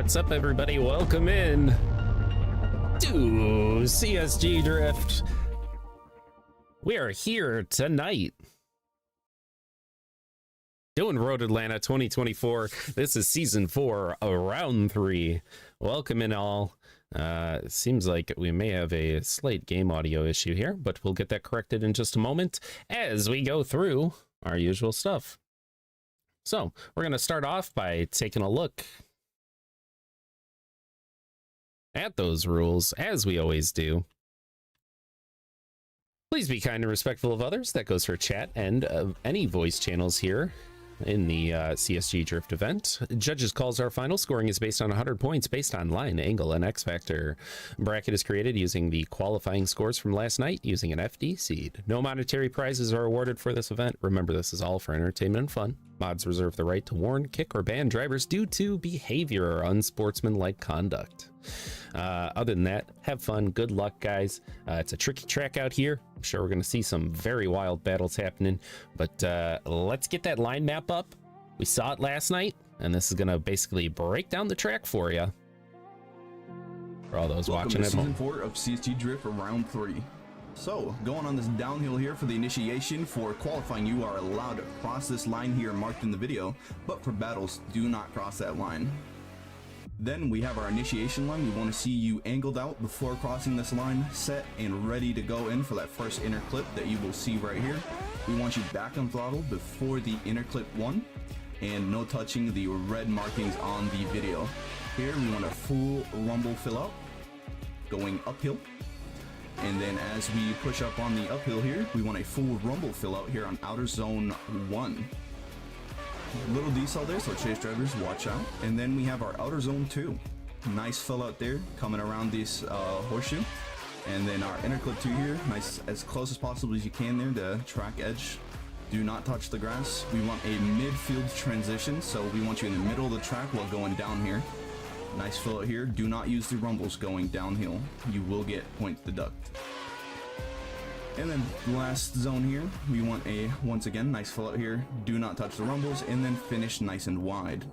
What's up, everybody? Welcome in to CSG Drift. We are here tonight doing Road Atlanta 2024. This is season 4, round 3. Welcome in all. It seems like we may have a slight game audio issue here, but we'll get that corrected in just a moment as we go through our usual stuff. So we're going to start off by taking a look at those rules, as we always do. Please be kind and respectful of others. That goes for chat and any voice channels here in the CSG Drift event. Judges calls our final. Scoring is based on 100 points based on line, angle, and X factor. Bracket is created using the qualifying scores from last night using an FD seed. No monetary prizes are awarded for this event. Remember, this is all for entertainment and fun. Mods reserve the right to warn, kick, or ban drivers due to behavior or unsportsmanlike conduct. Other than that, have fun. Good luck, guys. It's a tricky track out here. I'm sure we're going to see some very wild battles happening, but let's get that line map up. We saw it last night, and this is going to basically break down the track for you. For all those watching at home. Season 4 of CSG Drift for round 3. So, going on this downhill here for the initiation. For qualifying, you are allowed to cross this line here marked in the video, but for battles, do not cross that line. Then we have our initiation line. We want to see you angled out before crossing this line, set and ready to go in for that first inner clip that you will see right here. We want you back on throttle before the inner clip 1, and no touching the red markings on the video. Here we want a full rumble fill out going uphill. And then as we push up on the uphill here, we want a full rumble fill out here on outer zone 1. Little decel there, so chase drivers, watch out. And then we have our outer zone 2. Nice fill out there, coming around this horseshoe. And then our inner clip 2 here, nice as close as possible as you can there to track edge. Do not touch the grass. We want a midfield transition, so we want you in the middle of the track while going down here. Nice fill out here. Do not use the rumbles going downhill. You will get points deduct. And then last zone here, we want a, once again, nice fill out here. Do not touch the rumbles, and then finish nice and wide.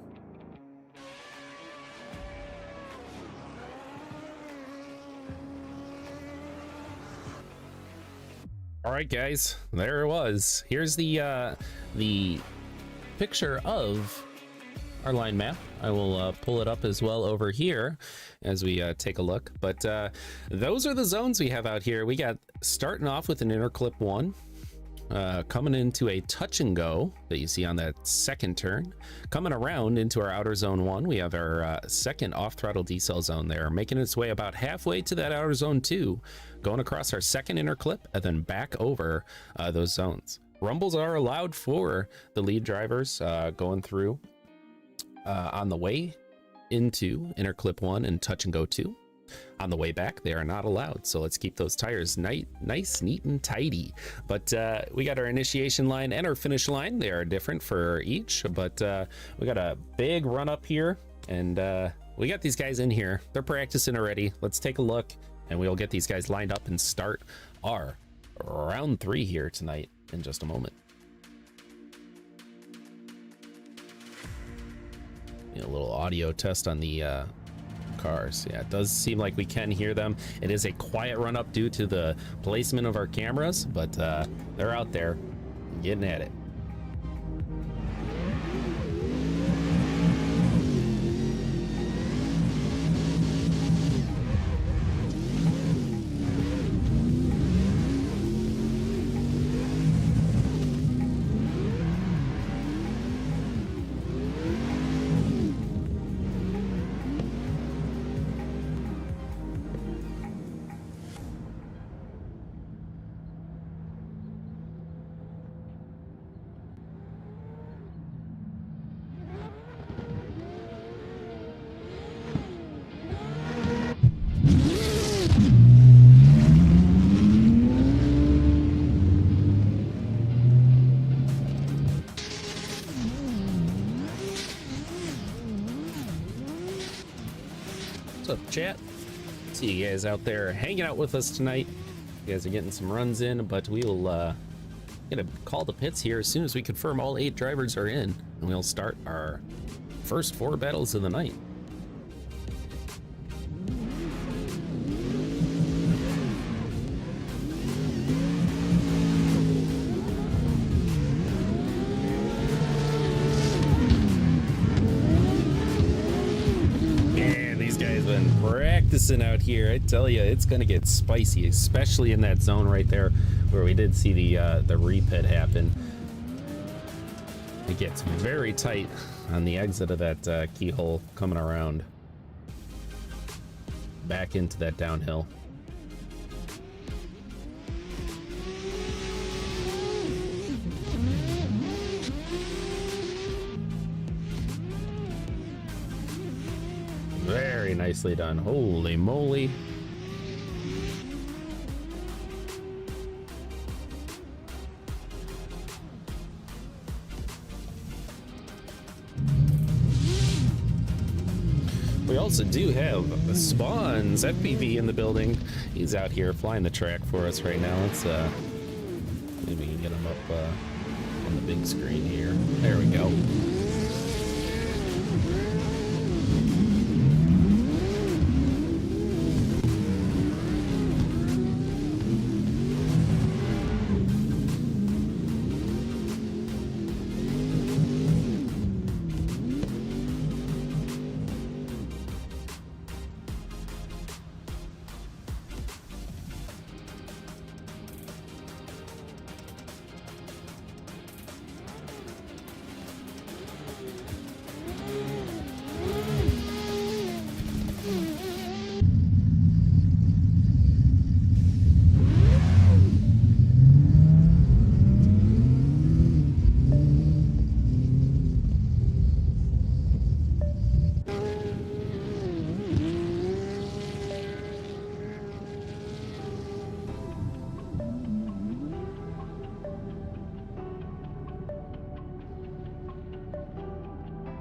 All right, guys, there it was. Here's the picture of our line map. I will pull it up as well over here as we take a look. But those are the zones we have out here. We got starting off with an inner clip 1, coming into a touch and go that you see on that second turn. Coming around into our outer zone 1, we have our second off throttle decel zone there, making its way about halfway to that outer zone 2, going across our second inner clip and then back over those zones. Rumbles are allowed for the lead drivers going through on the way into inner clip 1 and touch and go 2. On the way back, they are not allowed, so let's keep those tires nice, neat, and tidy. But we got our initiation line and our finish line. They are different for each, but we got a big run up here, and we got these guys in here. They're practicing already. Let's take a look, and we'll get these guys lined up and start our round 3 here tonight in just a moment. A little audio test on the cars. Yeah, it does seem like we can hear them. It is a quiet run up due to the placement of our cameras, but they're out there getting at it. What's up, chat? See you guys out there hanging out with us tonight. You guys are getting some runs in, but we'll gonna call the pits here as soon as we confirm all 8 drivers are in, and we'll start our first 4 battles of the night. practicing out here. I tell you, it's gonna get spicy, especially in that zone right there where we did see the repit happen. It gets very tight on the exit of that keyhole coming around back into that downhill. Very nicely done. Holy moly. We also do have Spawns FPV in the building. He's out here flying the track for us right now. Let's maybe we can get him up on the big screen here. There we go.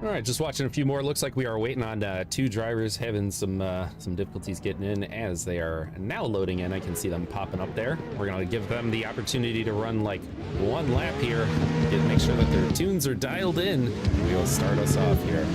All right, just watching a few more. Looks like we are waiting on two drivers having some difficulties getting in as they are now loading in. I can see them popping up there. We're gonna give them the opportunity to run like one lap here, make sure that their tunes are dialed in. We will start us off here.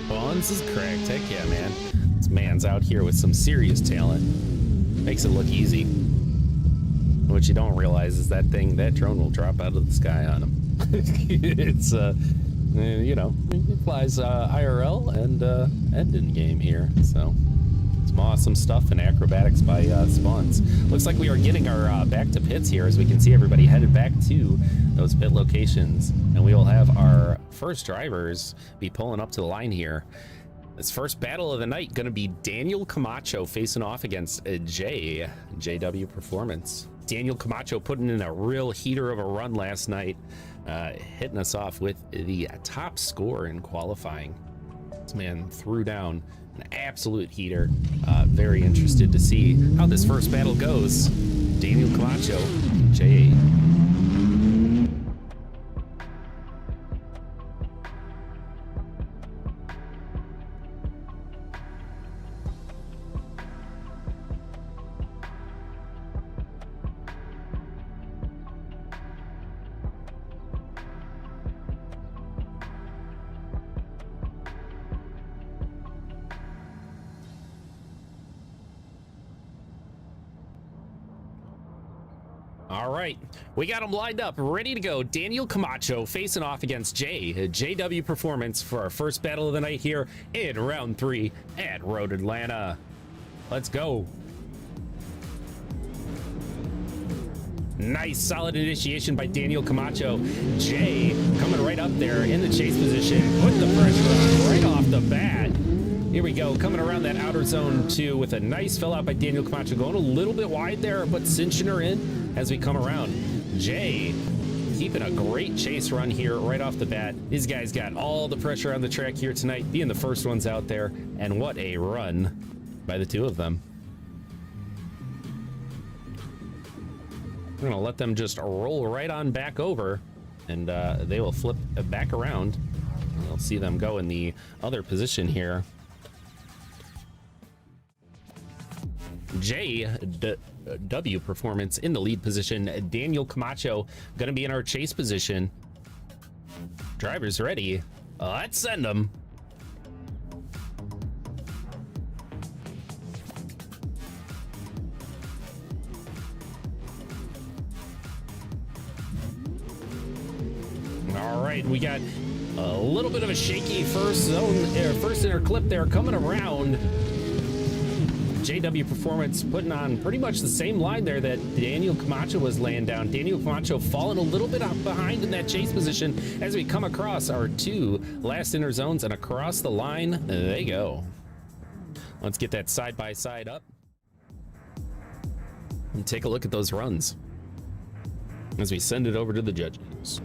Spawns is correct. Heck yeah, man. This man's out here with some serious talent. Makes it look easy. What you don't realize is that drone will drop out of the sky on him. It's, you know, it flies IRL and in game here. So some awesome stuff and acrobatics by Spawns. Looks like we are getting our back to pits here, as we can see everybody headed back to those pit locations, and we will have our first drivers be pulling up to the line here. This first battle of the night going to be Daniel Camacho facing off against JW Performance. Daniel Camacho putting in a real heater of a run last night, hitting us off with the top score in qualifying. This man threw down an absolute heater. Very interested to see how this first battle goes. Daniel Camacho, J. All right, we got them lined up, ready to go. Daniel Camacho facing off against JW Performance for our first battle of the night here in round 3 at Road Atlanta. Let's go. Nice, solid initiation by Daniel Camacho. Jay coming right up there in the chase position. Put the pressure on right off the bat. Here we go, coming around that outer zone too with a nice fill out by Daniel Camacho. Going a little bit wide there, but cinching her in as we come around. Jay keeping a great chase run here right off the bat. These guys got all the pressure on the track here tonight, being the first ones out there. And what a run by the two of them. We're gonna let them just roll right on back over, and they will flip back around. We'll see them go in the other position here JW Performance in the lead position. Daniel Camacho going to be in our chase position. Drivers ready. Let's send them. All right, we got a little bit of a shaky first inner clip there coming around. JW Performance putting on pretty much the same line there that Daniel Camacho was laying down. Daniel Camacho falling a little bit out behind in that chase position as we come across our two last inner zones, and across the line they go. Let's get that side by side up and take a look at those runs as we send it over to the judges.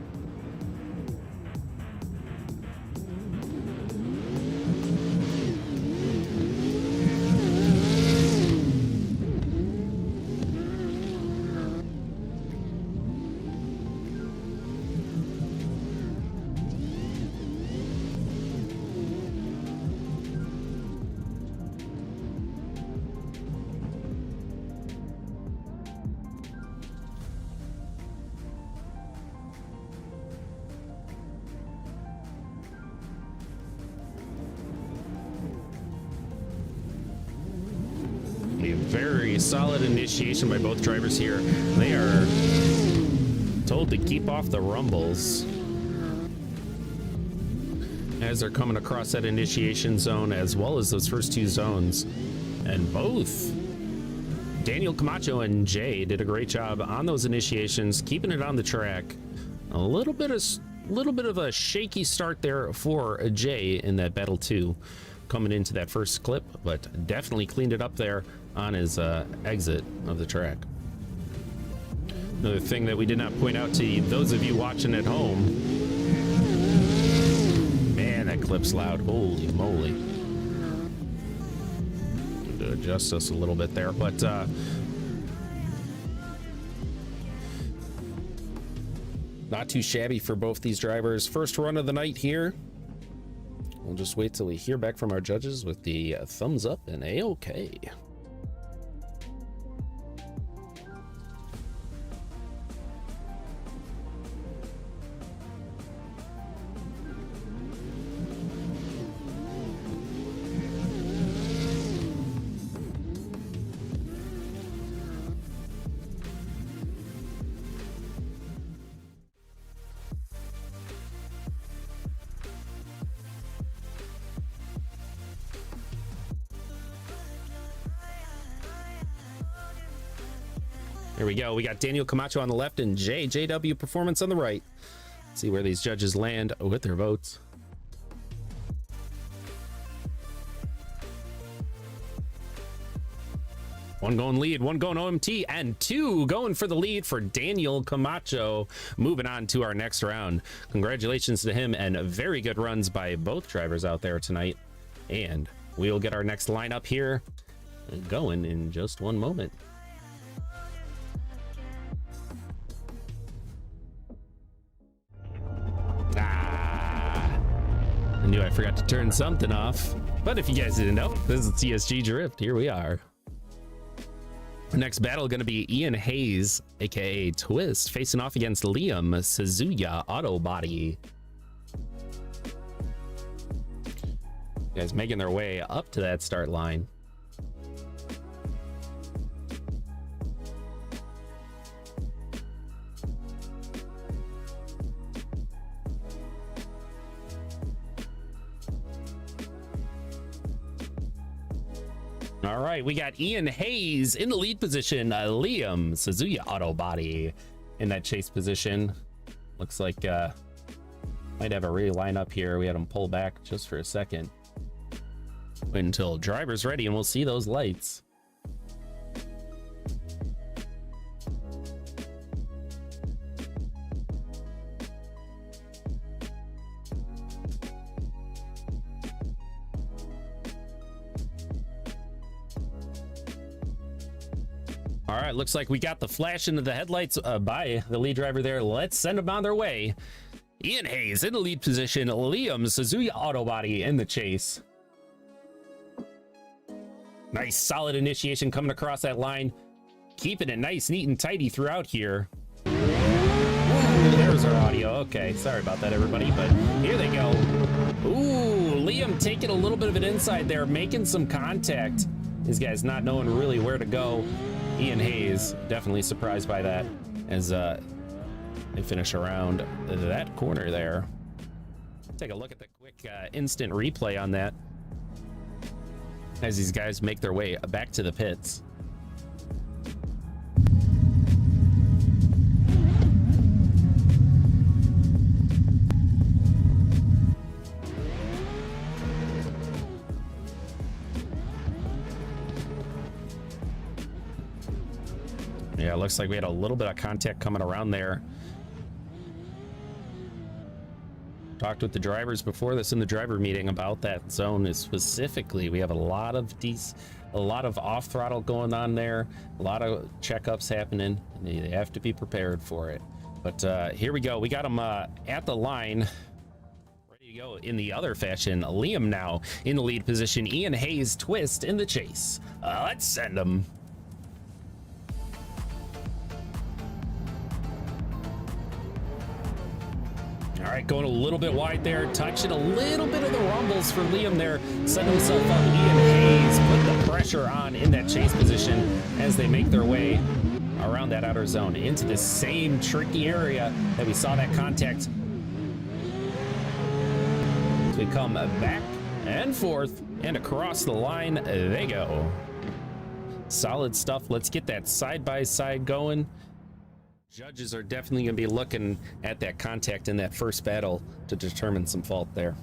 Very solid initiation by both drivers here. They are told to keep off the rumbles as they're coming across that initiation zone, as well as those first two zones. And both Daniel Camacho and Jay did a great job on those initiations, keeping it on the track. A little bit of a shaky start there for Jay in that Battle 2 coming into that first clip, but definitely cleaned it up there on his exit of the track. Another thing that we did not point out to those of you watching at home, man, that clip's loud. Holy moly. Need to adjust us a little bit there, but not too shabby for both these drivers. First run of the night here. We'll just wait till we hear back from our judges with the thumbs up and A-OK. Here we go. We got Daniel Camacho on the left and JW Performance on the right. Let's see where these judges land with their votes. One going lead, one going OMT, and two going for the lead for Daniel Camacho. Moving on to our next round. Congratulations to him, and very good runs by both drivers out there tonight. And we'll get our next lineup here going in just one moment. I knew I forgot to turn something off, but if you guys didn't know, this is CSG Drift. Here we are. Next battle going to be Ian Hayes, aka Twist, facing off against Liam Suzuya Auto Body. Guys making their way up to that start line. All right, we got Ian Hayes in the lead position, Liam Suzuya Auto Body in that chase position. Looks like might have a reline up here. We had him pull back just for a second. Wait until driver's ready and we'll see those lights. All right, looks like we got the flash into the headlights by the lead driver there. Let's send them on their way. Ian Hayes in the lead position, Liam Suzuya Auto Body in the chase. Nice, solid initiation coming across that line. Keeping it nice, neat, and tidy throughout here. Ooh, there's our audio. Okay, sorry about that, everybody, but here they go. Ooh, Liam taking a little bit of an inside there, making some contact. These guys not knowing really where to go. Ian Hayes, definitely surprised by that as they finish around that corner there. Take a look at the quick instant replay on that as these guys make their way back to the pits. Yeah, it looks like we had a little bit of contact coming around there. Talked with the drivers before this in the driver meeting about that zone specifically. We have a lot of off throttle going on there, a lot of checkups happening, and they have to be prepared for it. But here we go. We got them at the line, ready to go in the other fashion. Liam now in the lead position. Ian Hayes twist in the chase. Let's send them. All right, going a little bit wide there, touching a little bit of the rumbles for Liam there, setting himself up. Ian Hayes put the pressure on in that chase position as they make their way around that outer zone into the same tricky area that we saw that contact. As we come back and forth and across the line, they go. Solid stuff. Let's get that side-by-side going. Judges are definitely going to be looking at that contact in that first battle to determine some fault there.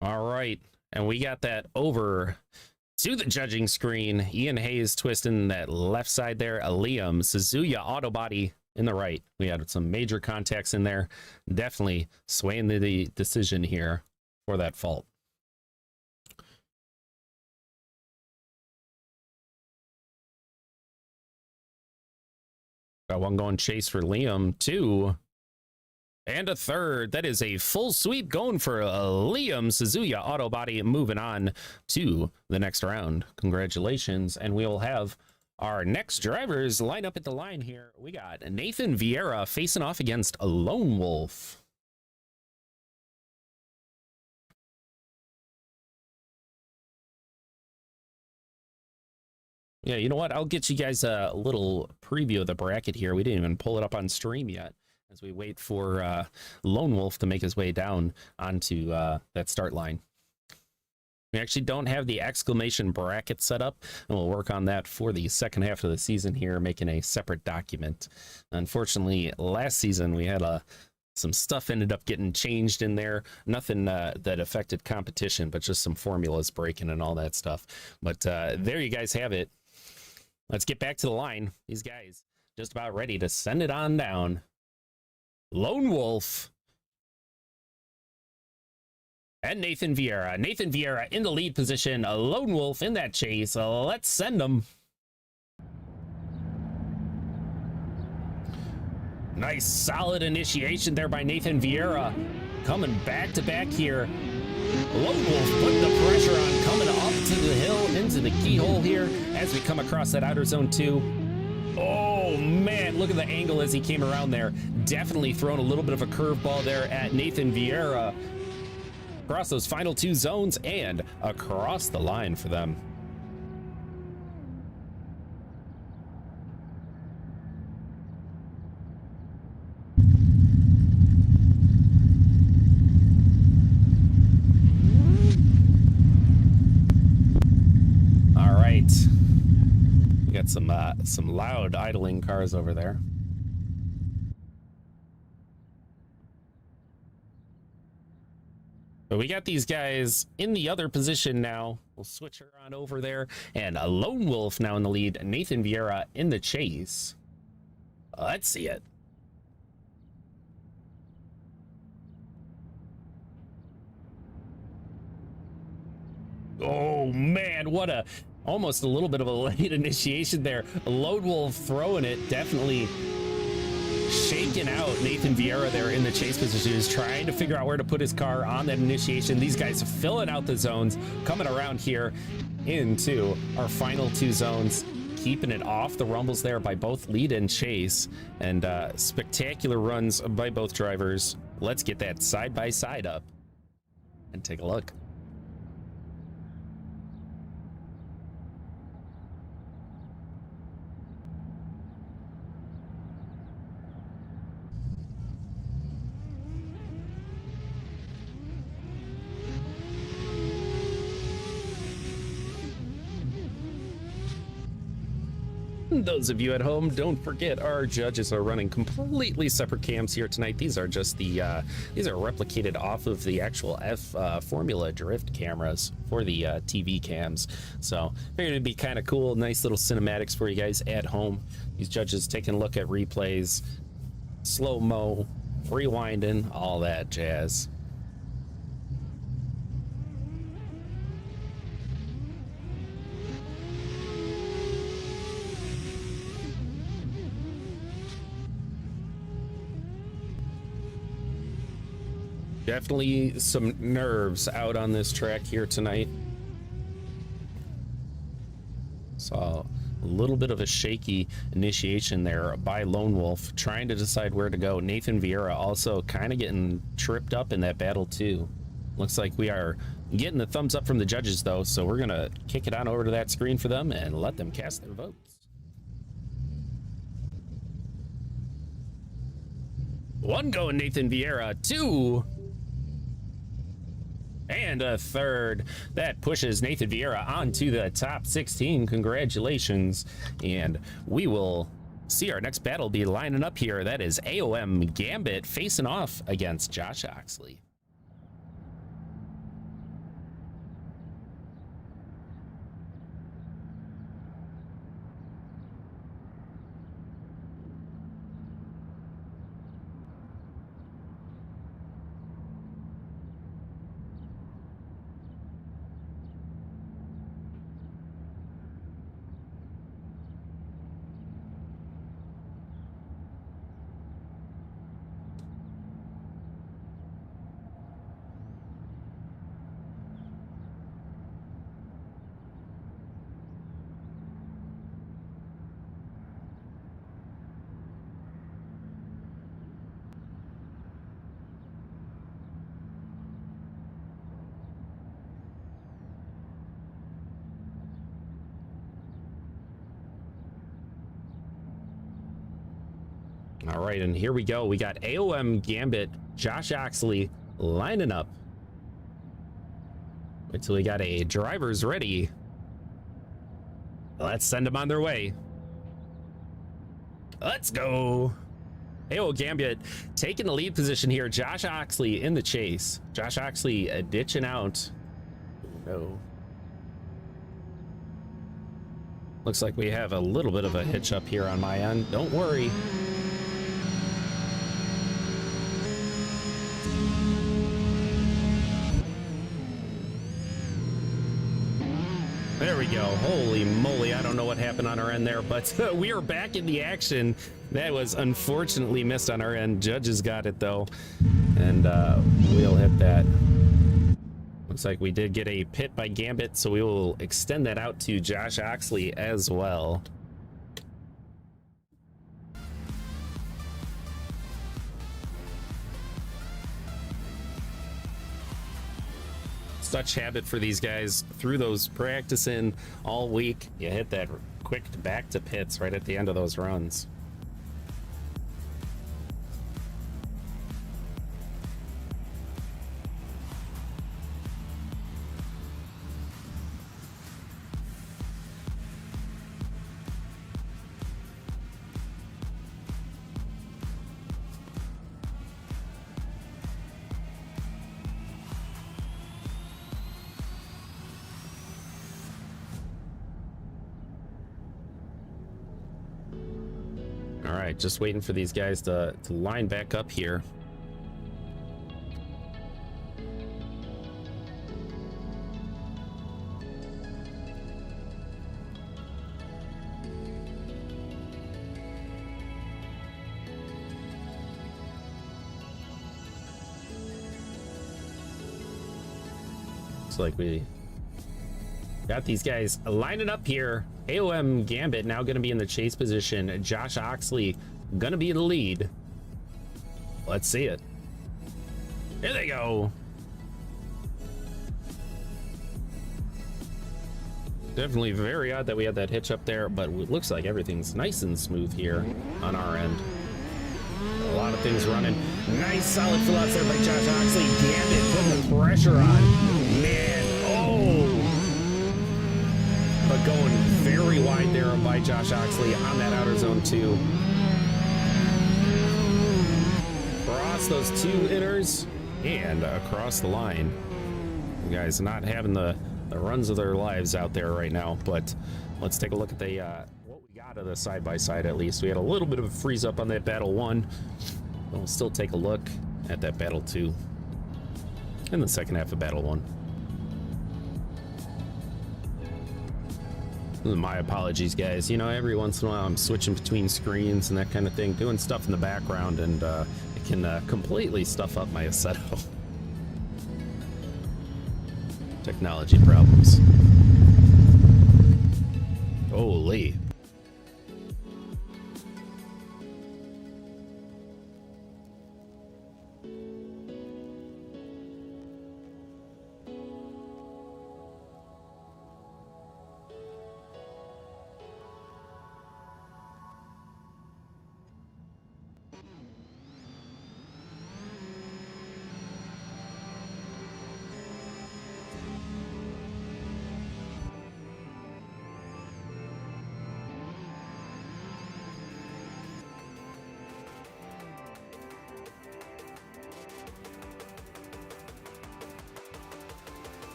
All right, and we got that over to the judging screen. Ian Hayes twisting that left side there. Liam Suzuya auto body in the right. We had some major contacts in there, definitely swaying the decision here for that fault. Got one going chase for Liam, two. And a third. That is a full sweep going for Liam Suzuya auto body, moving on to the next round. Congratulations. And we will have our next drivers line up at the line here. We got Nathan Vieira facing off against a Lone Wolf. Yeah, you know what? I'll get you guys a little preview of the bracket here. We didn't even pull it up on stream yet, as we wait for Lone Wolf to make his way down onto that start line. We actually don't have the exclamation bracket set up, and we'll work on that for the second half of the season here, making a separate document. Unfortunately, last season we had some stuff ended up getting changed in there. Nothing that affected competition, but just some formulas breaking and all that stuff. But there you guys have it. Let's get back to the line. These guys just about ready to send it on down. Lone Wolf and Nathan Vieira. Nathan Vieira in the lead position. A Lone Wolf in that chase. Let's send them. Nice solid initiation there by Nathan Vieira. Coming back to back here. Lone Wolf putting the pressure on, coming up to the hill into the keyhole here as we come across that outer zone 2. Oh man, look at the angle as he came around there. Definitely thrown a little bit of a curveball there at Nathan Vieira. Across those final 2 zones and across the line for them. All right. We got some loud idling cars over there. But we got these guys in the other position now. We'll switch her on over there. And a Lone Wolf now in the lead. Nathan Vieira in the chase. Let's see it. Oh, man, what a... Almost a little bit of a late initiation there. A Lone Wolf throwing it, definitely shaking out Nathan Vieira there in the chase position. He's trying to figure out where to put his car on that initiation. These guys filling out the zones, coming around here into our final two zones, keeping it off the rumbles there by both lead and chase, and spectacular runs by both drivers. Let's get that side by side up and take a look. Those of you at home, don't forget our judges are running completely separate cams here tonight. These are just the these are replicated off of the actual Formula Drift cameras for the TV cams. So they're gonna be kind of cool, nice little cinematics for you guys at home. These judges taking a look at replays, slow-mo, rewinding, all that jazz. Definitely some nerves out on this track here tonight. Saw a little bit of a shaky initiation there by Lone Wolf, trying to decide where to go. Nathan Vieira also kind of getting tripped up in that battle too. Looks like we are getting the thumbs up from the judges though, so we're gonna kick it on over to that screen for them and let them cast their votes. One going Nathan Vieira, two. And a third. That pushes Nathan Vieira onto the top 16. Congratulations. And we will see our next battle be lining up here. That is AOM Gambit facing off against Josh Oxley. All right, and here we go. We got AOM Gambit, Josh Oxley lining up. Wait till we got a drivers ready. Let's send them on their way. Let's go. AOM Gambit taking the lead position here. Josh Oxley in the chase. Josh Oxley ditching out. No. Looks like we have a little bit of a hitch up here on my end. Don't worry. There we go. Holy moly. I don't know what happened on our end there, but we are back in the action. That was unfortunately missed on our end. Judges got it though. And we'll hit that. Looks like we did get a pit by Gambit, so we will extend that out to Josh Oxley as well. Such habit for these guys through those practicing all week. You hit that quick back to pits right at the end of those runs. All right, just waiting for these guys to line back up here. Looks like we got these guys lining up here. AOM Gambit now going to be in the chase position. Josh Oxley going to be the lead. Let's see it. Here they go. Definitely very odd that we had that hitch up there, but it looks like everything's nice and smooth here on our end. A lot of things running. Nice solid fill outs there by Josh Oxley. Gambit putting the pressure on. Man, oh. But going very wide there by Josh Oxley on that outer zone 2. Across those 2 inners and across the line. You guys not having the runs of their lives out there right now, but let's take a look at the what we got of the side-by-side. At least we had a little bit of a freeze up on that battle 1. We'll still take a look at that battle 2 in the second half of battle 1. My apologies, guys. You know, every once in a while I'm switching between screens and that kind of thing, doing stuff in the background, and it can completely stuff up my setup. Technology problems. Holy.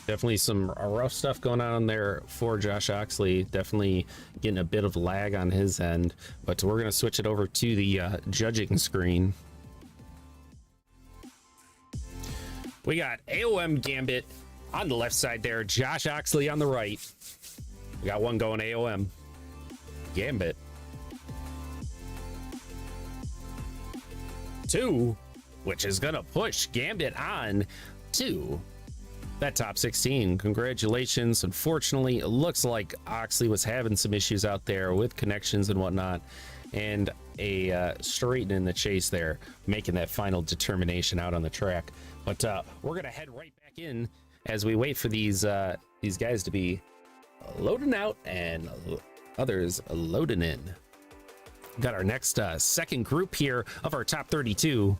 Definitely some rough stuff going on there for Josh Oxley. Definitely getting a bit of lag on his end, but we're going to switch it over to the judging screen. We got AOM Gambit on the left side there, Josh Oxley on the right. We got one going AOM Gambit. 2, which is going to push Gambit on to that top 16. Congratulations. Unfortunately, it looks like Oxley was having some issues out there with connections and whatnot, and a straighten in the chase there, making that final determination out on the track. But we're gonna head right back in as we wait for these guys to be loading out and others loading in. Got our next second group here of our top 32.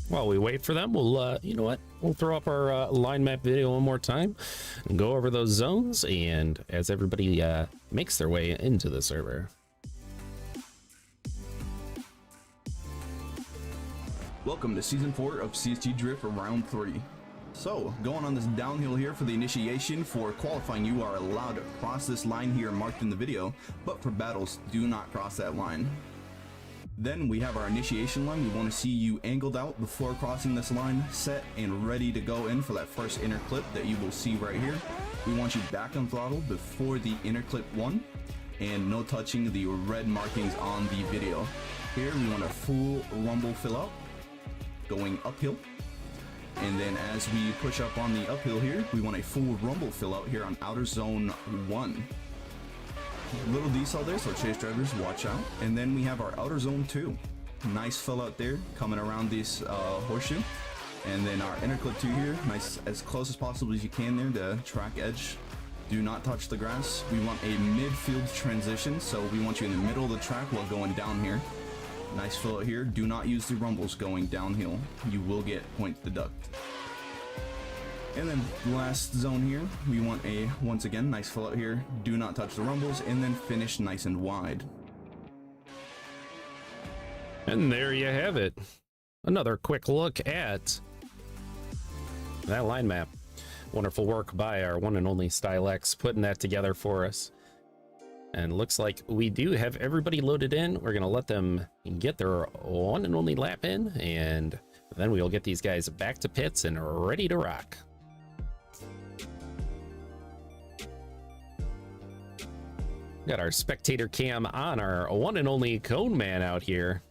While we wait for them, we'll, you know what? We'll throw up our line map video one more time and go over those zones, and as everybody makes their way into the server. Welcome to Season 4 of CSG Drift for Round 3. So, going on this downhill here for the initiation. For qualifying, you are allowed to cross this line here marked in the video, but for battles, do not cross that line. Then we have our initiation line. We want to see you angled out before crossing this line, set and ready to go in for that first inner clip that you will see right here. We want you back on throttle before the inner clip 1, and no touching the red markings on the video. Here we want a full rumble fill out going uphill, and then as we push up on the uphill here, we want a full rumble fill out here on outer zone 1. Little decel there, so chase drivers watch out. And then we have our outer zone 2. Nice fill out there coming around this horseshoe, and then our inner clip 2 here, nice as close as possible as you can there, the track edge. Do not touch the grass. We want a midfield transition, so we want you in the middle of the track while going down here. Nice fill out here. Do not use the rumbles going downhill. You will get point deduct. And then last zone here, we want a, once again, nice fill out here. Do not touch the rumbles, and then finish nice and wide. And there you have it. Another quick look at that line map. Wonderful work by our one and only Stylex putting that together for us. And looks like we do have everybody loaded in. We're going to let them get their one and only lap in, and then we'll get these guys back to pits and ready to rock. Got our spectator cam on our one and only Cone Man out here.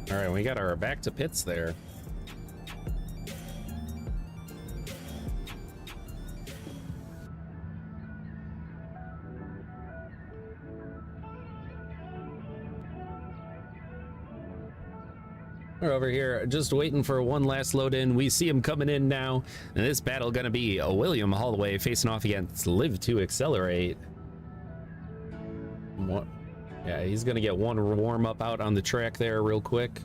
All right, we got our back to pits there. We're over here just waiting for one last load in. We see him coming in now. And this battle gonna be a William Holloway facing off against Live to Accelerate. What? Yeah, he's gonna get one warm up out on the track there real quick.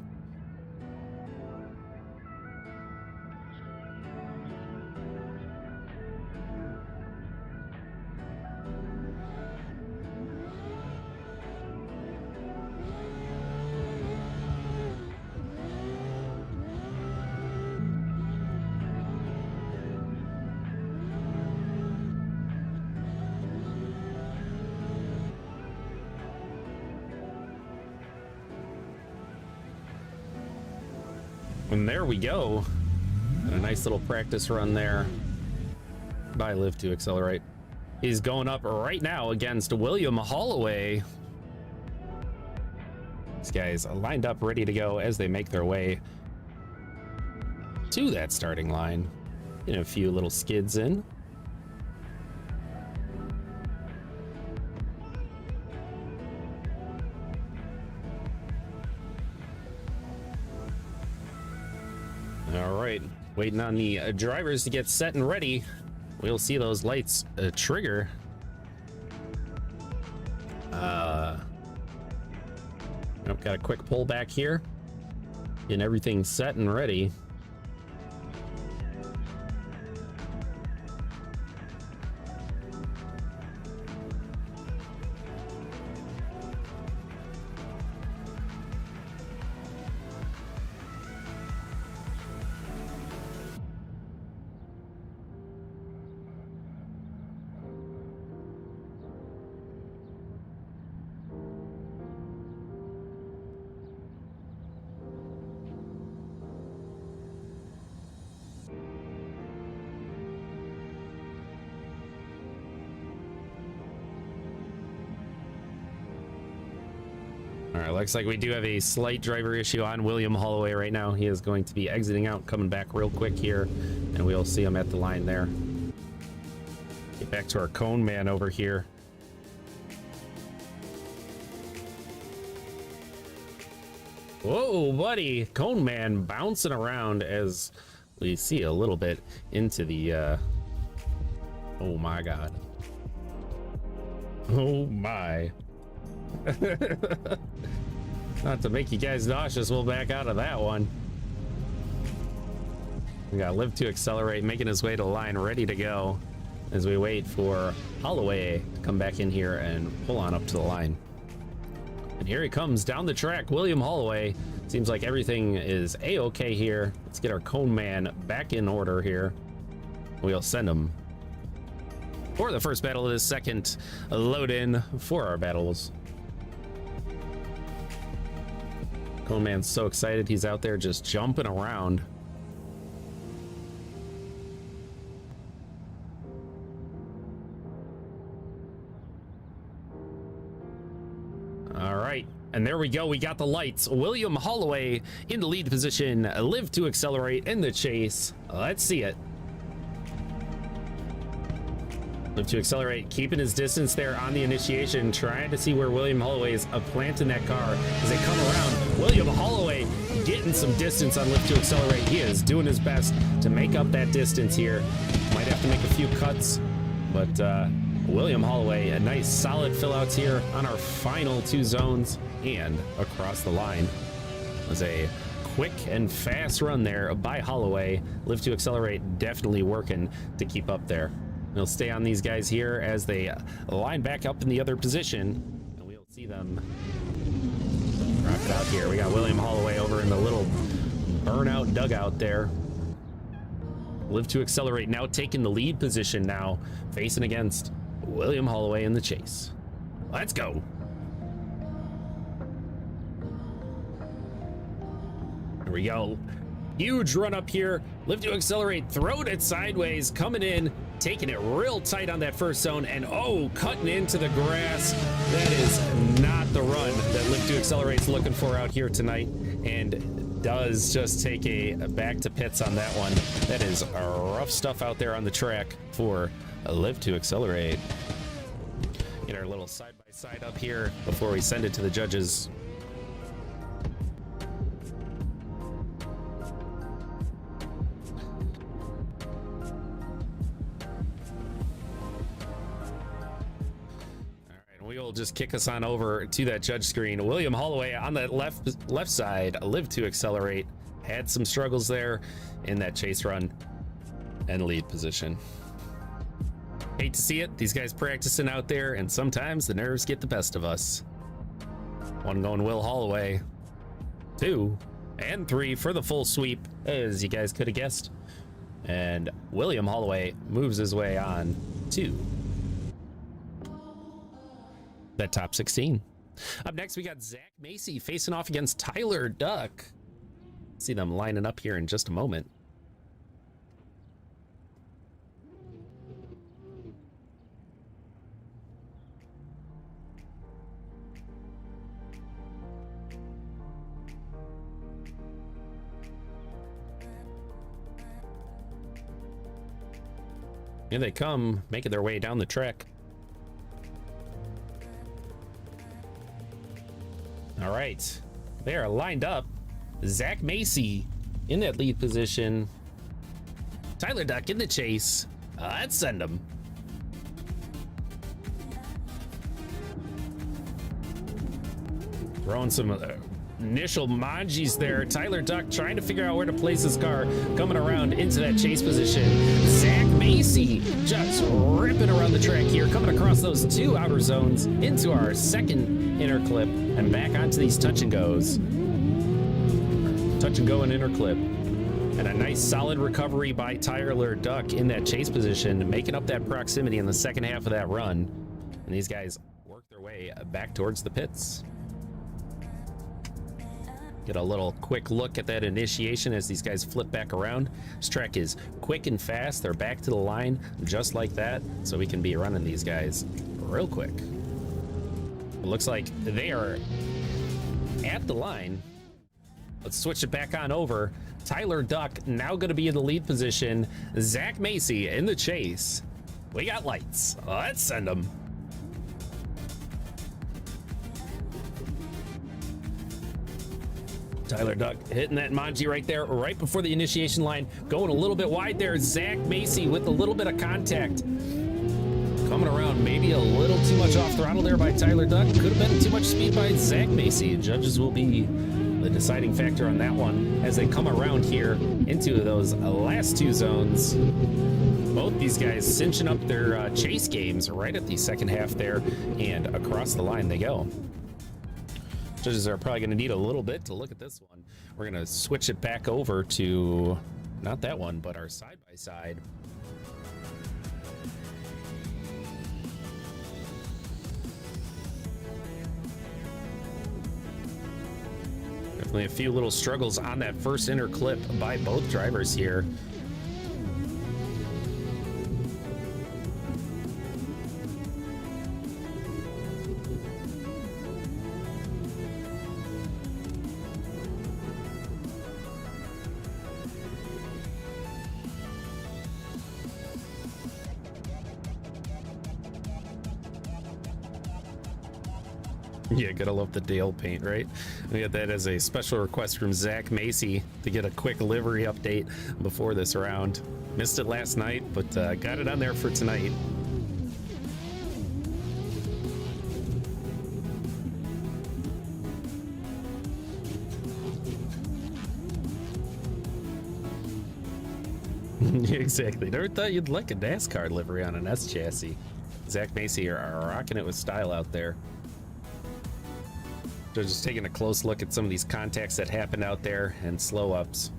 And there we go. A nice little practice run there by Live to Accelerate. He's going up right now against William Holloway. These guys are lined up ready to go as they make their way to that starting line. Getting a few little skids in. All right, waiting on the drivers to get set and ready. We'll see those lights trigger. I've got a quick pullback here. Getting everything set and ready. All right, looks like we do have a slight driver issue on William Holloway right now. He is going to be exiting out, coming back real quick here, and we'll see him at the line there. Get back to our Cone Man over here. Whoa, buddy. Cone Man bouncing around as we see a little bit into the... Oh, my God. Oh, my. Not to make you guys nauseous, we'll back out of that one. We got Live to Accelerate making his way to the line, ready to go as we wait for Holloway to come back in here and pull on up to the line. And here he comes down the track, William Holloway. Seems like everything is a-okay here. Let's get our cone man back in order here. We'll send him for the first battle of this second load in for our battles. Cone man's so excited, he's out there just jumping around. All right, and there we go. We got the lights. William Holloway in the lead position. Live to Accelerate in the chase. Let's see it. Live to Accelerate, keeping his distance there on the initiation, trying to see where William Holloway is planting that car as they come around. William Holloway getting some distance on Live to Accelerate. He is doing his best to make up that distance here. Might have to make a few cuts, but William Holloway, a nice solid fill outs here on our final two zones and across the line. It was a quick and fast run there by Holloway. Live to Accelerate definitely working to keep up there. We'll stay on these guys here as they line back up in the other position, and we'll see them rock it out here. We got William Holloway over in the little burnout dugout there. Live to Accelerate now taking the lead position now, facing against William Holloway in the chase. Let's go. There we go. Huge run up here. Live to Accelerate, throwing it sideways, coming in, taking it real tight on that first zone, and oh, cutting into the grass. That is not the run that Live to Accelerate's looking for out here tonight, and does just take a back to pits on that one. That is rough stuff out there on the track for Live to Accelerate. Get our little side-by-side up here before we send it to the judges. We'll just kick us on over to that judge screen. William Holloway on that left side, Live to Accelerate, had some struggles there in that chase run and lead position. Hate to see it. These guys practicing out there, and sometimes the nerves get the best of us. One going Will Holloway, 2 and 3 for the full sweep, as you guys could have guessed. And William Holloway moves his way on to that top 16. Up next, we got Zach Macy facing off against Tyler Duck. See them lining up here in just a moment. Here they come, making their way down the track. All right, they are lined up. Zach Macy in that lead position. Tyler Duck in the chase. Let's send him. Throwing some initial manjis there. Tyler Duck trying to figure out where to place his car, coming around into that chase position. Zach Macy just ripping around the track here, coming across those two outer zones into our second inner clip and back onto these touch and goes. Touch and go and inner clip. And a nice solid recovery by Tyler Duck in that chase position, making up that proximity in the second half of that run. And these guys work their way back towards the pits. Get a little quick look at that initiation as these guys flip back around. This track is quick and fast. They're back to the line just like that, so we can be running these guys real quick. It looks like they are at the line. Let's switch it back on over. Tyler Duck now going to be in the lead position. Zach Macy in the chase. We got lights. Let's send them. Tyler Duck hitting that manji right there, right before the initiation line. Going a little bit wide there. Zach Macy with a little bit of contact. Coming around, maybe a little too much off throttle there by Tyler Duck. Could have been too much speed by Zach Macy. Judges will be the deciding factor on that one as they come around here into those last two zones. Both these guys cinching up their chase games right at the second half there, and across the line they go. Judges are probably going to need a little bit to look at this one. We're going to switch it back over to not that one, but our side-by-side. Definitely a few little struggles on that first inner clip by both drivers here. Yeah, gotta love the Dale paint, right? We got that as a special request from Zach Macy to get a quick livery update before this round. Missed it last night, but got it on there for tonight. Exactly. Never thought you'd like a NASCAR livery on an S chassis. Zach Macy are rocking it with style out there. So just taking a close look at some of these contacts that happened out there and slow ups.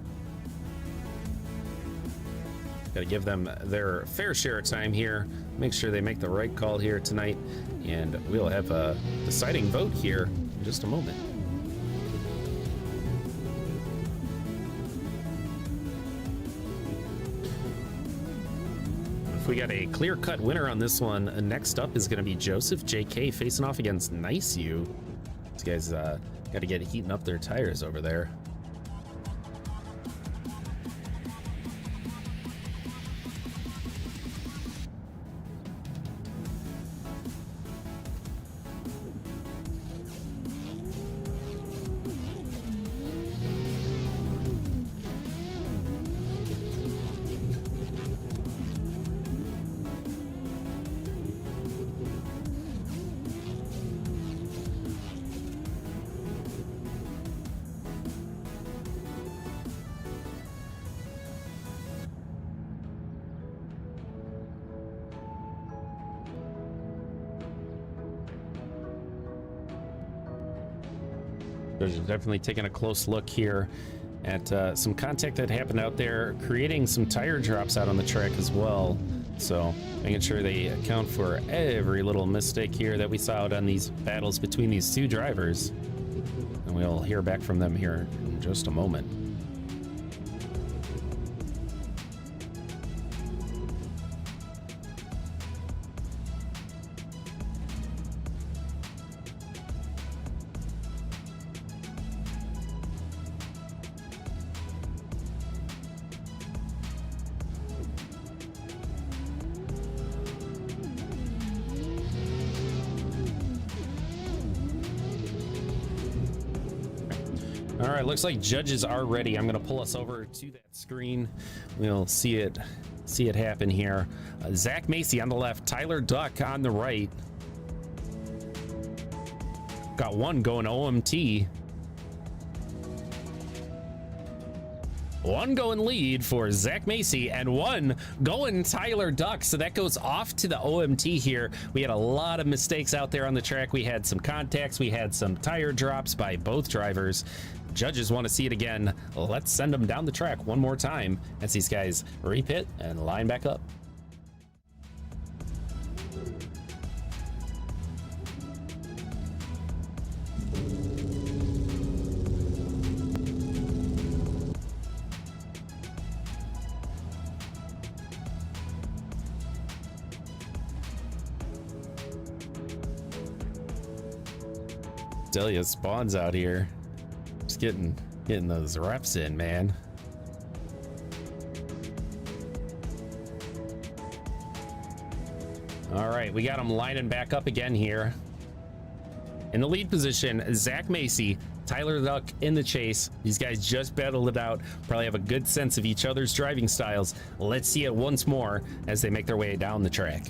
Got to give them their fair share of time here. Make sure they make the right call here tonight, and we'll have a deciding vote here in just a moment. If we got a clear-cut winner on this one, next up is going to be Joseph JK facing off against Nice You. These guys got to get heating up their tires over there. Definitely taking a close look here at some contact that happened out there, creating some tire drops out on the track as well. So making sure they account for every little mistake here that we saw out on these battles between these two drivers. And we'll hear back from them here in just a moment. All right, looks like judges are ready. I'm going to pull us over to that screen. We'll see it happen here. Zach Macy on the left, Tyler Duck on the right. Got one going OMT. One going lead for Zach Macy and one going Tyler Duck. So that goes off to the OMT here. We had a lot of mistakes out there on the track. We had some contacts. We had some tire drops by both drivers. Judges want to see it again. Let's send them down the track one more time as these guys repit and line back up. Delia spawns out here. Just getting those reps in, man. All right, we got them lining back up again here. In the lead position, Zach Macy, Tyler Duck in the chase. These guys just battled it out. Probably have a good sense of each other's driving styles. Let's see it once more as they make their way down the track.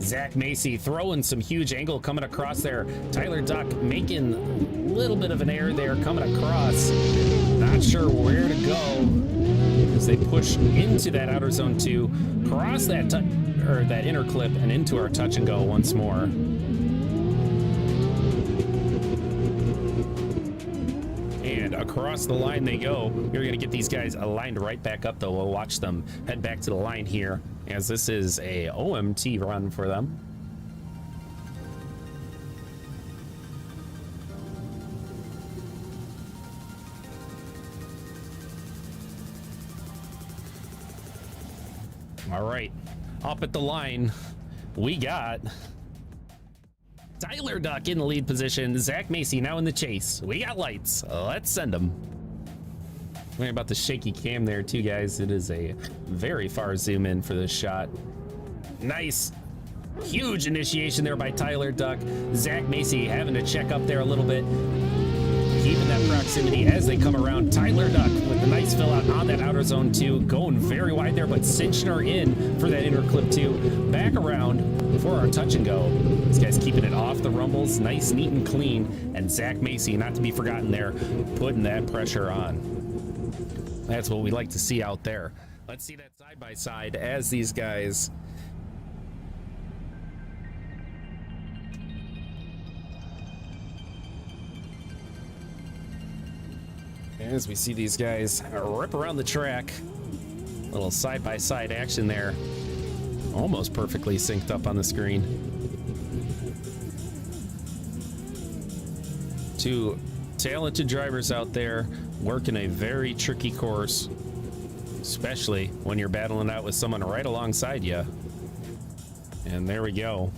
Zach Macy throwing some huge angle coming across there. Tyler Duck making a little bit of an error there coming across. Not sure where to go as they push into that outer zone 2, cross that that inner clip and into our touch and go once more. And across the line they go. You're going to get these guys lined right back up, though. We'll watch them head back to the line here, as this is a OMT run for them. All right, up at the line, we got Tyler Duck in the lead position. Zach Macy now in the chase. We got lights. Let's send them. Worry about the shaky cam there too, guys. It is a very far zoom in for this shot. Nice. Huge initiation there by Tyler Duck. Zach Macy having to check up there a little bit. Keeping that proximity as they come around. Tyler Duck with a nice fill out on that outer zone 2. Going very wide there, but cinching her in for that inner clip 2. Back around for our touch and go. This guy's keeping it off the rumbles. Nice, neat, and clean. And Zach Macy, not to be forgotten there, putting that pressure on. That's what we like to see out there. Let's see that side by side as these guys as we see these guys rip around the track. Little side-by-side action there. Almost perfectly synced up on the screen. Two talented drivers out there working a very tricky course, especially when you're battling out with someone right alongside you. And there we go.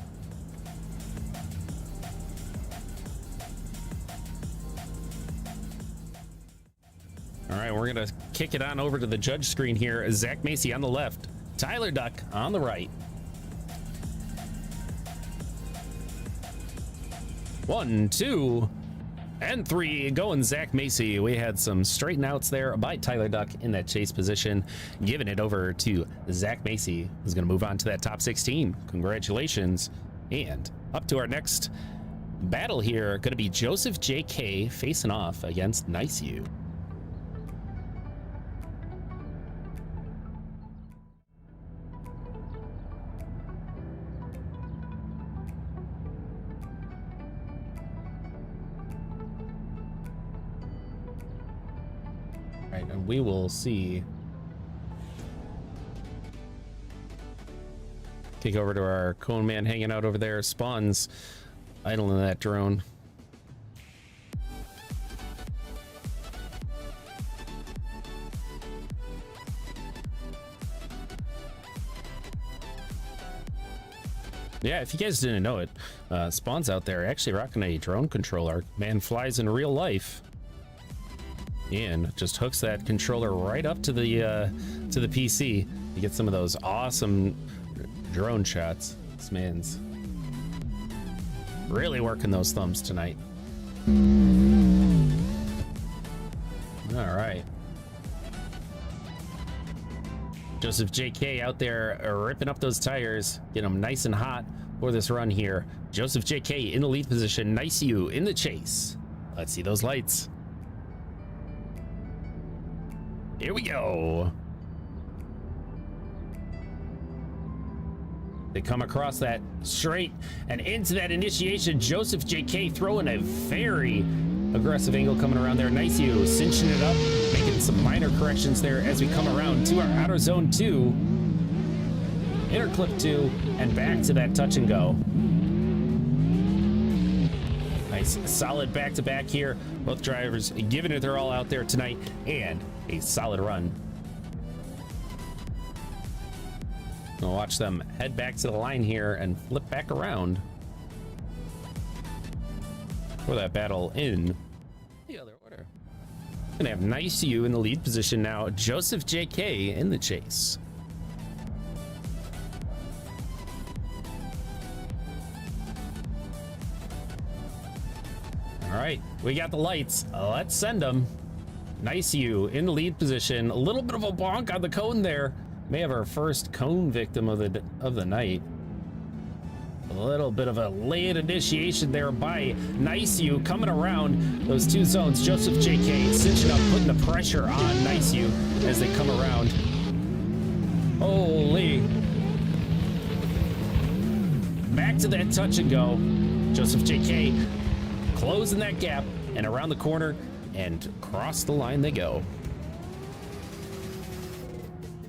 All right, we're gonna kick it on over to the judge screen here. Zach Macy on the left, Tyler Duck on the right. 1, 2, and 3 going Zach Macy. We had some straighten outs there by Tyler Duck in that chase position, giving it over to Zach Macy, who's gonna move on to that top 16. Congratulations. And up to our next battle here, gonna be Joseph JK facing off against Nice You. And we will see. Kick over to our cone man hanging out over there. Spawns idling that drone. Yeah, if you guys didn't know it, Spawn's out there actually rocking a drone controller. Man flies in real life. And just hooks that controller right up to the PC to get some of those awesome drone shots. This man's really working those thumbs tonight. All right. Joseph JK out there ripping up those tires, get them nice and hot for this run here. Joseph JK in the lead position. Nice You in the chase. Let's see those lights. Here we go. They come across that straight and into that initiation. Joseph JK throwing a very aggressive angle coming around there. Nice You cinching it up, making some minor corrections there as we come around to our outer zone 2, inner clip 2, and back to that touch and go. Nice solid back-to-back here. Both drivers giving it their all out there tonight, and a solid run. We'll watch them head back to the line here and flip back around for that battle in the other order. Gonna have Nice You in the lead position now. Joseph JK in the chase. All right, we got the lights. Let's send them. Nice You in the lead position. A little bit of a bonk on the cone there. May have our first cone victim of the night. A little bit of a late initiation there by Niceu coming around those two zones. Joseph JK cinching up, putting the pressure on Niceu as they come around. Holy. Back to that touch and go. Joseph JK closing that gap and around the corner and across the line they go.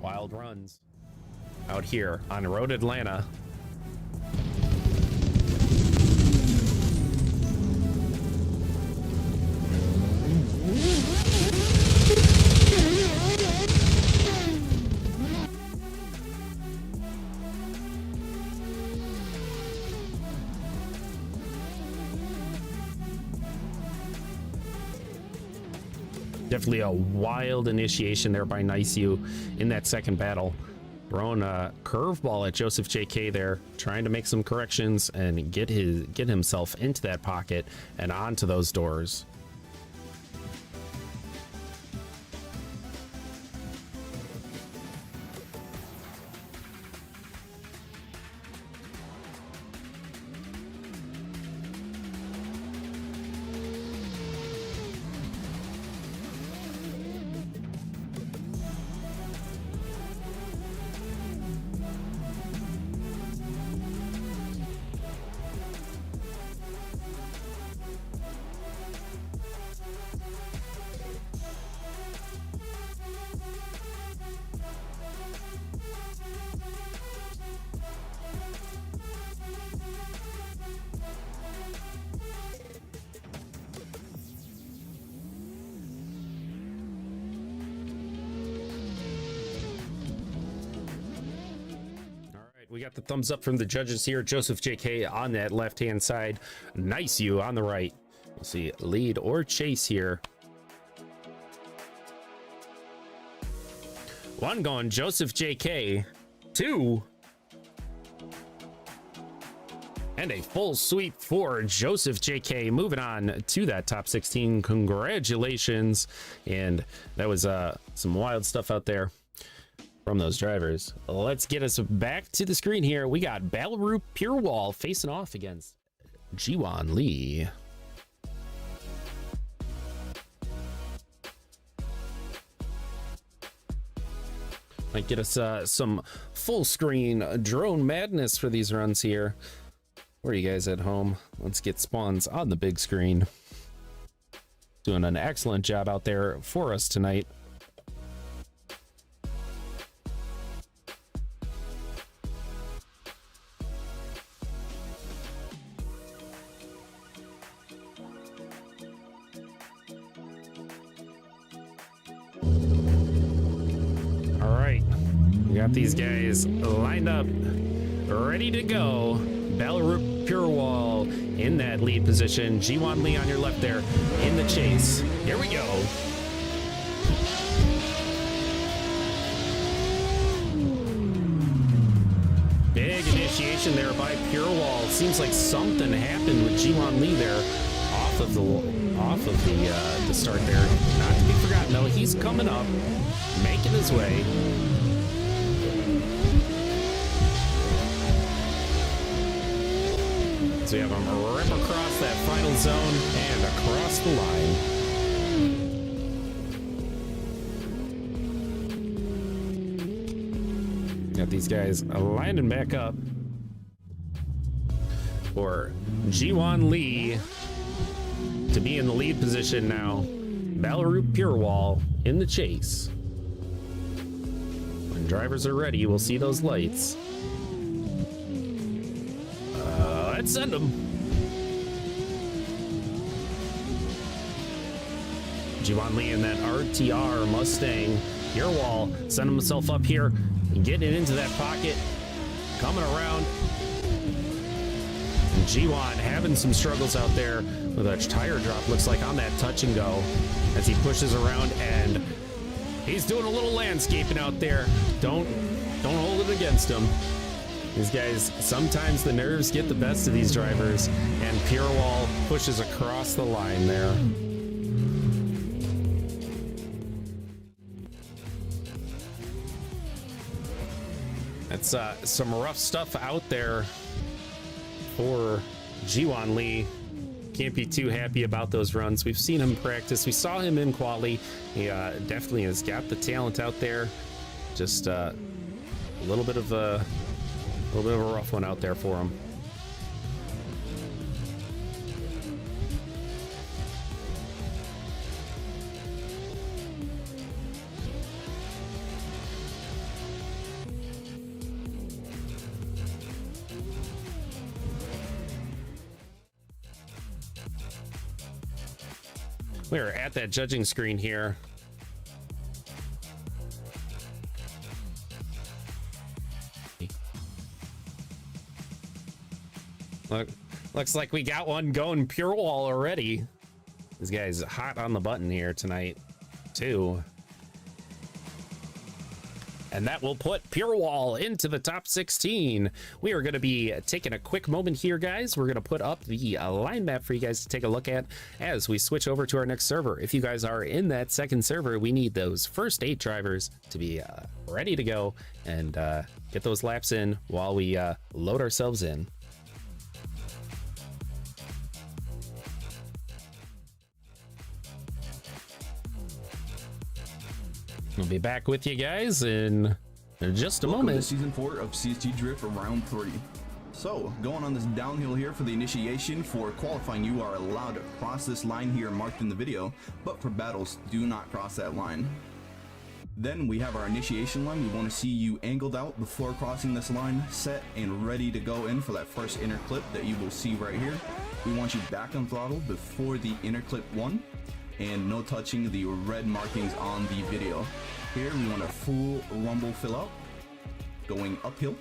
Wild runs out here on Road Atlanta. Definitely a wild initiation there by Niceu in that second battle. Throwing a curveball at Joseph JK there, trying to make some corrections and get himself into that pocket and onto those doors. We got the thumbs up from the judges here. Joseph JK on that left-hand side. Niceu on the right. We'll see lead or chase here. One going Joseph JK. Two. And a full sweep for Joseph JK. Moving on to that top 16. Congratulations. And that was some wild stuff out there from those drivers. Let's get us back to the screen here. We got Balaru Purewall facing off against Jiwan Lee. Might get us some full screen drone madness for these runs here. Where are you guys at home? Let's get spawns on the big screen. Doing an excellent job out there for us tonight. Got these guys lined up, ready to go. Balaru Purewall in that lead position. Jiwan Lee on your left there in the chase. Here we go. Big initiation there by Purewall. Seems like something happened with Jiwan Lee there off of the start there. Not to be forgotten though, he's coming up, making his way. So we have him rip across that final zone and across the line. Got these guys lining back up for Jiwan Lee to be in the lead position now. Balaru Purewall in the chase. When drivers are ready, we'll see those lights. Let's send them. Jiwan Lee in that RTR Mustang. Purewall sending himself up here and getting it into that pocket. Coming around. And Jiwan having some struggles out there with a tire drop, looks like on that touch and go as he pushes around, and he's doing a little landscaping out there. Don't hold it against him. These guys, sometimes the nerves get the best of these drivers, and Purewall pushes across the line there. That's some rough stuff out there poor Jiwan Lee can't be too happy about those runs. We've seen him practice. We saw him in quali. He definitely has got the talent out there. Just a little bit of a rough one out there for him. We're at that judging screen here. Looks like we got one going pure wall already. This guy's hot on the button here tonight, too. And that will put Pure Wall into the top 16. We are going to be taking a quick moment here, guys. We're going to put up the line map for you guys to take a look at as we switch over to our next server. If you guys are in that second server, we need those first 8 drivers to be ready to go and get those laps in while we load ourselves in. We'll be back with you guys in just a moment. To season 4 of CSG Drift round 3. So, going on this downhill here for the initiation. For qualifying, you are allowed to cross this line here marked in the video, but for battles, do not cross that line. Then we have our initiation line. We want to see you angled out before crossing this line, set and ready to go in for that first inner clip that you will see right here. We want you back on throttle before the inner clip 1. And no touching the red markings on the video. Here we want a full rumble fill out going uphill,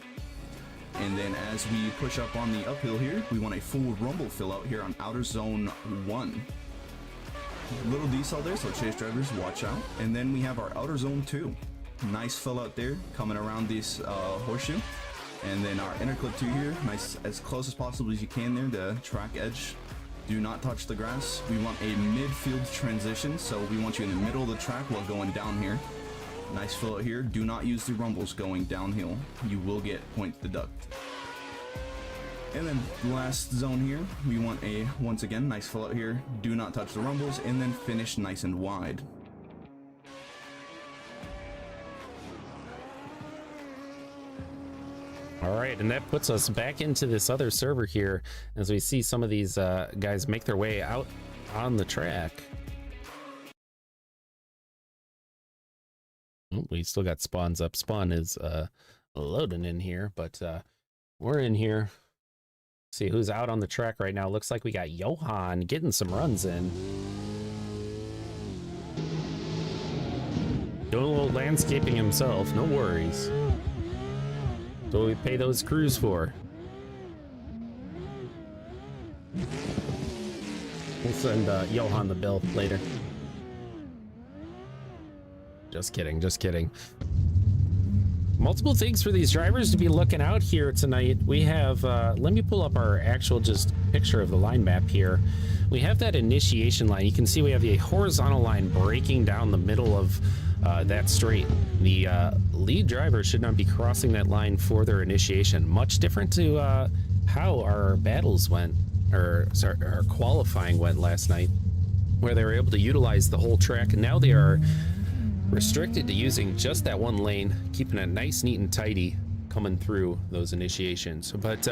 and then as we push up on the uphill here, we want a full rumble fill out here on outer zone 1. Little decel there, so chase drivers watch out. And then we have our outer zone 2. Nice fill out there coming around this horseshoe, and then our inner clip 2 here, nice as close as possible as you can there, the track edge. Do not touch the grass. We want a midfield transition, so we want you in the middle of the track while going down here. Nice fill out here. Do not use the rumbles going downhill. You will get points deduct. And then last zone here, we want a, once again, nice fill out here. Do not touch the rumbles, and then finish nice and wide. All right, and that puts us back into this other server here as we see some of these guys make their way out on the track. Oh, we still got spawns up. Spawn is loading in here, but we're in here. See who's out on the track right now. Looks like we got Johan getting some runs in. Doing a little landscaping himself, no worries. That's what we pay those crews for. We'll send Johan the bill later. Just kidding, just kidding. Multiple things for these drivers to be looking out here tonight. We have, let me pull up our actual just picture of the line map here. We have that initiation line. You can see we have the horizontal line breaking down the middle of that straight. The lead driver should not be crossing that line for their initiation. Much different to how our battles went, or sorry, our qualifying went last night, where they were able to utilize the whole track, and now they are restricted to using just that one lane, keeping it nice, neat, and tidy coming through those initiations. But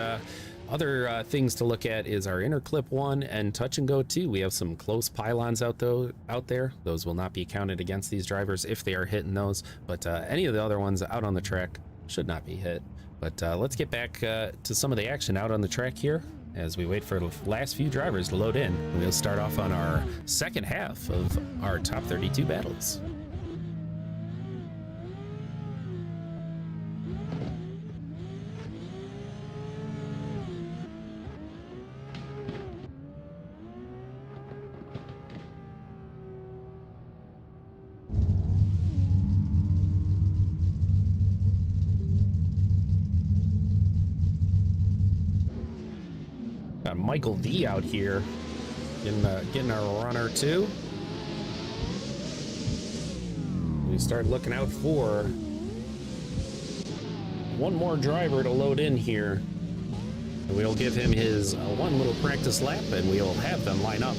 other things to look at is our inner clip 1 and touch and go 2. We have some close pylons out there. Those will not be counted against these drivers if they are hitting those, but any of the other ones out on the track should not be hit. But let's get back to some of the action out on the track here as we wait for the last few drivers to load in. We'll start off on our second half of our top 32 battles. Got Michael V out here getting our runner too. We start looking out for one more driver to load in here. We'll give him his one little practice lap, and we'll have them line up.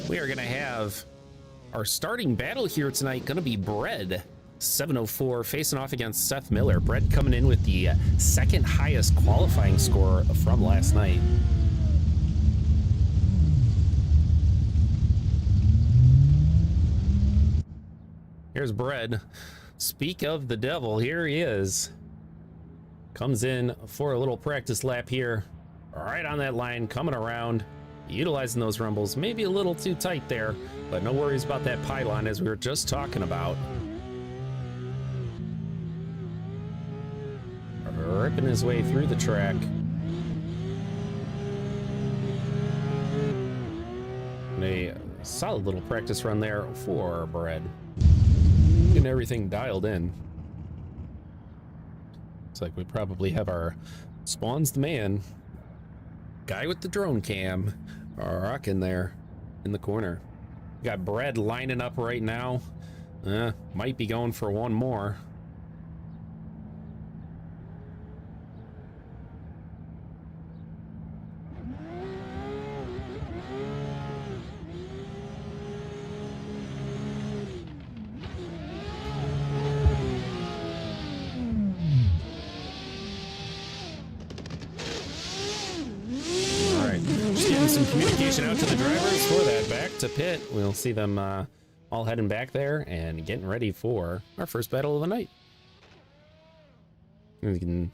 We are going to have our starting battle here tonight going to be Bread, 704, facing off against Seth Miller. Bread coming in with the second highest qualifying score from last night. Here's Bread. Speak of the devil, here he is. Comes in for a little practice lap here. Right on that line, coming around, utilizing those rumbles. Maybe a little too tight there, but no worries about that pylon, as we were just talking about. Ripping his way through the track. And a solid little practice run there for Bread. Getting everything dialed in. Looks like we probably have our Spawns the Man guy with the drone cam rocking there in the corner. We got Bread lining up right now. Might be going for one more. Communication out to the drivers for that back to pit. We'll see them all heading back there and getting ready for our first battle of the night. We can...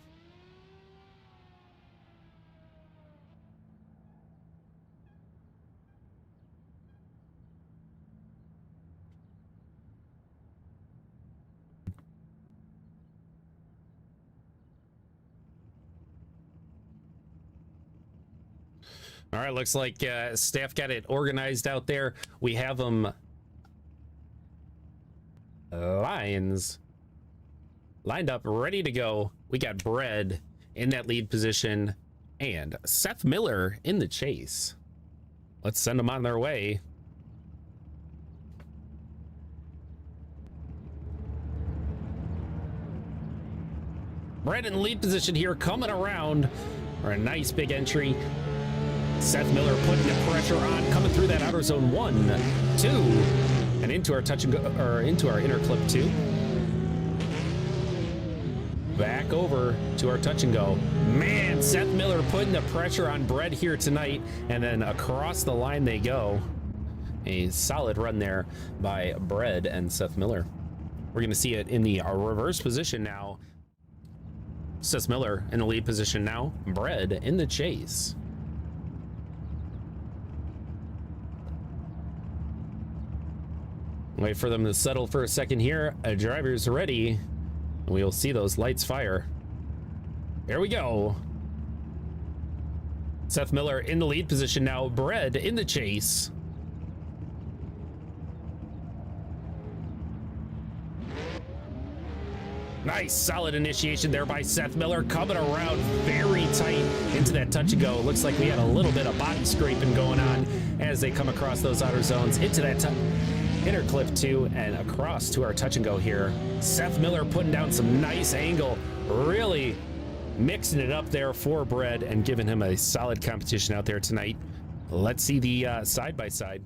All right, looks like staff got it organized out there. We have them lines lined up, ready to go. We got Bread in that lead position and Seth Miller in the chase. Let's send them on their way. Bread in the lead position here, coming around for a nice big entry. Seth Miller putting the pressure on, coming through that outer zone 1, 2, and into our touch and go, or into our inner clip 2. Back over to our touch and go. Man, Seth Miller putting the pressure on Bread here tonight, and then across the line they go. A solid run there by Bread and Seth Miller. We're going to see it in the reverse position now. Seth Miller in the lead position now. Bread in the chase. Wait for them to settle for a second here. Driver's ready. We'll see those lights fire. Here we go. Seth Miller in the lead position now. Bread in the chase. Nice, solid initiation there by Seth Miller, coming around very tight into that touch and go. Looks like we had a little bit of body scraping going on as they come across those outer zones into that inner clip 2 and across to our touch and go here. Seth Miller putting down some nice angle, really mixing it up there for Bread and giving him a solid competition out there tonight. Let's see the side by side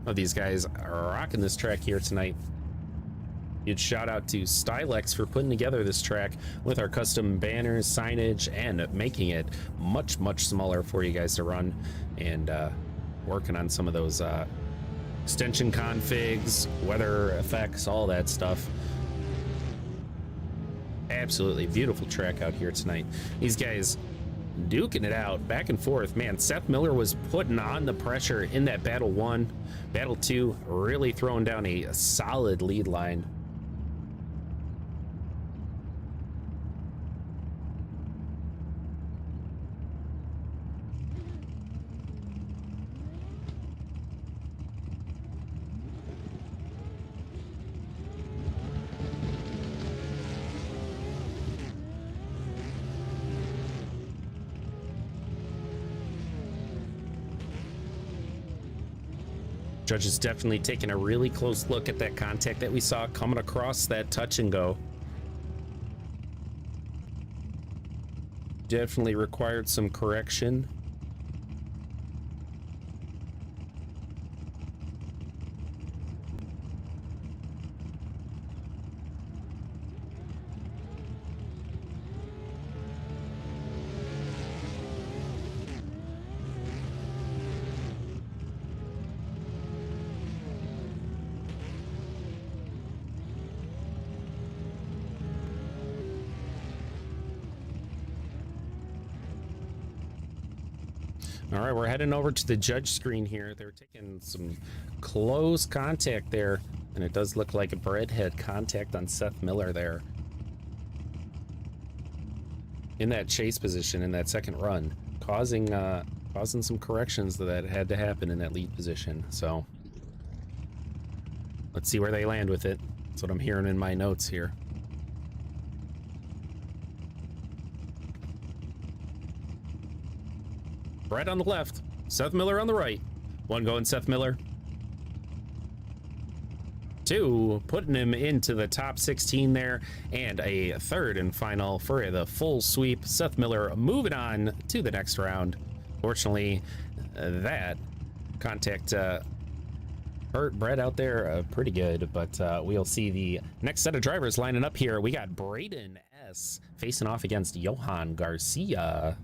of these guys rocking this track here tonight. Huge shout out to Stylex for putting together this track with our custom banners, signage, and making it much smaller for you guys to run, and working on some of those extension configs, weather effects, all that stuff. Absolutely beautiful track out here tonight. These guys duking it out back and forth. Man, Seth Miller was putting on the pressure in that battle 1. Battle 2 really throwing down a solid lead line. Judge is definitely taking a really close look at that contact that we saw coming across that touch and go. definitely required some correction. All right, we're heading over to the judge screen here. They're taking some close contact there, and it does look like Brett had contact on Seth Miller there in that chase position in that second run, causing some corrections that had to happen in that lead position. So let's see where they land with it. That's what I'm hearing in my notes here. Brett on the left, Seth Miller on the right. One going Seth Miller. Two, putting him into the top 16 there, and a third and final for the full sweep. Seth Miller moving on to the next round. Fortunately, that contact hurt Brett out there pretty good, but we'll see the next set of drivers lining up here. We got Braden S. facing off against Johan Garcia.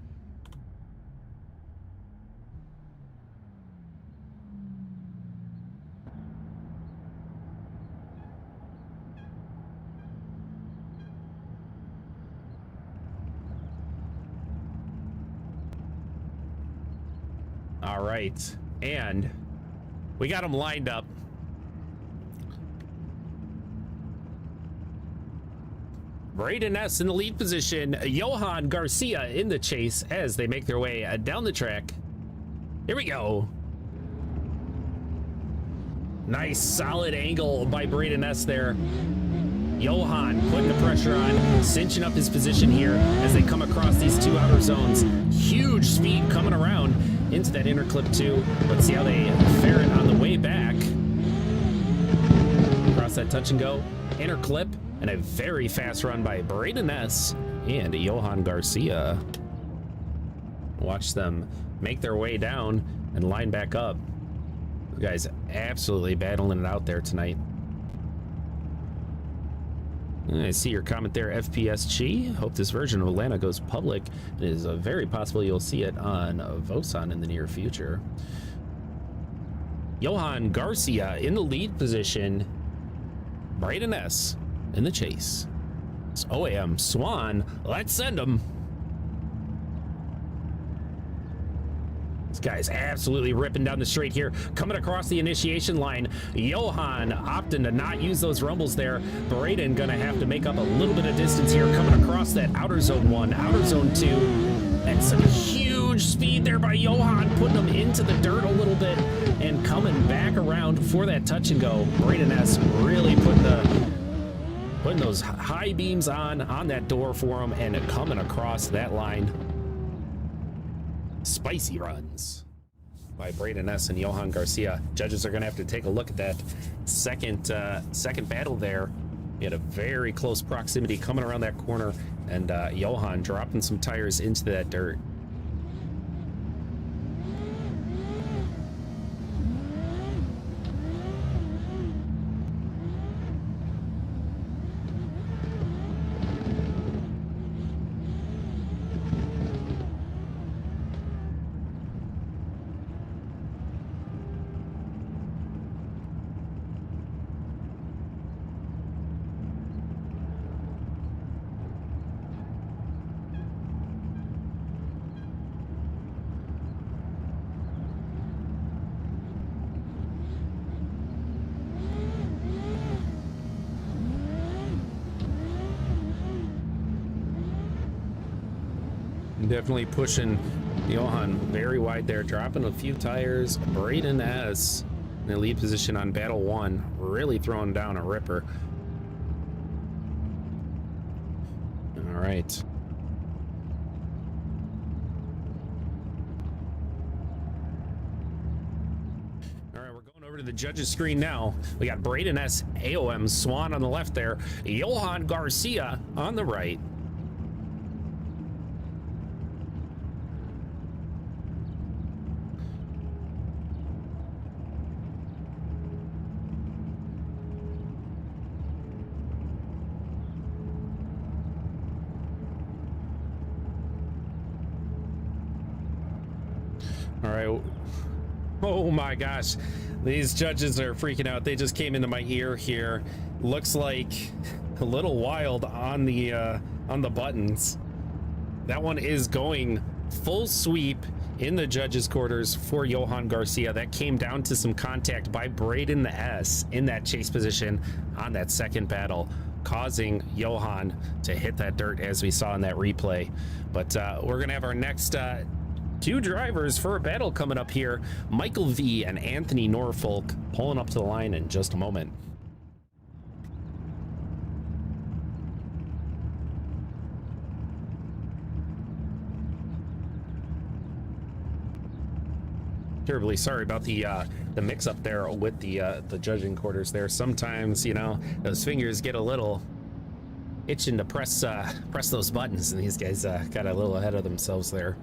All right, and we got them lined up. Braden S in the lead position, Johan Garcia in the chase as they make their way down the track. Here we go. Nice solid angle by Braden S there. Johan putting the pressure on, cinching up his position here as they come across these two outer zones. Huge speed coming around into that inner clip too. Let's see how they fare it on the way back. Across that touch and go, inner clip, and a very fast run by Braden S and Johan Garcia. Watch them make their way down and line back up. You guys absolutely battling it out there tonight. I see your comment there, FPSG. Hope this version of Atlanta goes public. It is very possible you'll see it on Vosan in the near future. Johan Garcia in the lead position. Braden S in the chase. It's OAM Swan. Let's send him. This guy's absolutely ripping down the straight here, coming across the initiation line. Johan opting to not use those rumbles there. Braden gonna have to make up a little bit of distance here, coming across that outer zone 1, outer zone 2, and some huge speed there by Johan, putting them into the dirt a little bit and coming back around for that touch and go. Braden S really putting those high beams on that door for him and coming across that line. Spicy runs by Braden S and Johan Garcia. Judges are going to have to take a look at that second battle there. We had a very close proximity coming around that corner, and Johan dropping some tires into that dirt. Definitely pushing Johan very wide there, dropping a few tires. Braden S in the lead position on battle 1, really throwing down a ripper. All right. All right, we're going over to the judges screen now. We got Braden S, AOM Swan on the left there, Johan Garcia on the right. All right. Oh my gosh. These judges are freaking out. They just came into my ear here. Looks like a little wild on the buttons. That one is going full sweep in the judges' quarters for Johan Garcia. That came down to some contact by Braden S in that chase position on that second battle, causing Johan to hit that dirt as we saw in that replay. But we're gonna have our next two drivers for a battle coming up here. Michael V and Anthony Norfolk pulling up to the line in just a moment. Terribly sorry about the mix up there with the judging quarters there. Sometimes, you know, those fingers get a little itching to press those buttons, and these guys got a little ahead of themselves there.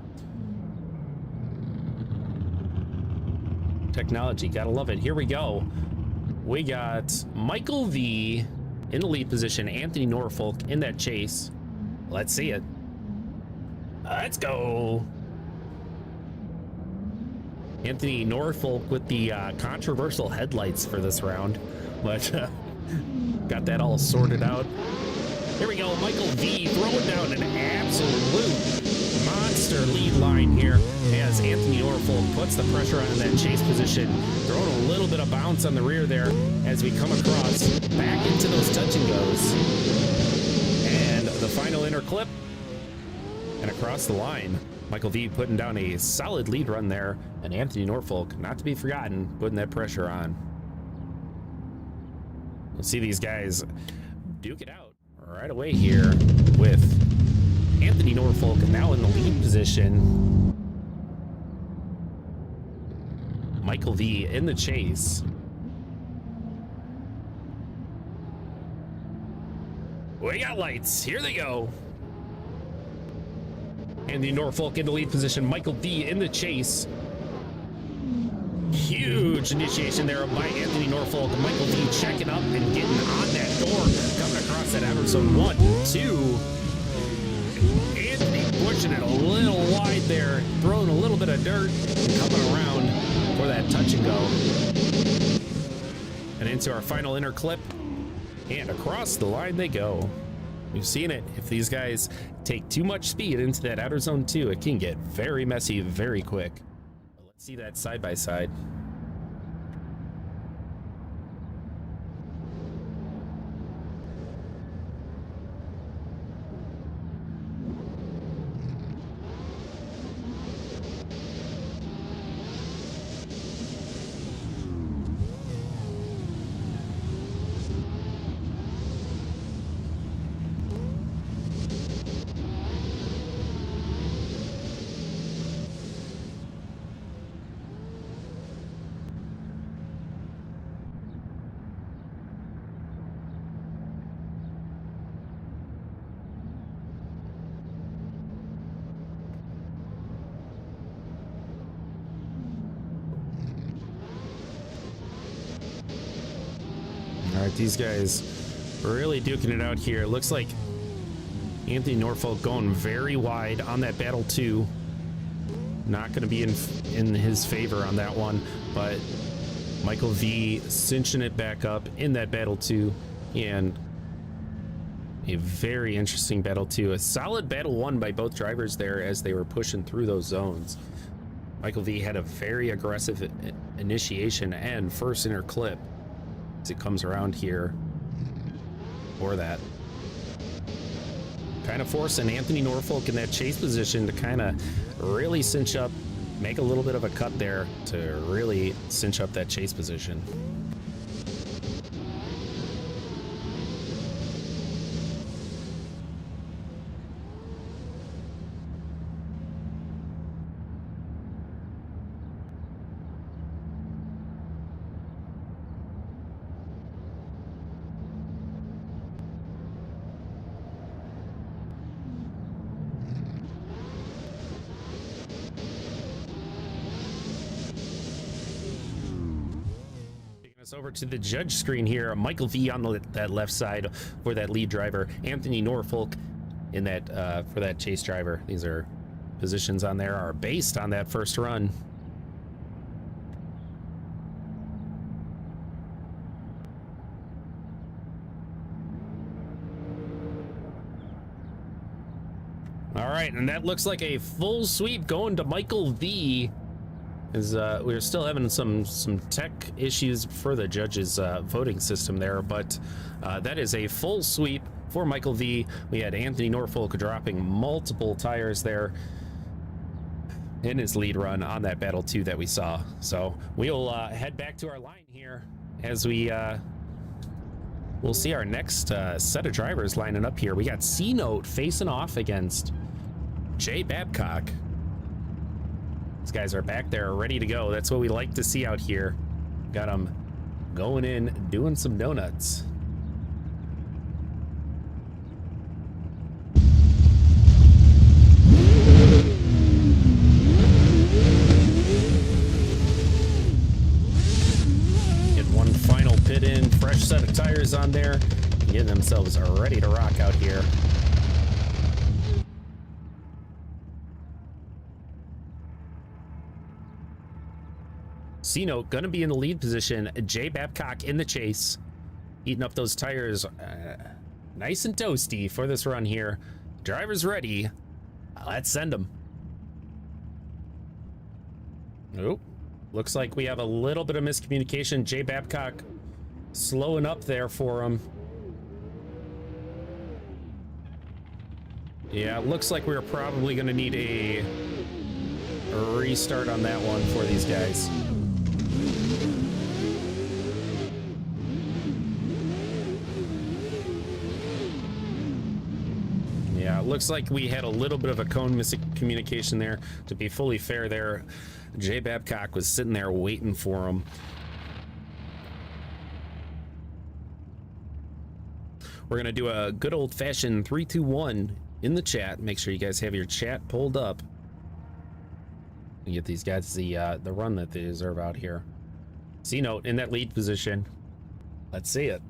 Technology, gotta love it. Here we go. We got Michael V in the lead position, Anthony Norfolk in that chase. Let's see it. Let's go. Anthony Norfolk with the controversial headlights for this round, but got that all sorted out. Here we go, Michael V throwing down an absolute monster lead line here as Anthony Norfolk puts the pressure on in that chase position, throwing a little bit of bounce on the rear there as we come across back into those touch and goes. And the final inner clip and across the line. Michael V putting down a solid lead run there, and Anthony Norfolk, not to be forgotten, putting that pressure on. We'll see these guys duke it out right away here with Anthony Norfolk now in the lead position. Michael V in the chase. We got lights. Here they go. Anthony Norfolk in the lead position. Michael V in the chase. Huge initiation there by Anthony Norfolk. Michael V checking up and getting on that door. Coming across that outer zone. 1, 2. Anthony pushing it a little wide there. Throwing a little bit of dirt and coming around for that touch and go. And into our final inner clip. And across the line they go. We've seen it. If these guys take too much speed into that outer zone 2, it can get very messy very quick. Let's see that side by side. All right, these guys really duking it out here. Looks like Anthony Norfolk going very wide on that battle 2. Not going to be in his favor on that one, but Michael V cinching it back up in that battle 2, and a very interesting battle 2. A solid battle 1 by both drivers there as they were pushing through those zones. Michael V had a very aggressive initiation and first inner clip as it comes around here for that. Kind of forcing Anthony Norfolk in that chase position to kind of really cinch up, make a little bit of a cut there to really cinch up that chase position. Over to the judge screen here. Michael V on that left side for that lead driver. Anthony Norfolk in that for that chase driver. These are positions on there are based on that first run. All right, and that looks like a full sweep going to Michael V. Is we're still having some tech issues for the judges' voting system there, but that is a full sweep for Michael V. We had Anthony Norfolk dropping multiple tires there in his lead run on that Battle 2 that we saw. So we'll head back to our line here as we'll see our next set of drivers lining up here. We got C-Note facing off against Jay Babcock. These guys are back there ready to go. That's what we like to see out here. Got them going in, doing some donuts. Get one final pit in, fresh set of tires on there, getting themselves ready to rock out here. C-Note gonna be in the lead position. Jay Babcock in the chase, heating up those tires nice and toasty for this run here. Drivers ready. Let's send them. Nope. Looks like we have a little bit of miscommunication. Jay Babcock slowing up there for him. Yeah, looks like we're probably gonna need a restart on that one for these guys. Yeah, it looks like we had a little bit of a cone miscommunication there. To be fully fair there, Jay Babcock was sitting there waiting for him. We're gonna do a good old-fashioned 3, 2, 1 in the chat. Make sure you guys have your chat pulled up and get these guys the run that they deserve out here. C-Note in that lead position. Let's see it.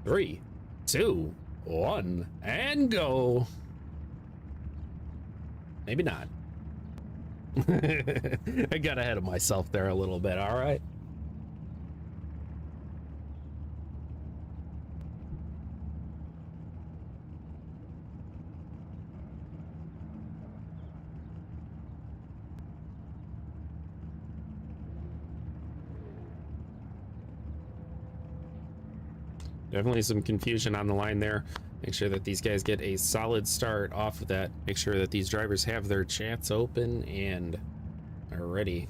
3, 2, 1, and go. Maybe not. I got ahead of myself there a little bit. All right. Definitely some confusion on the line there. Make sure that these guys get a solid start off of that. Make sure that these drivers have their chats open and are ready.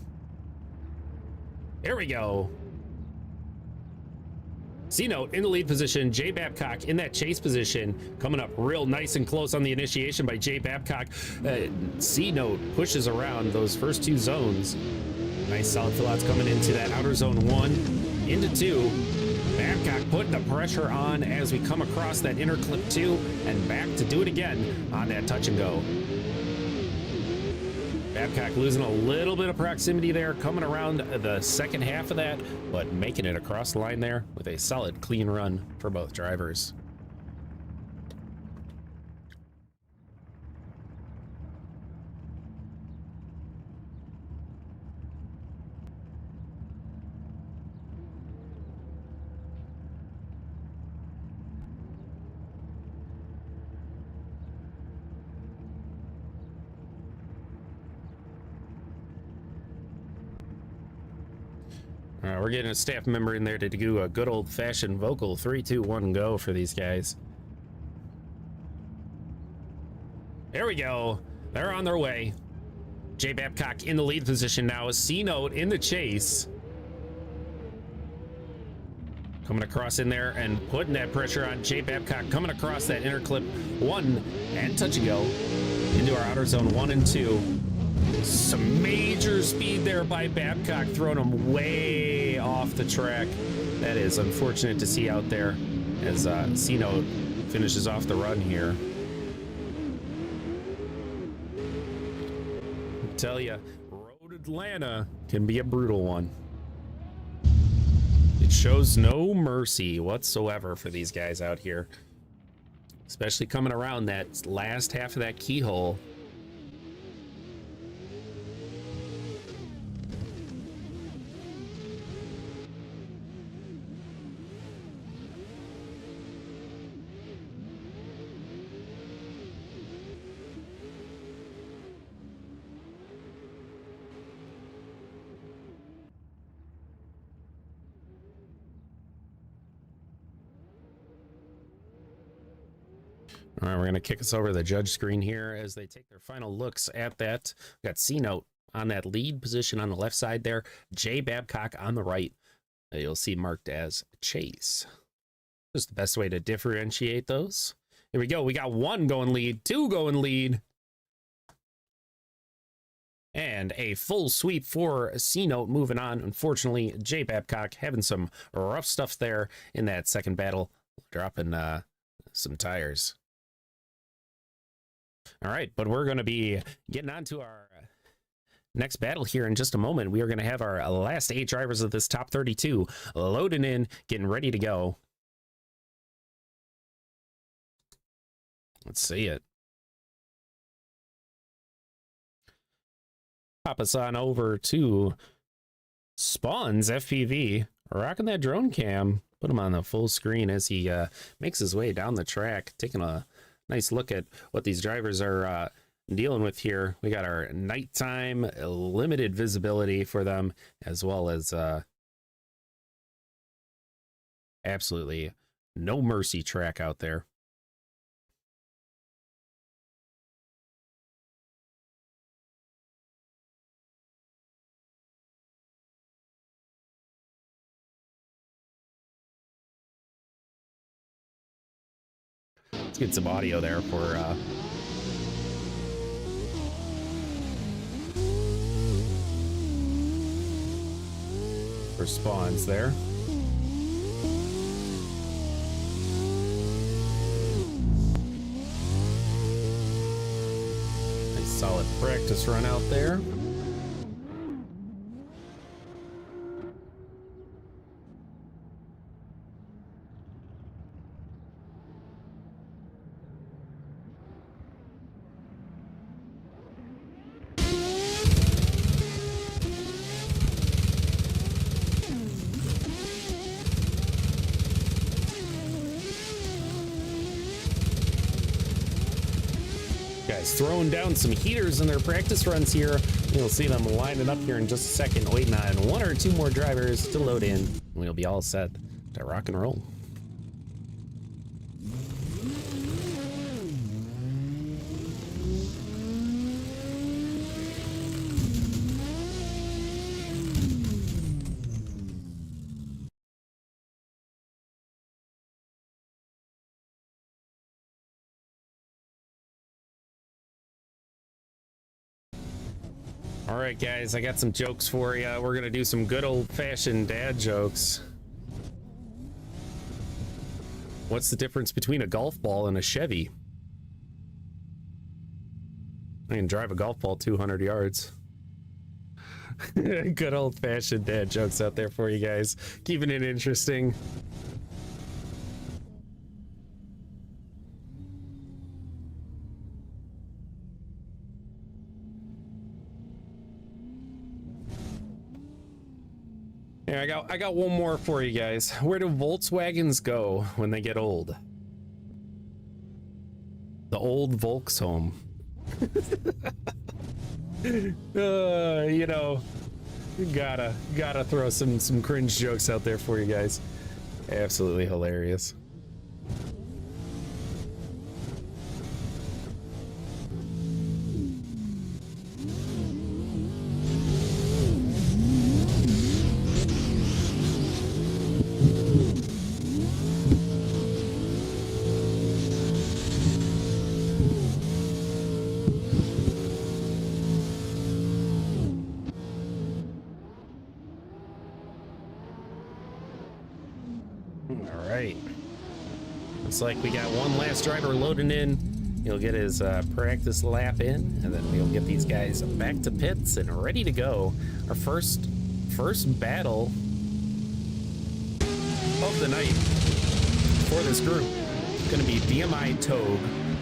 There we go. C-Note in the lead position. Jay Babcock in that chase position. Coming up real nice and close on the initiation by Jay Babcock. C-Note pushes around those first two zones. Nice solid fill outs coming into that outer zone 1, into 2. Babcock putting the pressure on as we come across that inner clip 2 and back to do it again on that touch and go. Babcock losing a little bit of proximity there, coming around the second half of that, but making it across the line there with a solid, clean run for both drivers. We're getting a staff member in there to do a good old-fashioned vocal 3, 2, 1, go for these guys. There we go. They're on their way. Jay Babcock in the lead position now. C-Note in the chase. Coming across in there and putting that pressure on Jay Babcock. Coming across that inner clip 1 and touch and go into our outer zone 1 and 2. Some major speed there by Babcock, throwing him way off the track. That is unfortunate to see out there as C-Note finishes off the run here. I tell you, Road Atlanta can be a brutal one. It shows no mercy whatsoever for these guys out here. especially coming around that last half of that keyhole. All right, we're going to kick us over to the judge screen here as they take their final looks at that. We got C-Note on that lead position on the left side there. Jay Babcock on the right. You'll see marked as Chase. Just the best way to differentiate those. Here we go. We got 1 going lead, 2 going lead. And a full sweep for C-Note moving on. Unfortunately, Jay Babcock having some rough stuff there in that second battle, dropping some tires. All right, but we're going to be getting on to our next battle here in just a moment. We are going to have our last 8 drivers of this top 32 loading in, getting ready to go. Let's see it. Pop us on over to Spawn's FPV, rocking that drone cam. Put him on the full screen as he makes his way down the track, taking a nice look at what these drivers are dealing with here. We got our nighttime limited visibility for them, as well as absolutely no mercy track out there. Let's get some audio there for Spawns there. Nice solid practice run out there. Guys throwing down some heaters in their practice runs here. You'll see them lining up here in just a second, waiting on 1 or 2 more drivers to load in. We'll be all set to rock and roll. All right, guys, I got some jokes for you. We're going to do some good old-fashioned dad jokes. What's the difference between a golf ball and a Chevy? I can drive a golf ball 200 yards. Good old-fashioned dad jokes out there for you guys. Keeping it interesting. Yeah, I got one more for you guys. Where do Volkswagens go when they get old? The old Volkshome. You know, gotta throw some cringe jokes out there for you guys. Absolutely hilarious. All right. Looks like we got one last driver loading in. He'll get his practice lap in, and then we'll get these guys back to pits and ready to go. Our first battle of the night for this group. Going to be DMI Togue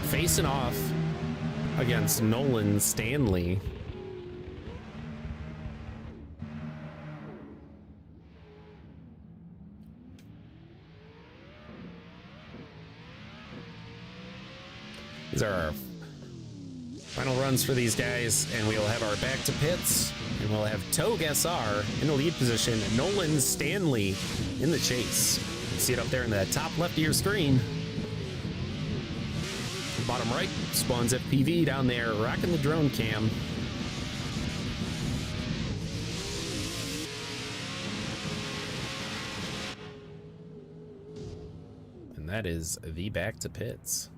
facing off against Nolan Stanley. These are our final runs for these guys, and we will have our back to pits, and we'll have Togue SR in the lead position, Nolan Stanley in the chase. You see it up there in the top left of your screen. Bottom right, Spawns FPV down there, rocking the drone cam. And that is the back to pits.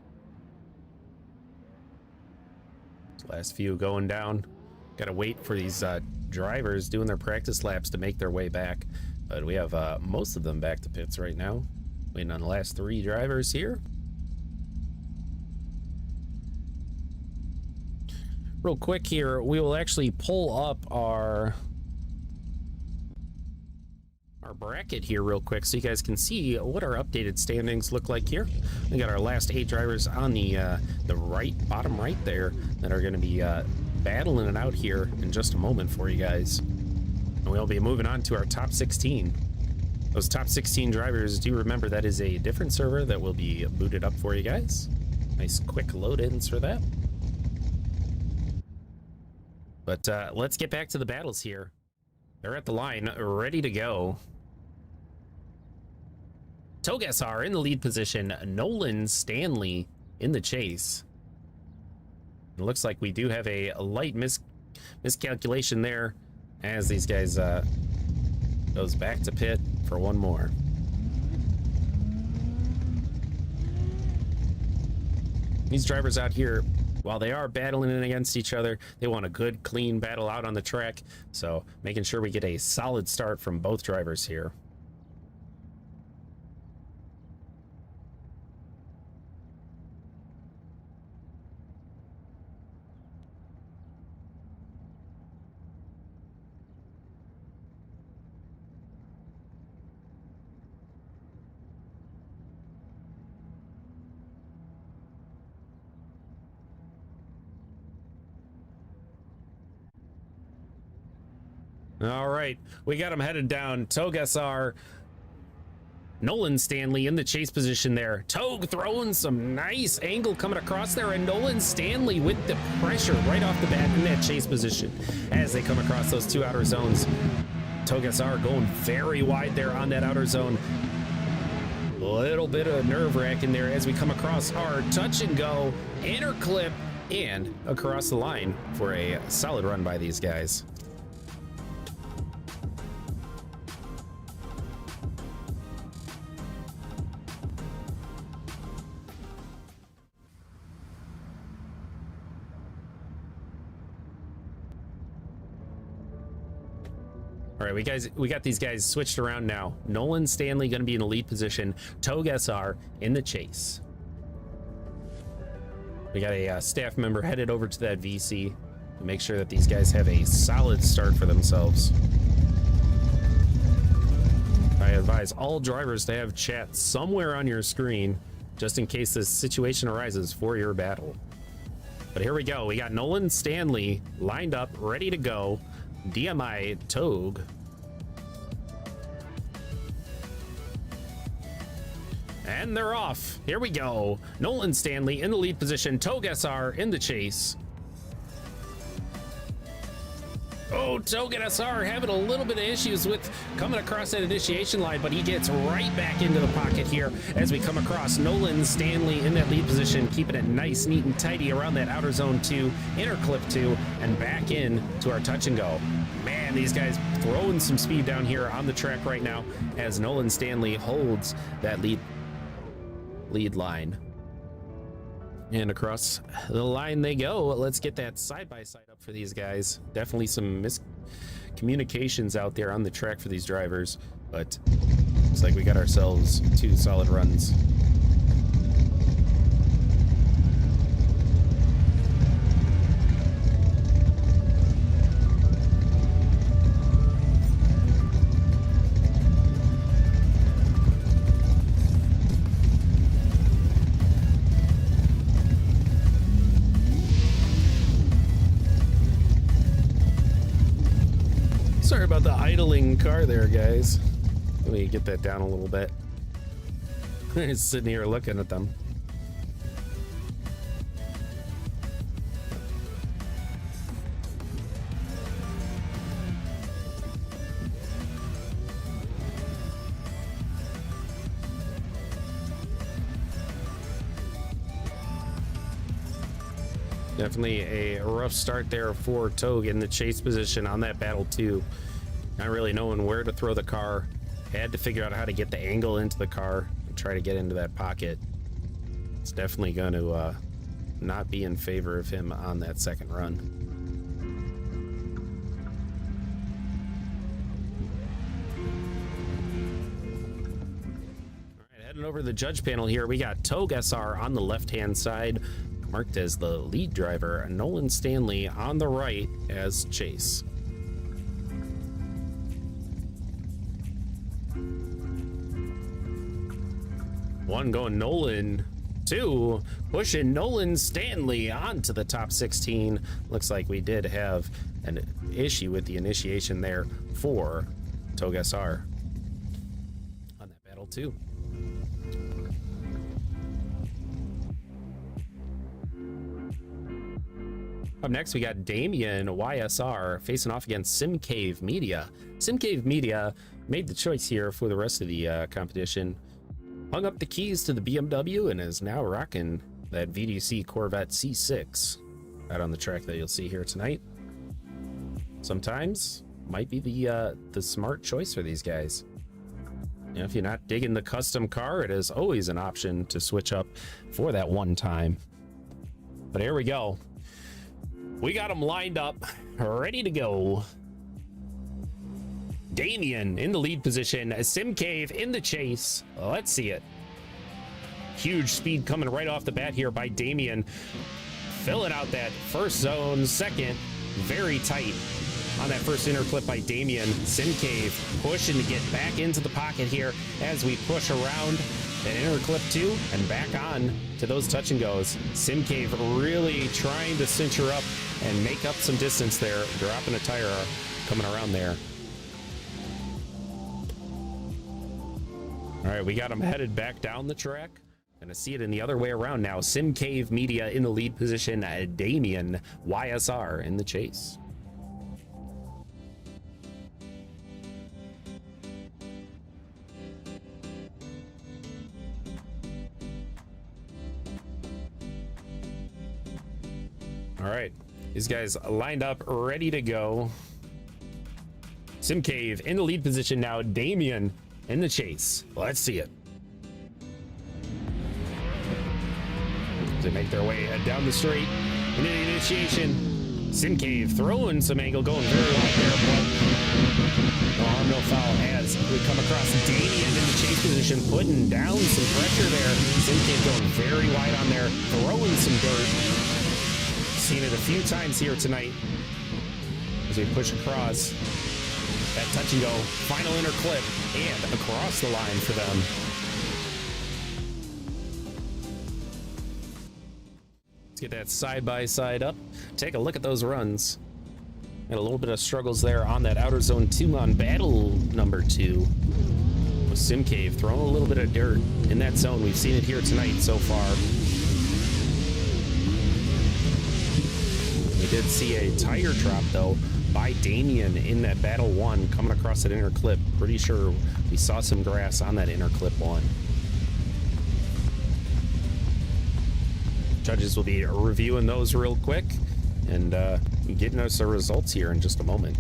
Last few going down. Gotta wait for these drivers doing their practice laps to make their way back. But we have most of them back to pits right now. Waiting on the last 3 drivers here. Real quick here, we will actually pull up our bracket here real quick so you guys can see what our updated standings look like here. We got our last 8 drivers on the right, bottom right there, that are going to be battling it out here in just a moment for you guys. And we'll be moving on to our top 16. Those top 16 drivers, do remember that is a different server that will be booted up for you guys. Nice quick load-ins for that. But let's get back to the battles here. They're at the line, ready to go. Togue SR in the lead position, Nolan Stanley in the chase. It looks like we do have a light miscalculation there as these guys goes back to pit for one more. These drivers out here, while they are battling against each other, they want a good, clean battle out on the track. So making sure we get a solid start from both drivers here. All right, we got him headed down. Togue SR, Nolan Stanley in the chase position there. Togue throwing some nice angle coming across there, and Nolan Stanley with the pressure right off the bat in that chase position as they come across those 2 outer zones. Togue SR going very wide there on that outer zone. A little bit of nerve-wracking there as we come across our touch and go, inner clip, and across the line for a solid run by these guys. All right, we got these guys switched around now. Nolan Stanley going to be in the lead position. Togue SR in the chase. We got a staff member headed over to that VC to make sure that these guys have a solid start for themselves. I advise all drivers to have chat somewhere on your screen just in case this situation arises for your battle. But here we go. We got Nolan Stanley lined up, ready to go. DMI Togue. And they're off. Here we go. Nolan Stanley in the lead position. Togue SR in the chase. Oh, Togue SR having a little bit of issues with coming across that initiation line, but he gets right back into the pocket here as we come across Nolan Stanley in that lead position, keeping it nice, neat, and tidy around that outer zone 2, inner clip 2, and back in to our touch and go. Man, these guys throwing some speed down here on the track right now as Nolan Stanley holds that lead line. And across the line they go. Let's get that side-by-side up for these guys. Definitely some miscommunications out there on the track for these drivers, but looks like we got ourselves 2 solid runs. Sorry about the idling car there, guys. Let me get that down a little bit. Just sitting here looking at them. Definitely a rough start there for Togue in the chase position on that battle too. Not really knowing where to throw the car. Had to figure out how to get the angle into the car and try to get into that pocket. It's definitely going to not be in favor of him on that second run. All right, heading over to the judge panel here, we got Togue SR on the left-hand side, marked as the lead driver, Nolan Stanley on the right as Chase. One going Nolan, two pushing Nolan Stanley onto the top 16. Looks like we did have an issue with the initiation there for Togue SR on that battle too. Up next, we got Damien YSR facing off against SimCave Media. SimCave Media made the choice here for the rest of the competition. Hung up the keys to the BMW and is now rocking that VDC Corvette C6 out on the track that you'll see here tonight. Sometimes might be the smart choice for these guys. You know, if you're not digging the custom car, it is always an option to switch up for that one time. But here we go. We got them lined up, ready to go. Damien in the lead position, SimCave in the chase. Let's see it. Huge speed coming right off the bat here by Damien. Filling out that first zone, second, very tight on that first inner clip by Damien. SimCave pushing to get back into the pocket here as we push around that inner clip two and back on to those touch and goes. SimCave really trying to cinch her up and make up some distance there, dropping a tire coming around there. All right, we got him headed back down the track. Gonna see it in the other way around now. SimCave Media in the lead position, Damien YSR in the chase. All right, these guys lined up, ready to go. SimCave in the lead position now, Damien in the chase. Let's see it. They make their way down the straight into the initiation. SimCave throwing some angle, going very wide there, but no harm, no foul as we come across Damien in the chase position, putting down some pressure there. SimCave going very wide on there, throwing some dirt. Seen it a few times here tonight as we push across that touch and go, final inner clip, and across the line for them. Let's get that side by side up. Take a look at those runs. Got a little bit of struggles there on that outer zone 2 on battle number 2. With SimCave throwing a little bit of dirt in that zone. We've seen it here tonight so far. We did see a tire drop though by Damien in that battle 1 coming across that inner clip. Pretty sure we saw some grass on that inner clip 1. Judges will be reviewing those real quick and getting us the results here in just a moment.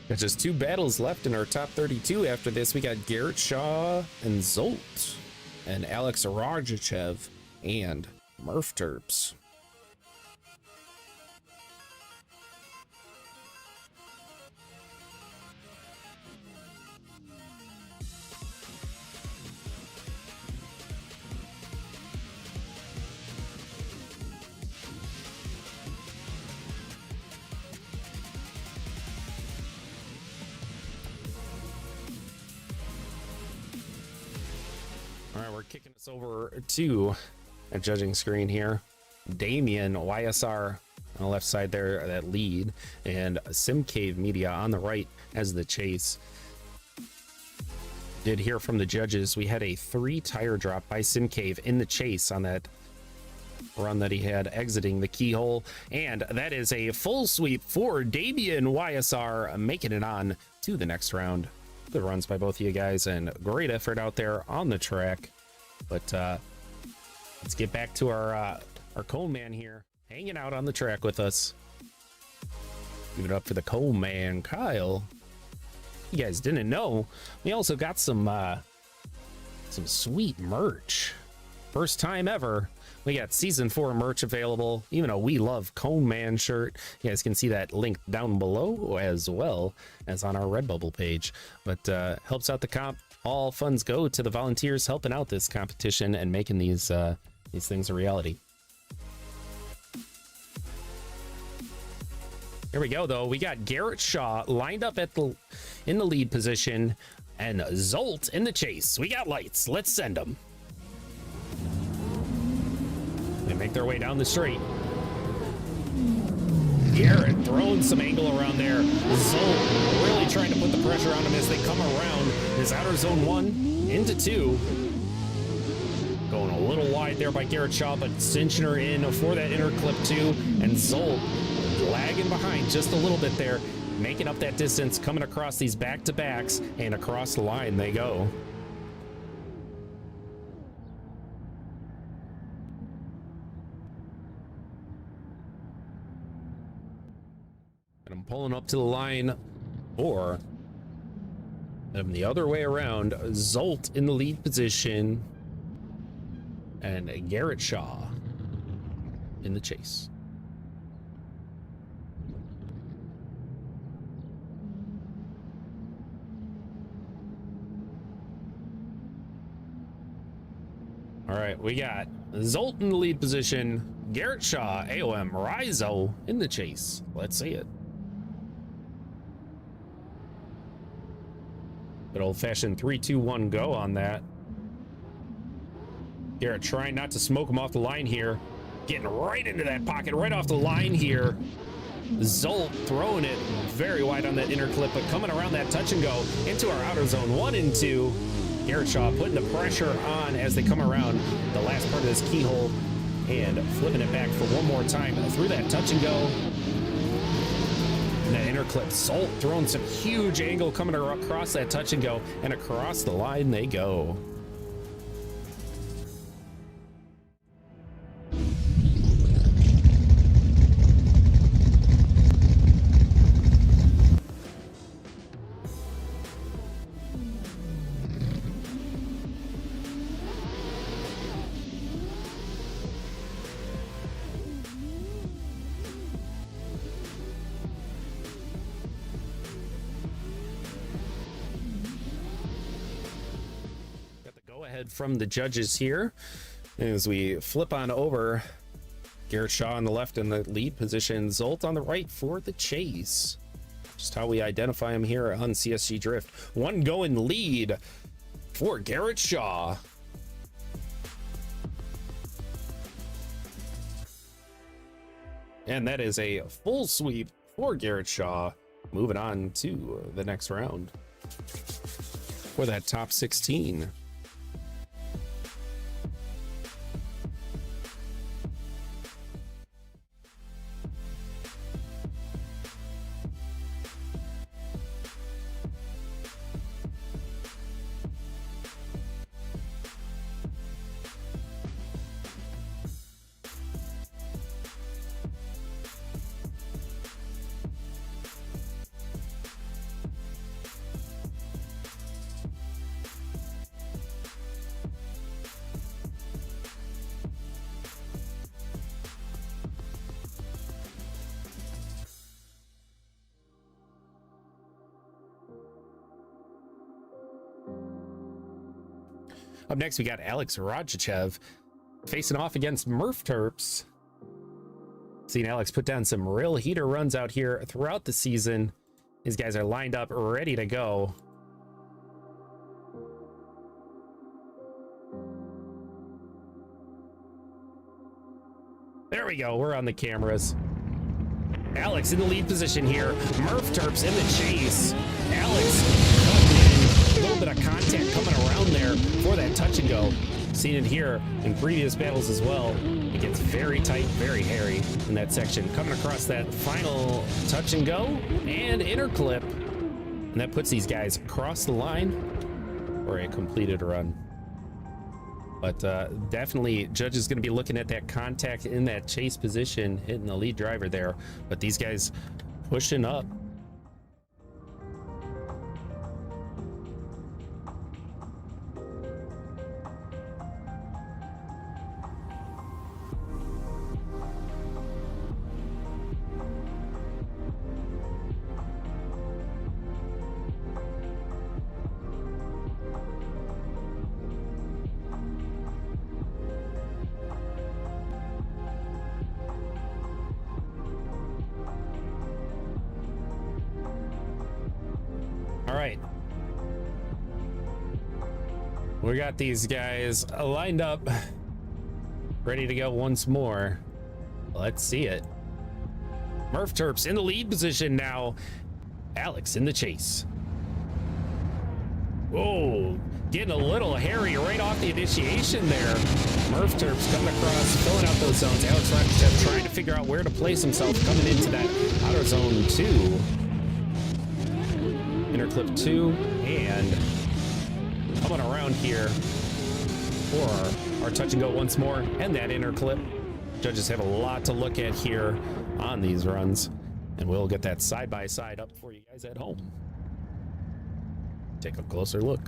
Got just 2 battles left in our top 32 after this. We got Garrett Shaw and Zolt, and Alex Arajichev and Murph Terps. Kicking us over to a judging screen here. Damien YSR on the left side there, that lead, and SimCave Media on the right as the chase. Did hear from the judges, we had a 3 tire drop by SimCave in the chase on that run that he had exiting the keyhole, and that is a full sweep for Damien YSR, making it on to the next round. Good runs by both of you guys, and great effort out there on the track. But let's get back to our cone man here, hanging out on the track with us. Give it up for the cone man, Kyle. You guys didn't know, we also got some sweet merch. First time ever, we got season 4 merch available, even a We Love Cone Man shirt. You guys can see that linked down below, as well as on our Redbubble page. But helps out the comp. All funds go to the volunteers helping out this competition and making these things a reality. Here we go, though. We got Garrett Shaw lined up in the lead position, and Zolt in the chase. We got lights. Let's send them. They make their way down the straight. Garrett throwing some angle around there. Zolt really trying to put the pressure on him as they come around this outer zone 1 into 2. Going a little wide there by Garrett Shaw, but cinching her in for that inner clip 2. And Zolt lagging behind just a little bit there, making up that distance, coming across these back-to-backs, and across the line they go. And I'm pulling up to the line for them the other way around. Zolt in the lead position, and Garrett Shaw in the chase. All right, we got Zolt in the lead position, Garrett Shaw, AOM, Rizo in the chase. Let's see it. Good old-fashioned 3-2-1 go on that. Garrett trying not to smoke him off the line here. Getting right into that pocket, right off the line here. Zolt throwing it very wide on that inner clip, but coming around that touch and go into our outer zone 1 and 2. Garrett Shaw putting the pressure on as they come around the last part of this keyhole and flipping it back for one more time through that touch and go. And that inner clip, Zolt throwing some huge angle coming across that touch and go, and across the line they go. From the judges here as we flip on over. Garrett Shaw on the left in the lead position, Zolt on the right for the chase. Just how we identify him here on CSG Drift. One going lead for Garrett Shaw. And that is a full sweep for Garrett Shaw. Moving on to the next round for that top 16. Up next, we got Alex Rodchachev facing off against Murph Terps. Seen Alex put down some real heater runs out here throughout the season. These guys are lined up, ready to go. There we go. We're on the cameras. Alex in the lead position here. Murph Terps in the chase. Alex cutting in. A little bit of contact coming around there for that touch and go. Seen it here in previous battles as well. It gets very tight, very hairy in that section. Coming across that final touch and go and inner clip. And that puts these guys across the line for a completed run. But definitely, Judge is going to be looking at that contact in that chase position, hitting the lead driver there. But these guys pushing up. All right. We got these guys lined up, ready to go once more. Let's see it. Murph Terps in the lead position now. Alex in the chase. Whoa, getting a little hairy right off the initiation there. Murph Terps coming across, filling out those zones. Alex Rocketev trying to figure out where to place himself coming into that outer zone 2. Inner clip 2, and coming around here for our touch and go once more, and that inner clip. Judges have a lot to look at here on these runs, and we'll get that side by side up for you guys at home. Take a closer look.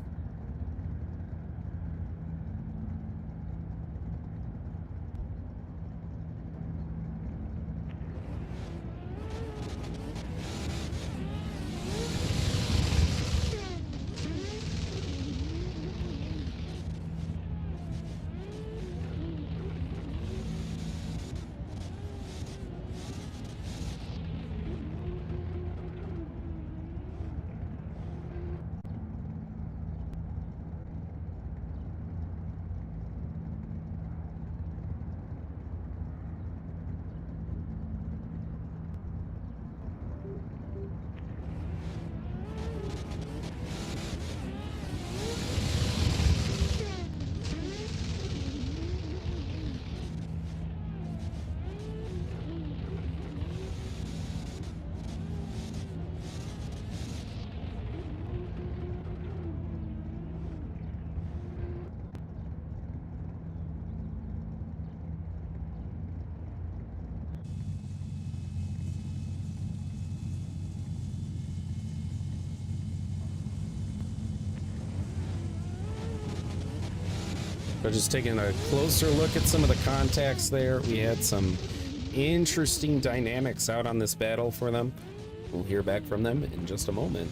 So just taking a closer look at some of the contacts there. We had some interesting dynamics out on this battle for them. We'll hear back from them in just a moment.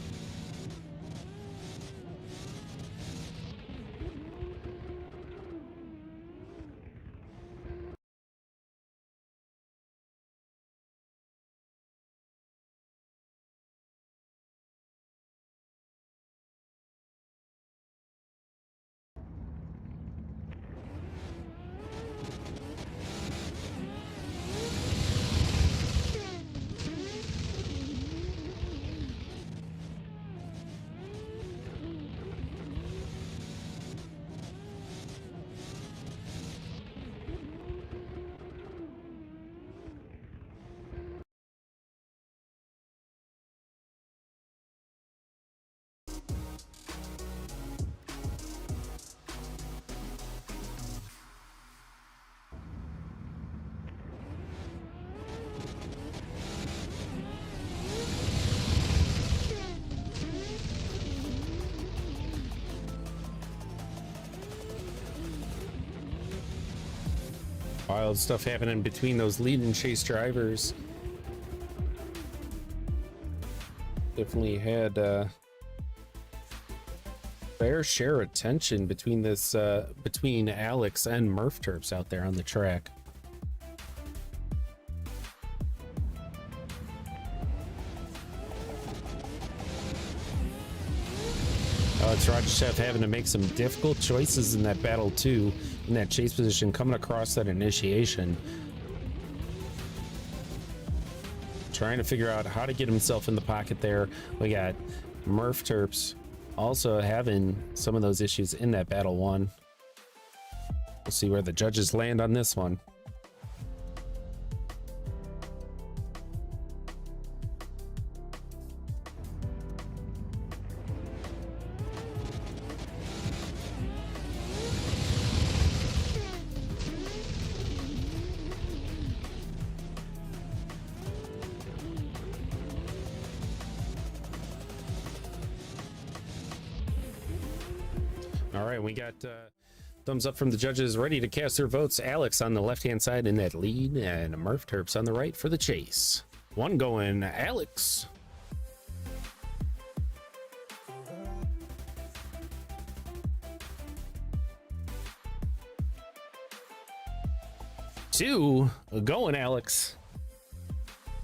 Wild stuff happening between those lead and chase drivers. Definitely had fair share of tension between this between Alex and Murph Terps out there on the track. Alex Rocketev having to make some difficult choices in that battle too, in that chase position, coming across that initiation. trying to figure out how to get himself in the pocket there. We got Murph Terps also having some of those issues in that battle one. We'll see where the judges land on this one. All right, we got thumbs up from the judges, ready to cast their votes. Alex on the left-hand side in that lead, and Murph Terps on the right for the chase. One going Alex. Two going Alex.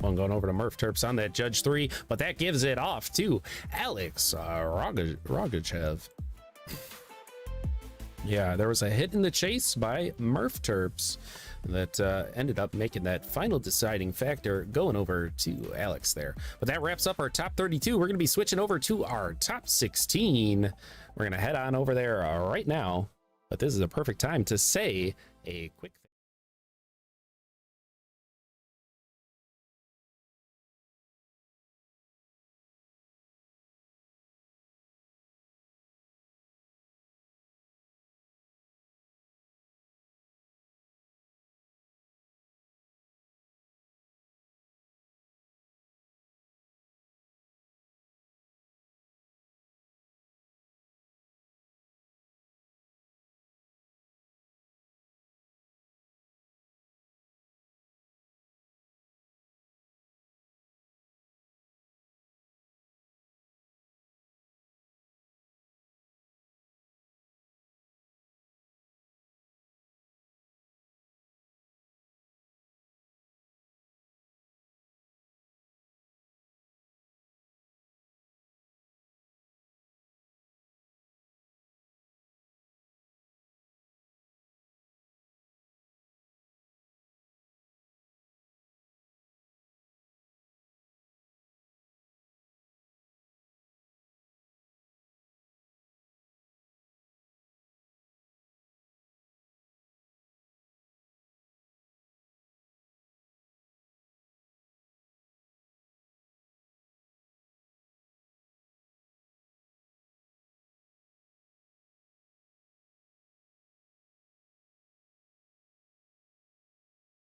One going over to Murph Terps on that judge 3, but that gives it off to Alex Rogachev. Yeah, there was a hit in the chase by Murph Terps that ended up making that final deciding factor, going over to Alex there. But that wraps up our top 32. We're going to be switching over to our top 16. We're going to head on over there right now. But this is a perfect time to say a quick thing.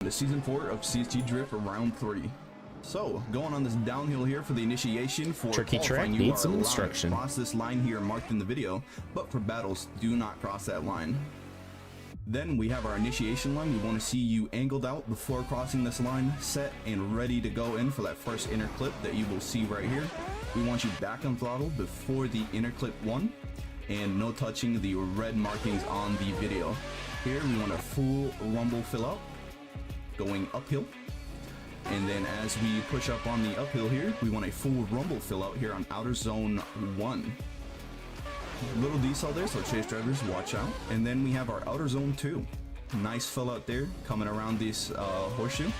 The season 4 of CSG Drift round 3. So going on this downhill here for the initiation for tricky track, qualifying, needs some instruction. Cross this line here marked in the video, but for battles, do not cross that line. Then we have our initiation line. We want to see you angled out before crossing this line, set and ready to go in for that first inner clip that you will see right here. We want you back on throttle before the inner clip 1, and no touching the red markings on the video. Here we want a full rumble fill out going uphill, and then as we push up on the uphill here, we want a full rumble fill out here on outer zone 1. Little decel there, so chase drivers watch out. And then we have our outer zone 2. Nice fill out there coming around this horseshoe,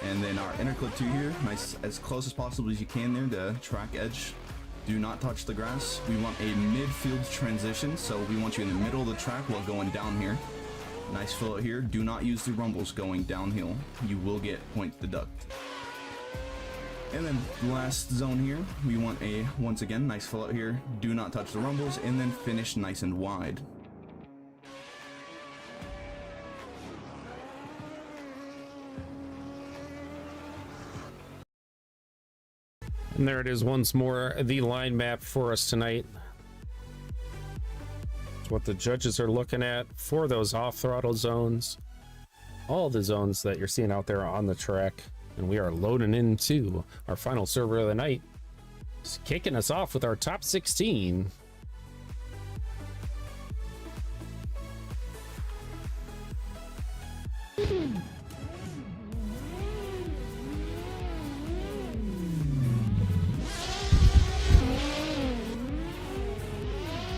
and then our inner clip 2 here, nice as close as possible as you can there to track edge. Do not touch the grass. We want a midfield transition, so we want you in the middle of the track while going down here. Nice fill out here. Do not use the rumbles going downhill. You will get point deduct. And then last zone here, we want a, once again, nice fill out here. Do not touch the rumbles, and then finish nice and wide. And there it is once more, the line map for us tonight. What the judges are looking at for those off throttle zones, all the zones that you're seeing out there on the track. And we are loading into our final server of the night, just kicking us off with our top 16.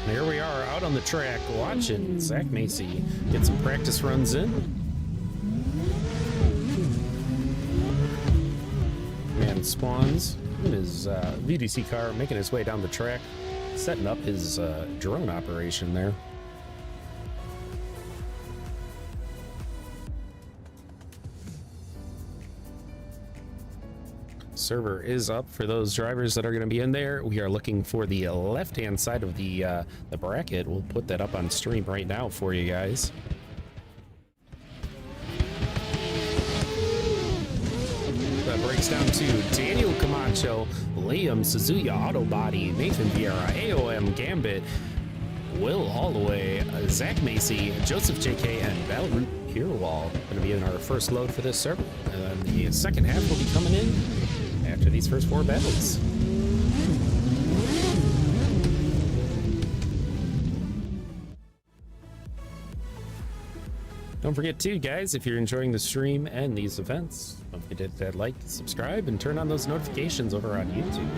Here we are out on the track watching Zach Macy get some practice runs in. Man, and Spawns in his VDC car, making his way down the track, setting up his drone operation there. Server is up for those drivers that are going to be in there. We are looking for the left-hand side of the bracket. We'll put that up on stream right now for you guys. That breaks down to Daniel Camacho, Liam Suzuya Autobody, Nathan Vieira, AOM Gambit, Will Holloway, Zach Macy, Joseph JK, and Valroot Pirwall. Going to be in our first load for this server. And then the second half will be coming in after these first 4 battles. Don't forget too, guys, if you're enjoying the stream and these events, don't forget to hit that like, subscribe, and turn on those notifications over on YouTube.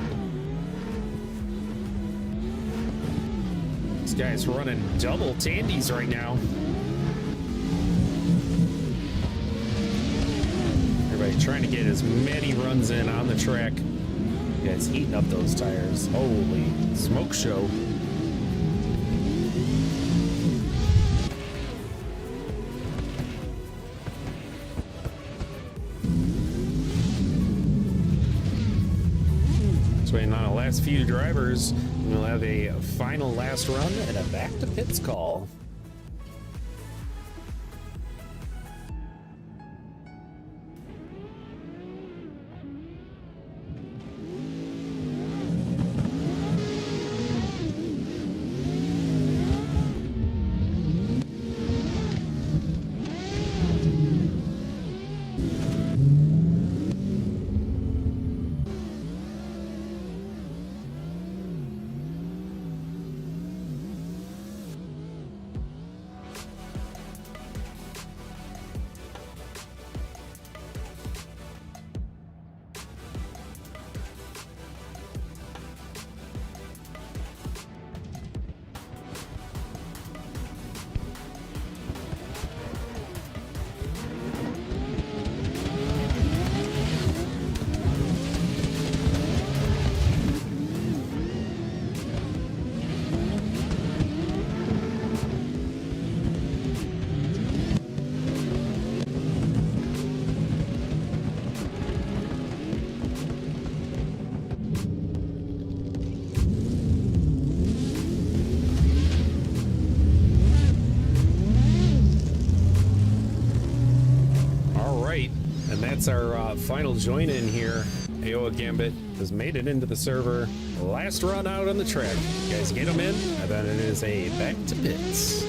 This guy's running double Tandys right now. Everybody trying to get as many runs in on the track. You guys heating up those tires. Holy smoke show. Waiting on the last few drivers. We'll have a final last run and a back to pits call. That's our final join in here. AOA Gambit has made it into the server. Last run out on the track. You guys get them in, and then it is a back to pits.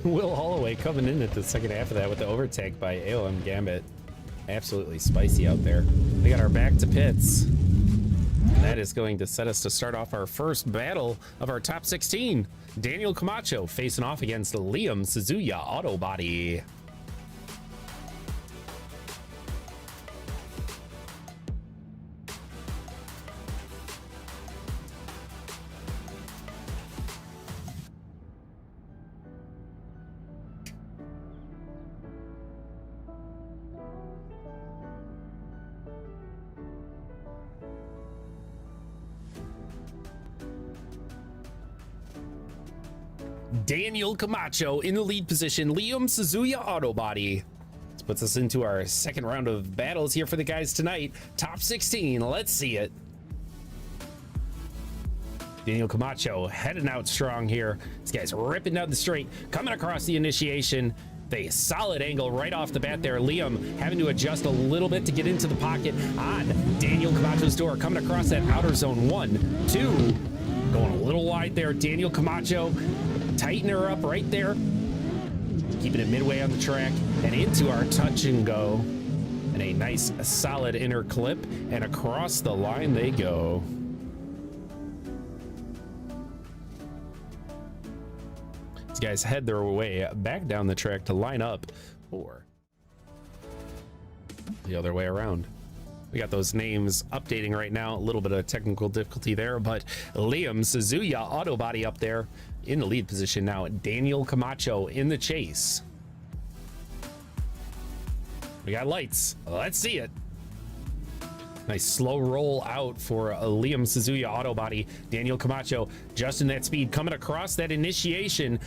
Will Holloway coming in at the second half of that with the overtake by AOM Gambit. Absolutely spicy out there. We got our back to pits. And that is going to set us to start off our first battle of our top 16. Daniel Camacho facing off against Liam Suzuya Autobody. Daniel Camacho in the lead position, Liam Suzuya Autobody. This puts us into our second round of battles here for the guys tonight. Top 16, let's see it. Daniel Camacho heading out strong here. This guy's ripping down the straight, coming across the initiation. A solid angle right off the bat there. Liam having to adjust a little bit to get into the pocket on Daniel Camacho's door, coming across that outer zone. 1, 2. Going a little wide there. Daniel Camacho, tighten her up right there. Keeping it midway on the track and into our touch and go. And a nice solid inner clip, and across the line they go. These guys head their way back down the track to line up for the other way around. We got those names updating right now. A little bit of technical difficulty there, but Liam Suzuya Auto Body up there in the lead position now. Daniel Camacho in the chase. We got lights. Let's see it. Nice slow roll out for Liam Suzuya Auto Body. Daniel Camacho just in that speed, coming across that initiation.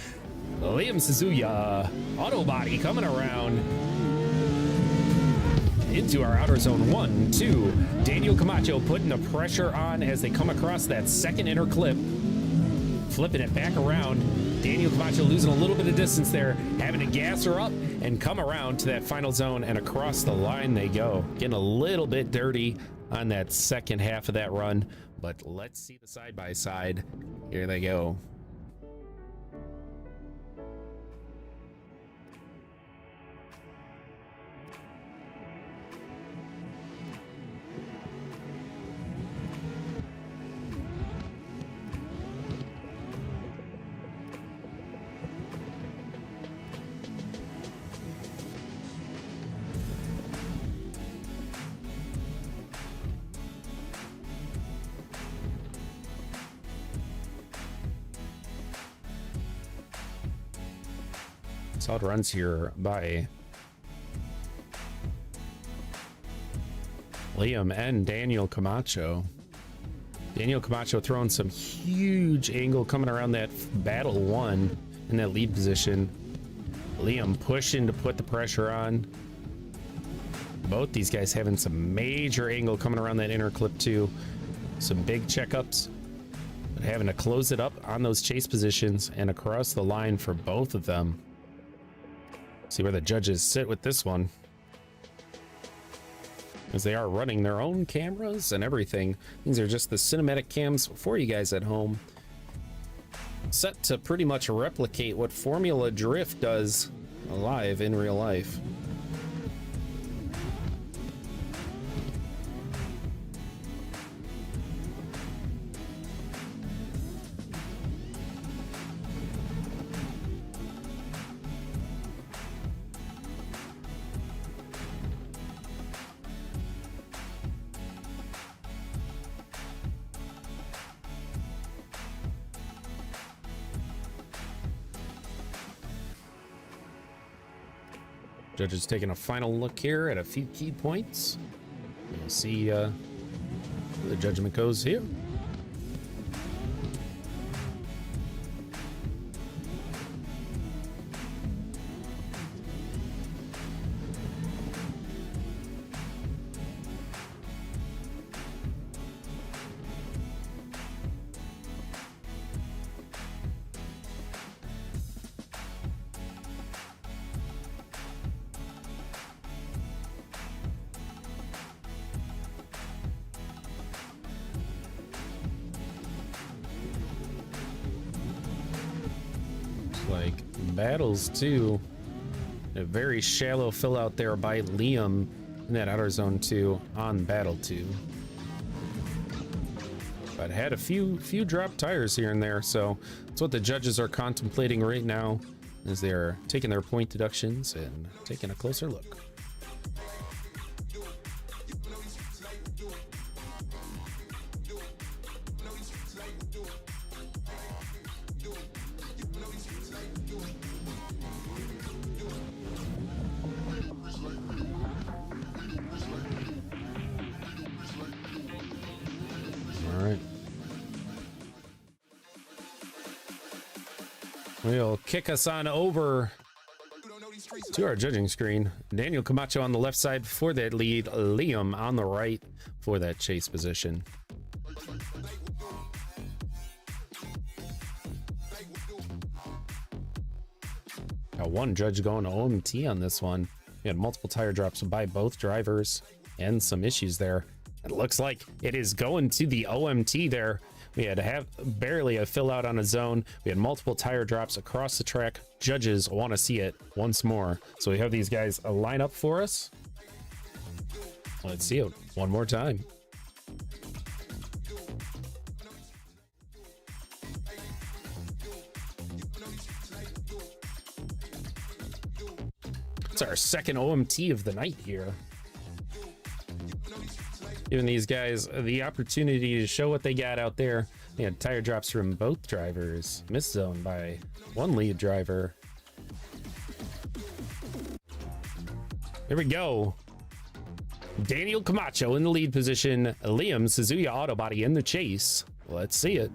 Liam Suzuya Auto Body coming around into our outer zone. 1, 2. Daniel Camacho putting the pressure on as they come across that second inner clip. Flipping it back around. Daniel Camacho losing a little bit of distance there, having to gas her up and come around to that final zone, and across the line they go. Getting a little bit dirty on that second half of that run, but let's see the side-by-side. Here they go. Solid runs here by Liam and Daniel Camacho. Daniel Camacho throwing some huge angle coming around that battle one in that lead position. Liam pushing to put the pressure on. Both these guys having some major angle coming around that inner clip too. Some big checkups, but having to close it up on those chase positions and across the line for both of them. See where the judges sit with this one, as they are running their own cameras and everything. These are just the cinematic cams for you guys at home, set to pretty much replicate what Formula Drift does live in real life. Judges taking a final look here at a few key points. You'll see where the judgment goes here. Like battles too, a very shallow fill out there by Liam in that outer zone 2 on battle 2, but had a few drop tires here and there, so that's what the judges are contemplating right now as they're taking their point deductions and taking a closer look. We'll kick us on over to our judging screen. Daniel Camacho on the left side for that lead, Liam on the right for that chase position. Got one judge going to OMT on this one. We had multiple tire drops by both drivers and some issues there. It looks like it is going to the OMT there We had to have barely a fill out on a zone. We had multiple tire drops across the track. Judges want to see it once more. So we have these guys line up for us. Let's see it one more time. It's our second OMT of the night here. Giving these guys the opportunity to show what they got out there. They had tire drops from both drivers. Missed zone by one lead driver. Here we go. Daniel Camacho in the lead position. Liam Suzuya Autobody in the chase. Let's see it.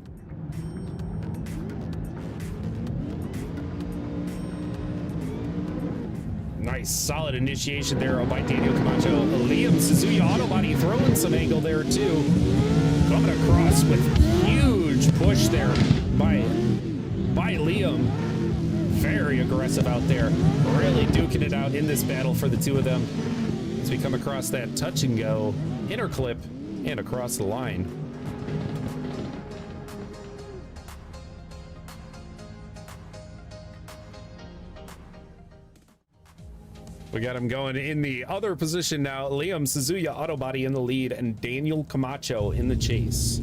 Nice, solid initiation there by Daniel Camacho. Liam Suzuya Autobody throwing some angle there too. Coming across with huge push there by Liam. Very aggressive out there. Really duking it out in this battle for the two of them. As we come across that touch and go, inner clip, and across the line. We got him going in the other position now. Liam Suzuya Autobody in the lead and Daniel Camacho in the chase.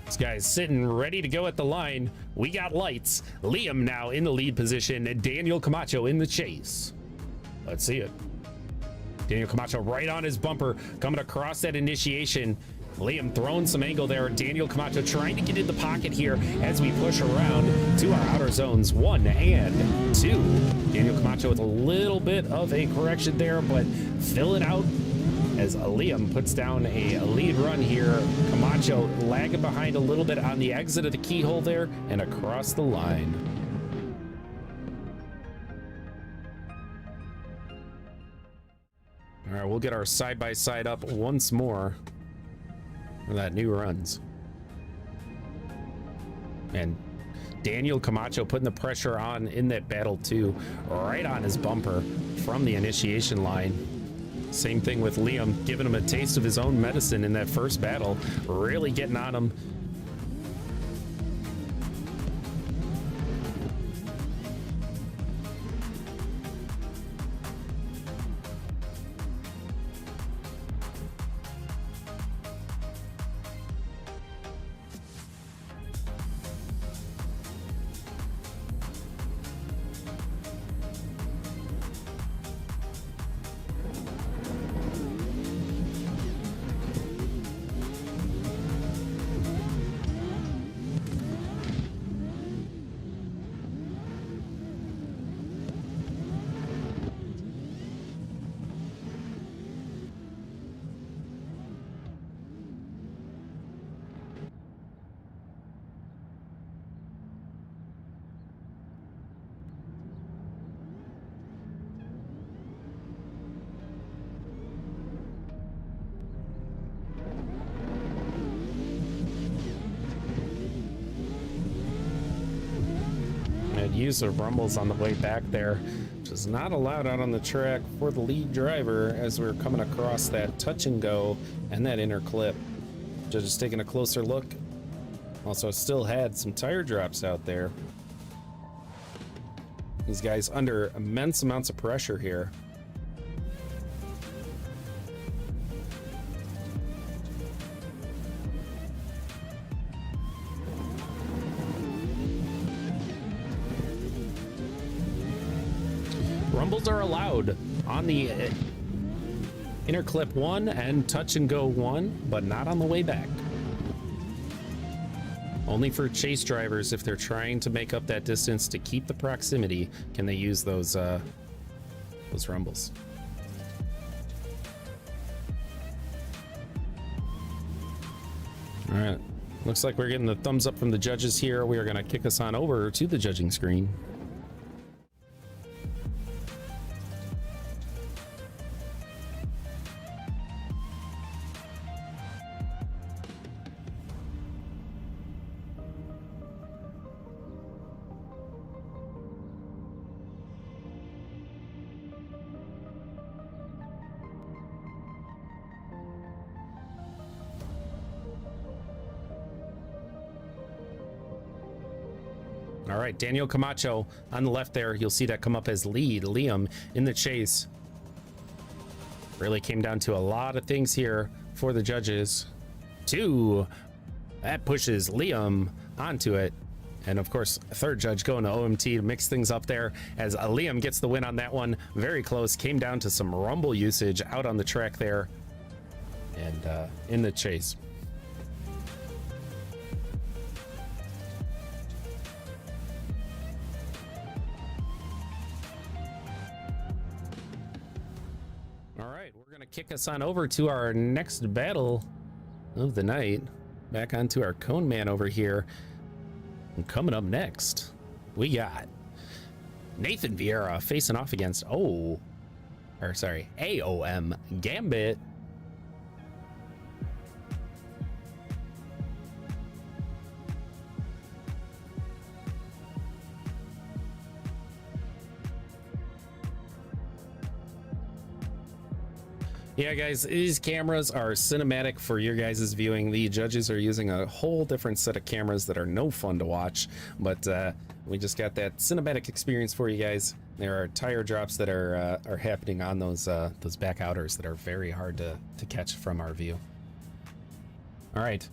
This guy's sitting ready to go at the line. We got lights. Liam now in the lead position and Daniel Camacho in the chase. Let's see it. Daniel Camacho right on his bumper, coming across that initiation. Liam throwing some angle there. Daniel Camacho trying to get in the pocket here as we push around to our outer zones 1 and 2. Daniel Camacho with a little bit of a correction there, but fill it out as Liam puts down a lead run here. Camacho lagging behind a little bit on the exit of the keyhole there and across the line. All right, we'll get our side-by-side up once more for that new runs. And Daniel Camacho putting the pressure on in that battle too, right on his bumper from the initiation line. Same thing with Liam, giving him a taste of his own medicine in that first battle, really getting on him. Use of rumbles on the way back there, which is not allowed out on the track for the lead driver as we're coming across that touch and go and that inner clip. Just taking a closer look. Also still had some tire drops out there. These guys under immense amounts of pressure here. Rumbles are allowed on the inner clip 1 and touch and go 1, but not on the way back. Only for chase drivers, if they're trying to make up that distance to keep the proximity, can they use those rumbles. All right, looks like we're getting the thumbs up from the judges here. We are going to kick us on over to the judging screen. All right, Daniel Camacho on the left there. You'll see that come up as lead. Liam in the chase. Really came down to a lot of things here for the judges. 2. That pushes Liam onto it. And of course, third judge going to OMT to mix things up there as Liam gets the win on that one. Very close. Came down to some rumble usage out on the track there and in the chase. All right, we're going to kick us on over to our next battle of the night. Back onto our cone man over here. And coming up next, we got Nathan Vieira facing off against AOM Gambit. Yeah, guys, these cameras are cinematic for your guys' viewing. The judges are using a whole different set of cameras that are no fun to watch, but we just got that cinematic experience for you guys. There are tire drops that are happening on those back outers that are very hard to catch from our view. All right,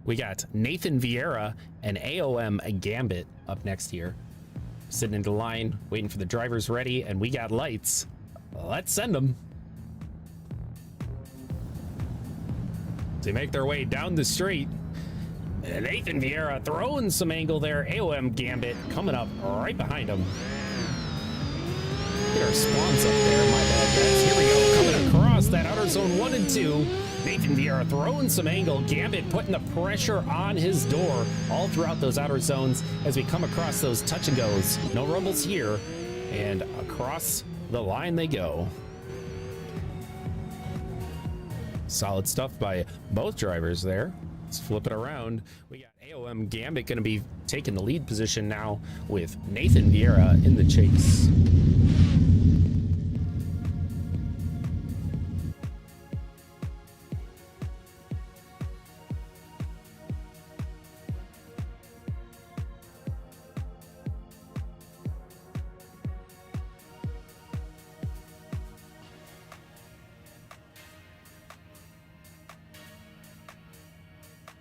we got Nathan Vieira and AOM Gambit up next here, sitting into line, waiting for the drivers ready, and we got lights. Let's send them. They make their way down the street. Nathan Vieira throwing some angle there. AOM Gambit coming up right behind him. Get our spawns up there, my bad guys. Here we go, coming across that outer zone 1 and 2. Nathan Vieira throwing some angle. Gambit putting the pressure on his door all throughout those outer zones as we come across those touch and goes. No rumbles here, and across the line they go. Solid stuff by both drivers there. Let's flip it around. We got AOM Gambit going to be taking the lead position now with Nathan Vieira in the chase.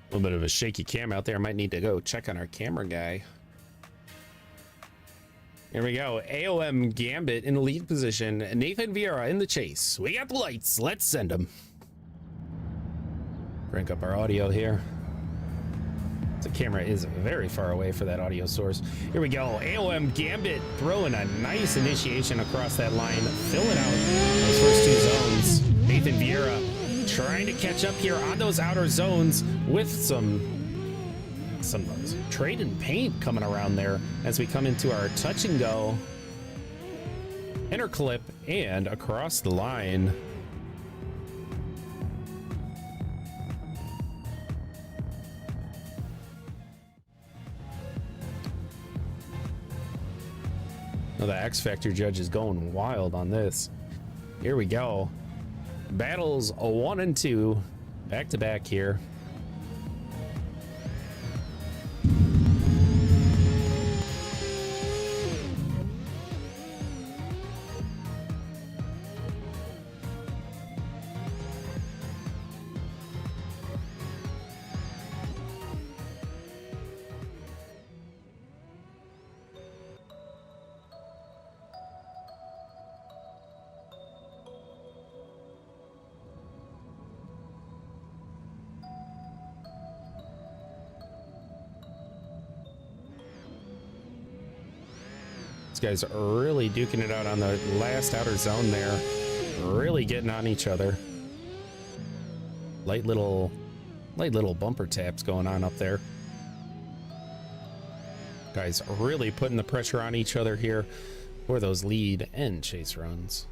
A little bit of a shaky cam out there. Might need to go check on our camera guy. Here we go. AOM Gambit in the lead position. Nathan Vieira in the chase. We got the lights. Let's send them. Crank up our audio here. The camera is very far away for that audio source. Here we go. AOM Gambit throwing a nice initiation across that line, filling out those first 2 zones. Nathan Vieira trying to catch up here on those outer zones with some trade and paint coming around there as we come into our touch and go, enter clip, and across the line. Now the X Factor judge is going wild on this. Here we go. Battles 1 and 2 back to back here. These guys are really duking it out on the last outer zone there. Really getting on each other. Light little bumper taps going on up there. Guys are really putting the pressure on each other here for those lead and chase runs.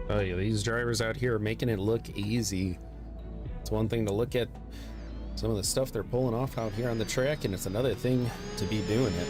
Oh yeah, these drivers out here are making it look easy. It's one thing to look at some of the stuff they're pulling off out here on the track, and it's another thing to be doing it.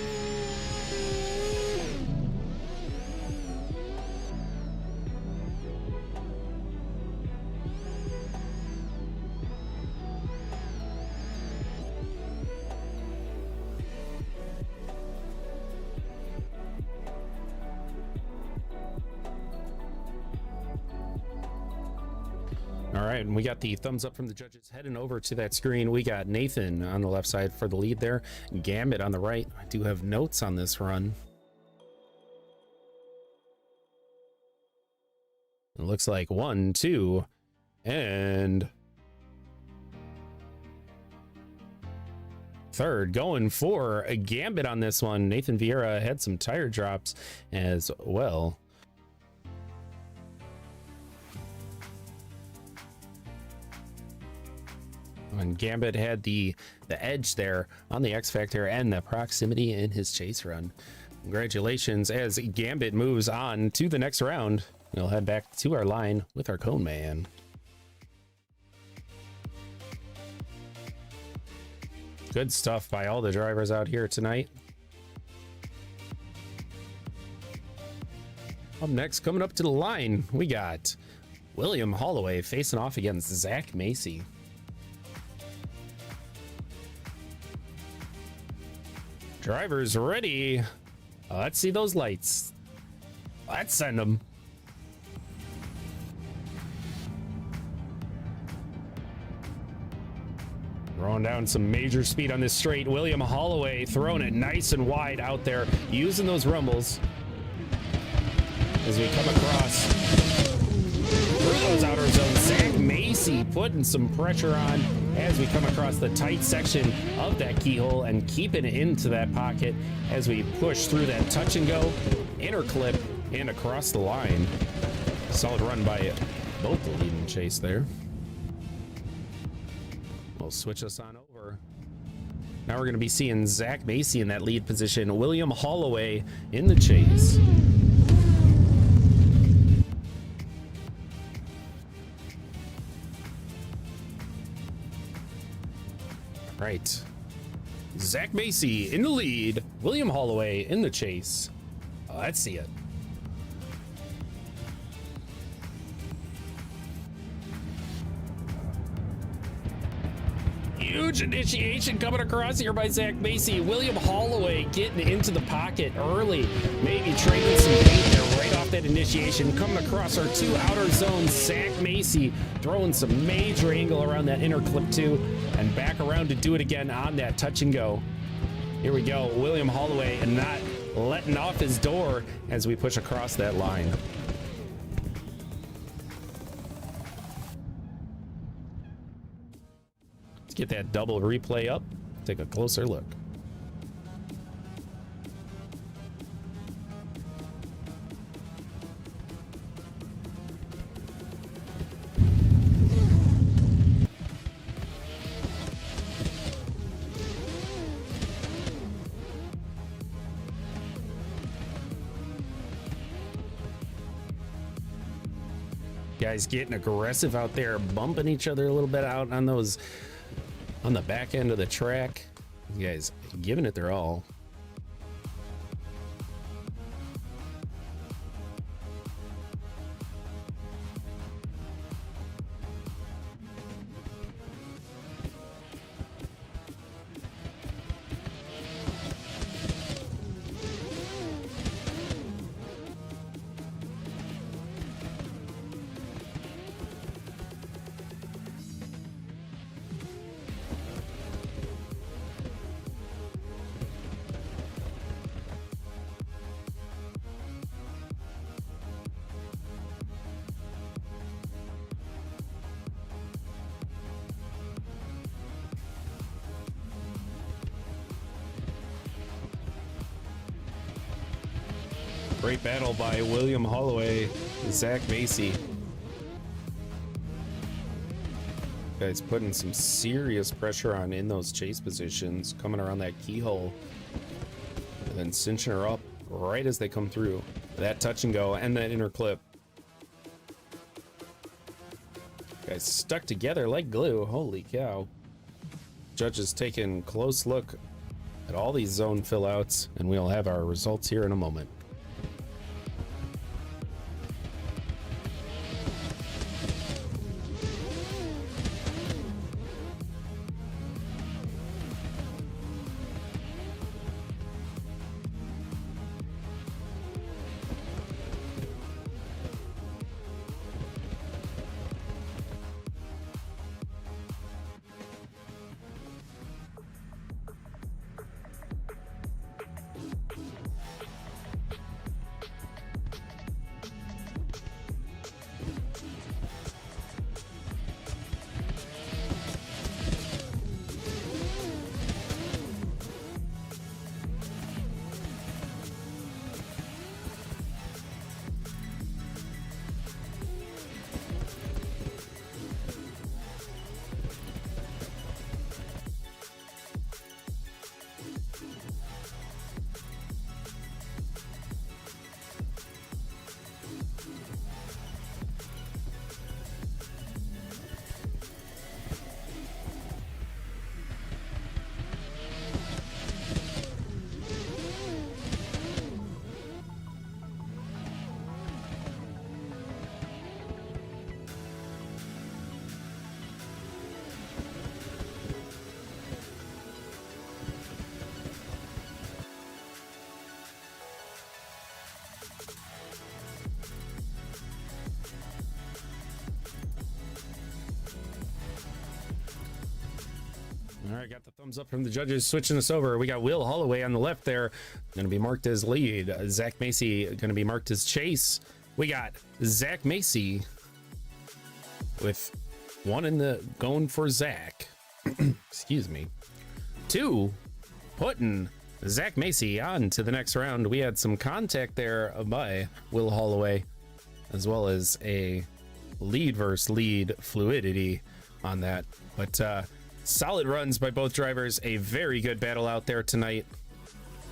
All right, and we got the thumbs up from the judges. Heading over to that screen, we got Nathan on the left side for the lead there, Gambit on the right. I do have notes on this run. It looks like 1, 2, and third. Going for a Gambit on this one. Nathan Vieira had some tire drops as well. And Gambit had the edge there on the X Factor and the proximity in his chase run. Congratulations as Gambit moves on to the next round. We'll head back to our line with our cone man. Good stuff by all the drivers out here tonight. Up next, coming up to the line, we got William Holloway facing off against Zach Macy. Drivers ready. Let's see those lights. Let's send them. Throwing down some major speed on this straight. William Holloway throwing it nice and wide out there, using those rumbles as we come across through those outer zones. Zach Macy putting some pressure on as we come across the tight section of that keyhole and keeping it into that pocket as we push through that touch and go, inner clip, and across the line. Solid run by both the lead and chase there. We'll switch us on over. Now we're going to be seeing Zach Macy in that lead position, William Holloway in the chase. Right. Zach Macy in the lead, William Holloway in the chase. Let's see it. Huge initiation coming across here by Zach Macy. William Holloway getting into the pocket early, maybe trading some paint there right off that initiation. Coming across our two outer zones, Zach Macy throwing some major angle around that inner clip too, and back around to do it again on that touch and go. Here we go, William Holloway and not letting off his door as we push across that line. Get that double replay up, take a closer look. Guys getting aggressive out there, bumping each other a little bit out on those on the back end of the track. You guys giving it their all. Great battle by William Holloway, Zach Macy. Guys putting some serious pressure on in those chase positions, coming around that keyhole, and then cinching her up right as they come through. That touch and go and that inner clip. Guys stuck together like glue. Holy cow. Judges taking close look at all these zone fill outs, and we'll have our results here in a moment. All right, got the thumbs up from the judges. Switching us over, we got Will Holloway on the left there, going to be marked as lead. Zach Macy going to be marked as chase. We got Zach Macy with one in the going for Zach. Excuse me. 2 putting Zach Macy on to the next round. We had some contact there by Will Holloway, as well as a lead versus lead fluidity on that. But solid runs by both drivers. A very good battle out there tonight.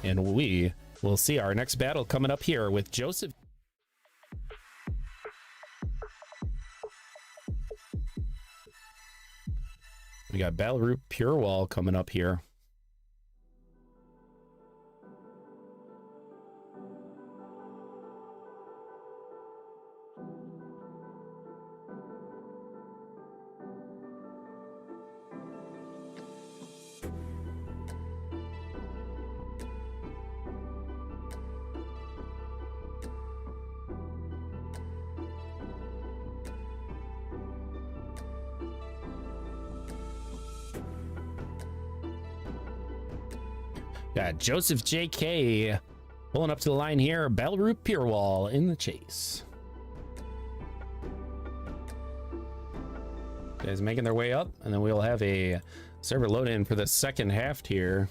And we will see our next battle coming up here with Joseph. We got Balroot Pure Wall coming up here. Got Joseph JK pulling up to the line here. Balroot Pure Wall in the chase. Guys making their way up, and then we'll have a server load in for the second half here.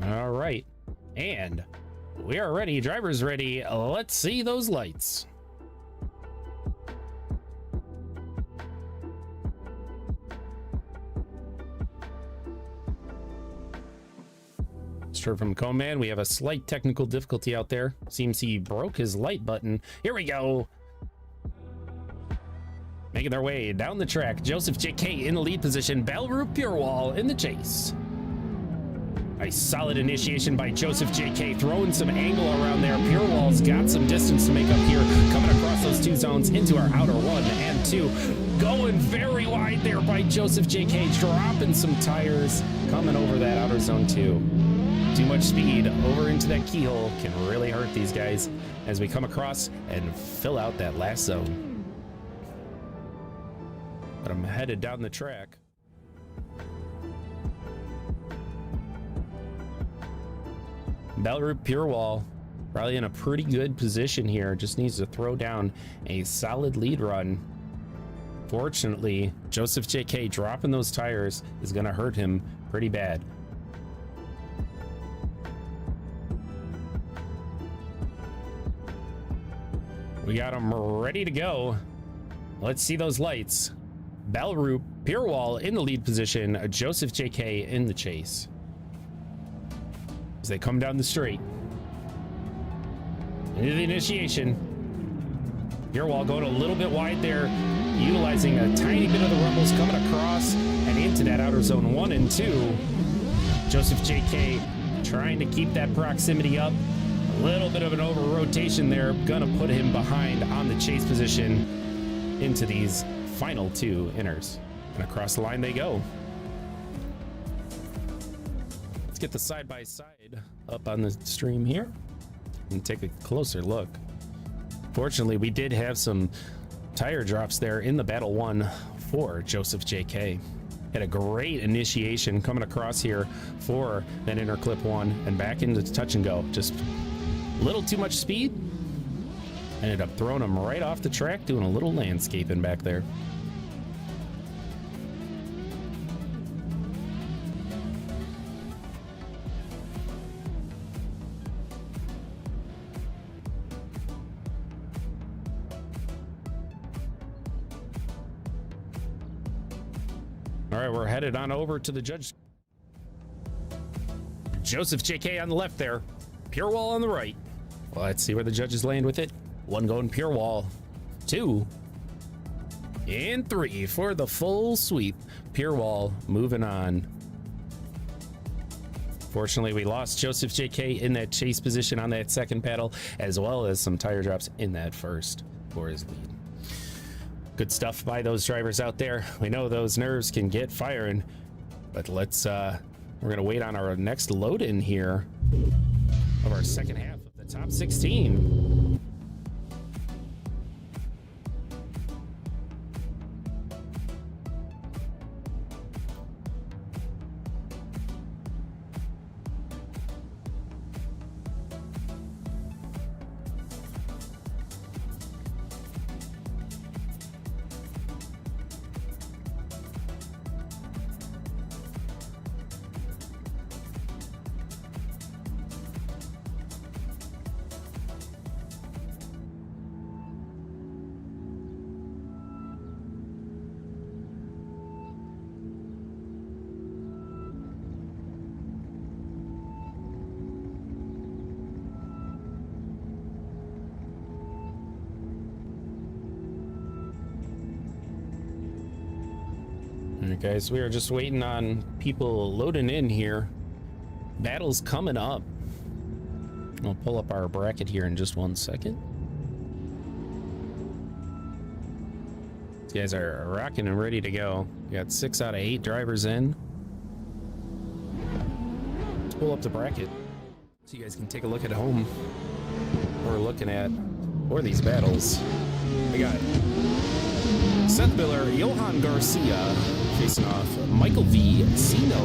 All right, and we are ready. Drivers ready. Let's see those lights. From Coman, we have a slight technical difficulty out there. Seems he broke his light button. Here we go. Making their way down the track. Joseph JK in the lead position. Balroot Pure Wall in the chase. A solid initiation by Joseph JK, throwing some angle around there. Pure Wall's got some distance to make up here. Coming across those 2 zones into our outer 1 and 2. Going very wide there by Joseph JK, dropping some tires. Coming over that outer zone 2. Too much speed over into that keyhole can really hurt these guys as we come across and fill out that last zone. But I'm headed down the track. Balroot Pure Wall probably in a pretty good position here. Just needs to throw down a solid lead run. Fortunately, Joseph JK dropping those tires is going to hurt him pretty bad. We got them ready to go. Let's see those lights. Balroot Pure Wall in the lead position. Joseph JK in the chase. as they come down the straight. Into the initiation. Purewall going a little bit wide there, utilizing a tiny bit of the rumbles coming across and into that outer zone 1 and 2. Joseph JK trying to keep that proximity up. A little bit of an over rotation there, gonna put him behind on the chase position into these final 2 inners. And across the line they go. Let's get the side-by-side up on the stream here and take a closer look. Fortunately, we did have some tire drops there in the Battle 1 for Joseph JK. Had a great initiation coming across here for that inner clip 1 and back into touch and go. Just a little too much speed. Ended up throwing him right off the track, doing a little landscaping back there. All right, we're headed on over to the judge. Joseph JK on the left there. Purewall on the right. Well, let's see where the judges land with it. 1 going Purewall. 2. And 3 for the full sweep. Purewall moving on. Fortunately, we lost Joseph JK in that chase position on that second battle, as well as some tire drops in that first for his lead. Good stuff by those drivers out there. We know those nerves can get firing, but let's we're gonna wait on our next load in here of our second half of the top 16. Alright guys, we are just waiting on people loading in here. Battle's coming up. I'll pull up our bracket here in just 1 second. These guys are rocking and ready to go. We got 6 out of 8 drivers in. Let's pull up the bracket so you guys can take a look at home what we're looking at for these battles. We got Seth Miller, Johan Garcia facing off Michael V, Zeno,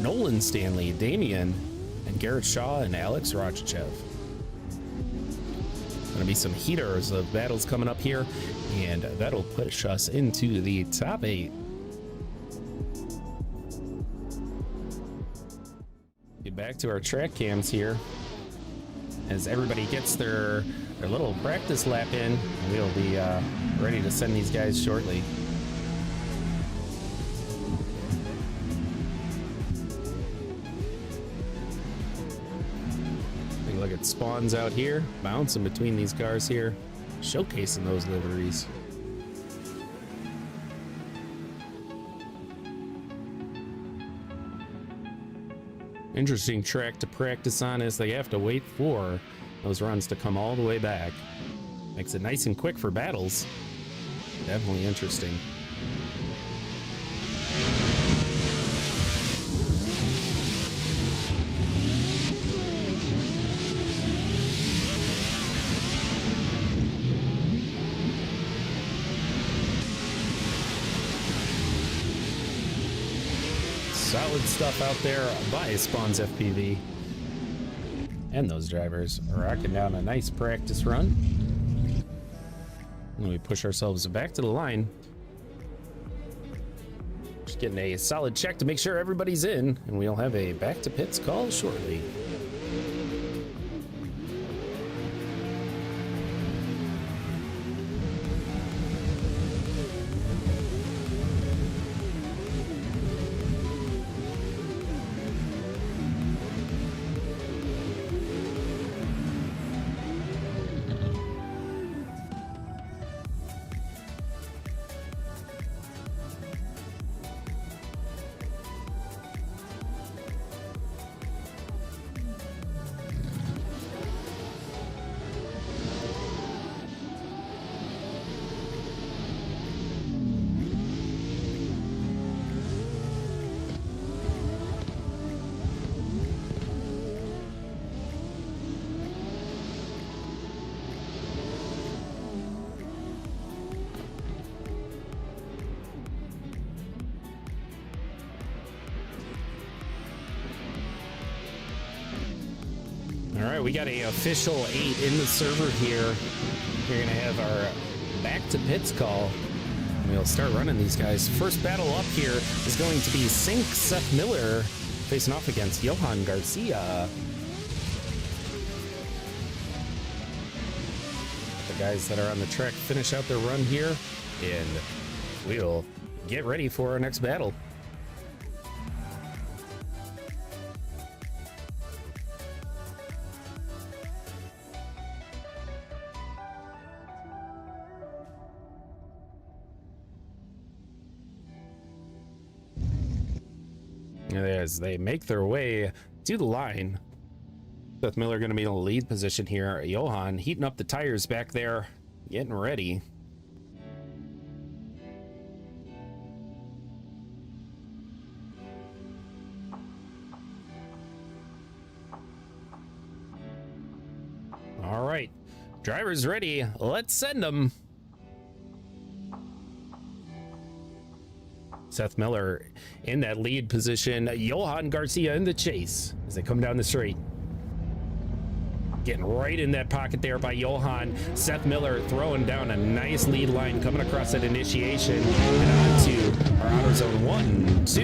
Nolan Stanley, Damian, and Garrett Shaw and Alex Rochachev. Gonna be some heaters of battles coming up here, and that'll push us into the top 8. Get back to our track cams here as everybody gets their little practice lap in. We'll be ready to send these guys shortly. Take a look at Spawns out here, bouncing between these cars here, showcasing those liveries. Interesting track to practice on as they have to wait for those runs to come all the way back. Makes it nice and quick for battles. Definitely interesting. Solid stuff out there by Spawns FPV. And those drivers are rocking down a nice practice run. And we push ourselves back to the line. Just getting a solid check to make sure everybody's in, and we'll have a back to pits call shortly. All right, we got a official 8 in the server here. We're gonna have our back to pits call. We'll start running these guys. First battle up here is going to be Sync Seth Miller facing off against Johan Garcia. The guys that are on the track finish out their run here, and we'll get ready for our next battle. As they make their way to the line, Seth Miller going to be in the lead position here. Johan heating up the tires back there, getting ready. All right, drivers ready. Let's send them. Seth Miller in that lead position. Johan Garcia in the chase as they come down the straight. Getting right in that pocket there by Johan. Seth Miller throwing down a nice lead line coming across that initiation and onto our auto zone 1, 2.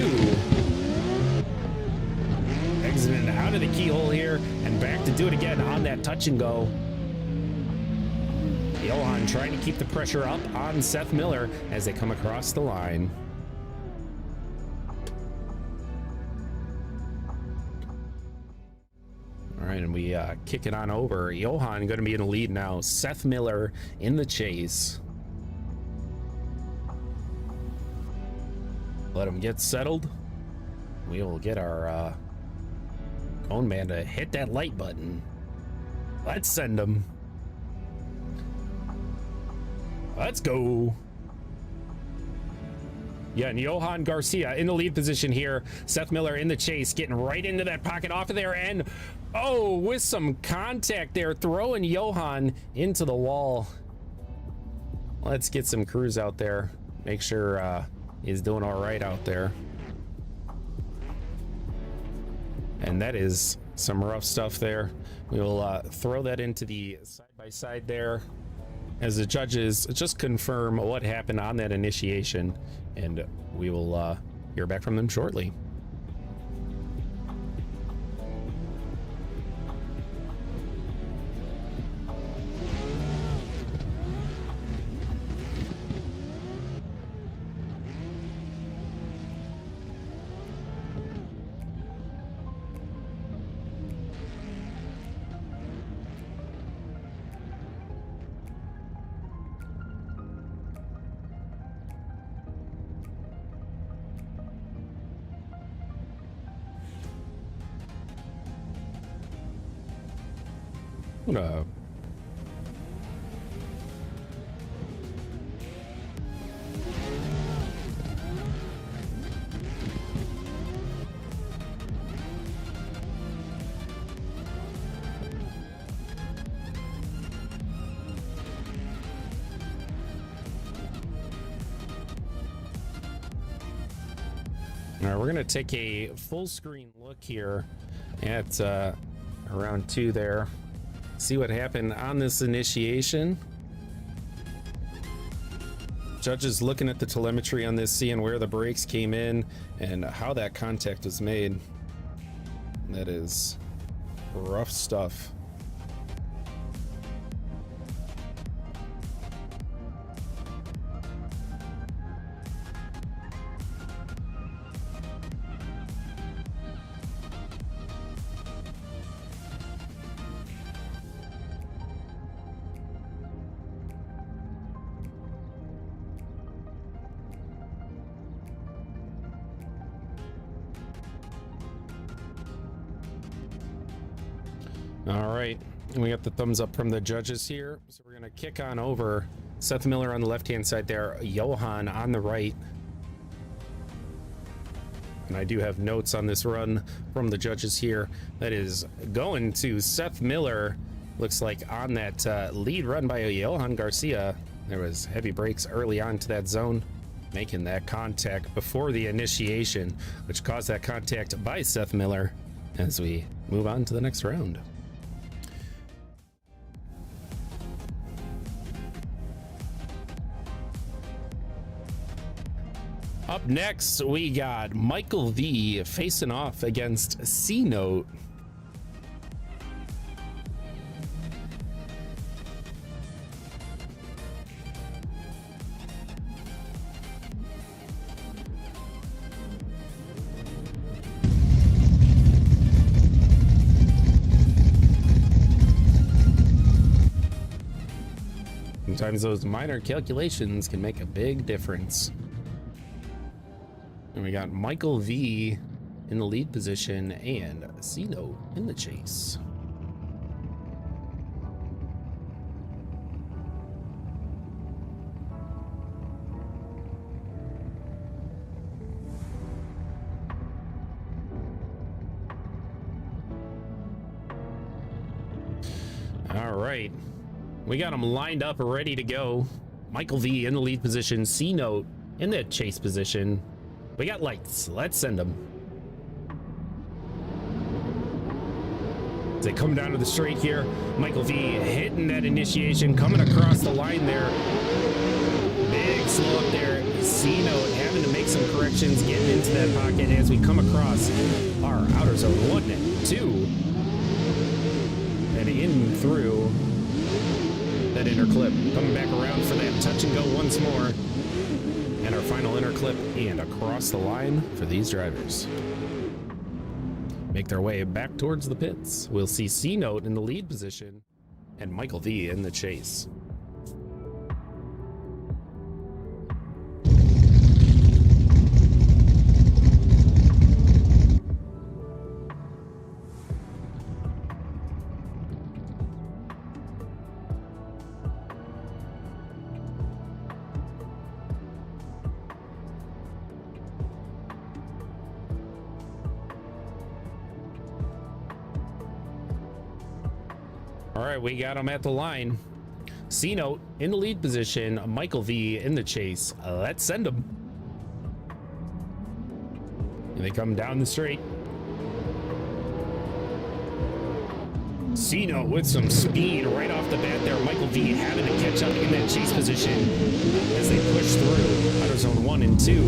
Exiting out of the keyhole here and back to do it again on that touch and go. Johan trying to keep the pressure up on Seth Miller as they come across the line. All right, and we kick it on over. Johan going to be in the lead now. Seth Miller in the chase. Let him get settled. We will get our cone man to hit that light button. Let's send him. Let's go. Yeah, and Johan Garcia in the lead position here. Seth Miller in the chase, getting right into that pocket off of there, and oh, with some contact there, throwing Johan into the wall. Let's get some crews out there. Make sure he's doing all right out there. And that is some rough stuff there. We will throw that into the side-by-side there as the judges just confirm what happened on that initiation, and we will hear back from them shortly. What up? All right, we're gonna take a full screen look here at round 2 there. See what happened on this initiation. Judges looking at the telemetry on this, seeing where the brakes came in and how that contact was made. That is rough stuff. All right, and we got the thumbs up from the judges here. So we're gonna kick on over. Seth Miller on the left-hand side there, Johan on the right. And I do have notes on this run from the judges here. That is going to Seth Miller. Looks like on that lead run by Johan Garcia, there was heavy brakes early on to that zone, making that contact before the initiation, which caused that contact by Seth Miller as we move on to the next round. Up next, we got Michael V facing off against C-Note. Sometimes those minor calculations can make a big difference. And we got Michael V in the lead position and C-Note in the chase. All right. We got them lined up, ready to go. Michael V in the lead position, C-Note in the chase position. We got lights. Let's send them. As they come down to the straight here, Michael V hitting that initiation, coming across the line there. Big slow up there. C-Note having to make some corrections, getting into that pocket as we come across our outer zone 1 and 2. And in through that inner clip, coming back around for that touch and go once more, and our final inner clip and across the line for these drivers. Make their way back towards the pits. We'll see C-Note in the lead position and Michael V in the chase. All right, we got him at the line. C-Note in the lead position, Michael V in the chase. Let's send them. And they come down the straight. C-Note with some speed right off the bat there. Michael V having to catch up in that chase position as they push through outer zone 1 and 2.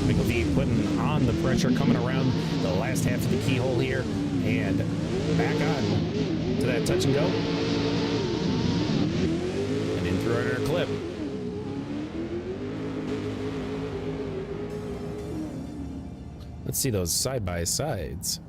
Michael V putting on the pressure, coming around the last half of the keyhole here and back on to that touch and go. And in through our clip. Let's see those side by sides.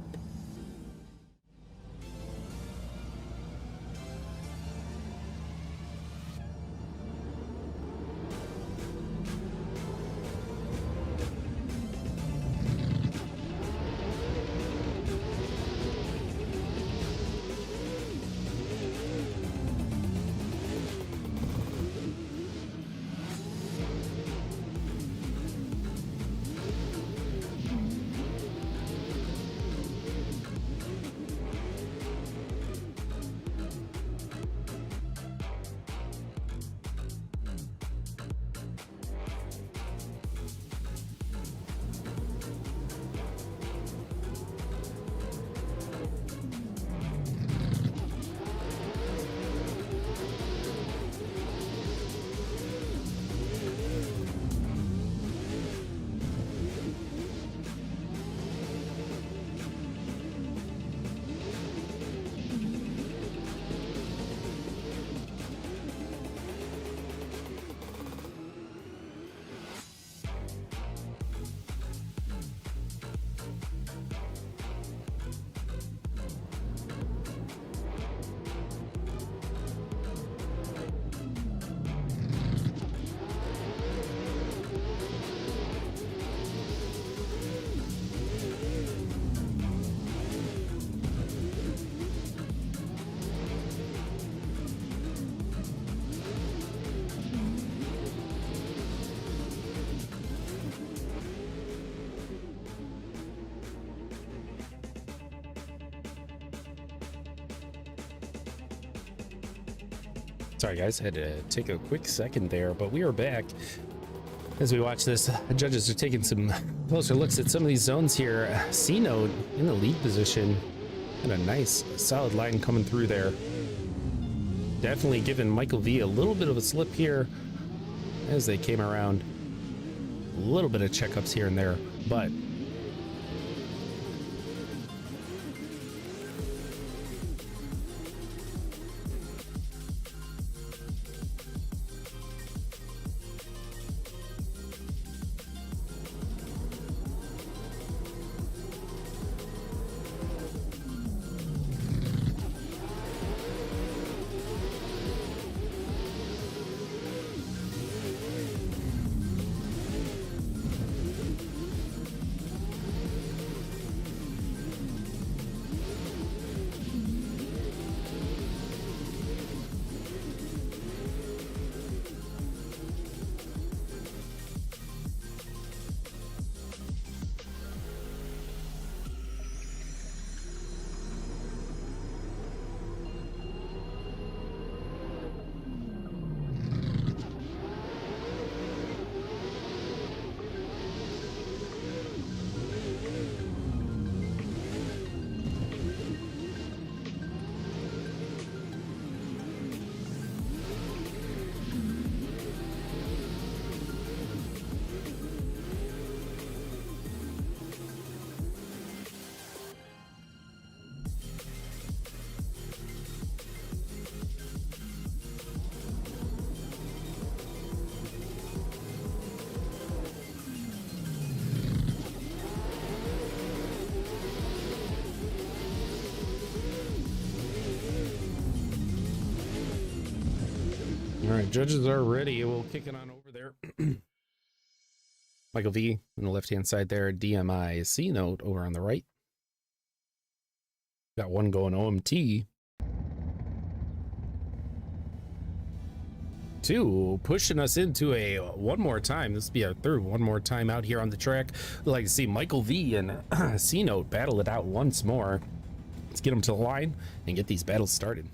Sorry guys, had to take a quick second there, but we are back. As we watch this, the judges are taking some closer looks at some of these zones here. C-Note in the lead position and a nice solid line coming through there. Definitely giving Michael V a little bit of a slip here as they came around. A little bit of checkups here and there, but all right, judges are ready. We'll kick it on over there. Michael V on the left-hand side there, DMI C note over on the right. Got one going OMT. 2 pushing us into a one more time. This will be our third one more time out here on the track. We'd like to see Michael V and C note battle it out once more. Let's get them to the line and get these battles started.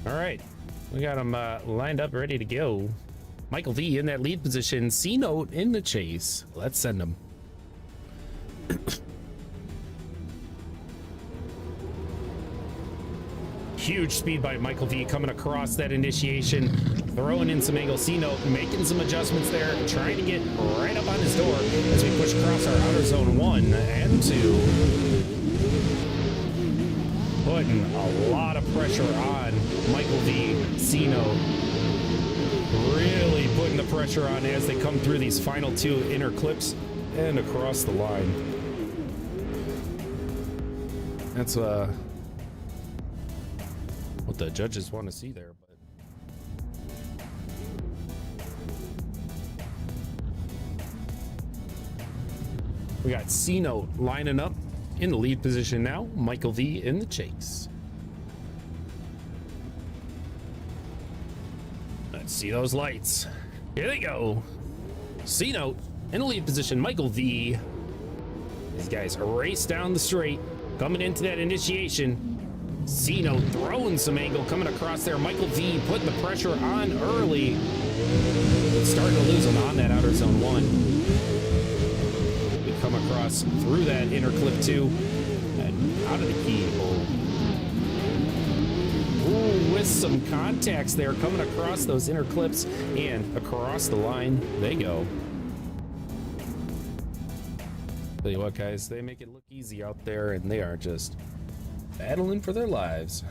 All right, we got them lined up, ready to go. Michael V in that lead position, C note in the chase. Let's send them. Huge speed by Michael V coming across that initiation, throwing in some angle. C note making some adjustments there, trying to get right up on his door as we push across our outer zone 1 and 2. Putting a lot of pressure on Michael V, C note. Really putting the pressure on as they come through these final 2 inner clips and across the line. That's what the judges want to see there. But we got C note lining up in the lead position now. Michael V in the chase. Let's see those lights. Here they go. C note in the lead position. Michael V. These guys race down the straight, coming into that initiation. C note throwing some angle, coming across there. Michael V putting the pressure on early. Starting to lose them on that outer zone 1. Come across through that inner clip 2 and out of the keyhole. Ooh, with some contacts there coming across those inner clips and across the line they go. Tell you what, guys, they make it look easy out there, and they are just battling for their lives.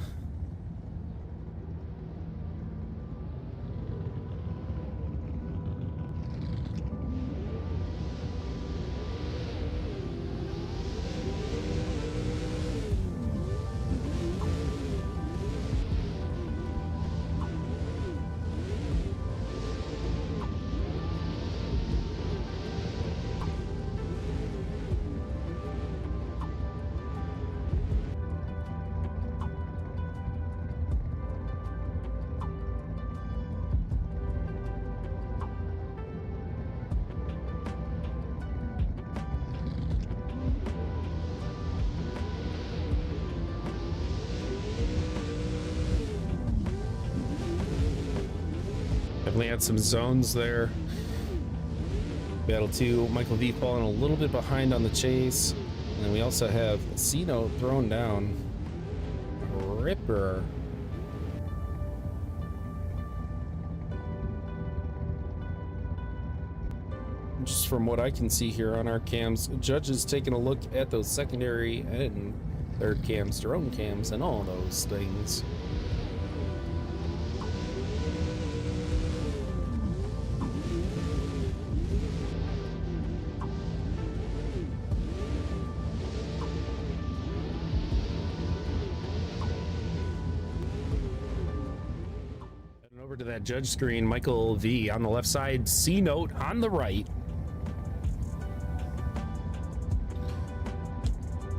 Definitely had some zones there. Battle 2, Michael V falling a little bit behind on the chase. And then we also have C-Note thrown down. Ripper. Just from what I can see here on our cams, judges taking a look at those secondary and third cams, drone cams, and all those things. Over to that judge screen, Michael V on the left side, C-Note on the right.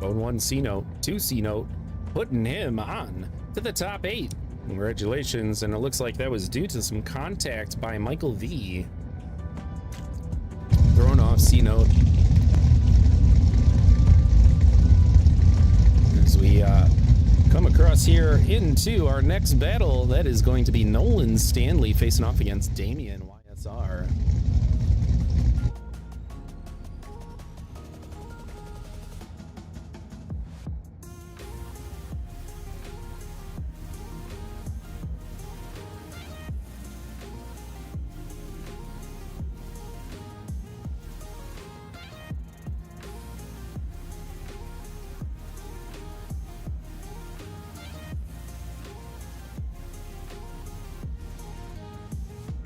Bone 1 C-Note, 2 C-Note, putting him on to the top 8. Congratulations, and it looks like that was due to some contact by Michael V. Thrown off C-Note. As we come across here into our next battle, that is going to be Nolan Stanley facing off against Damien YSR.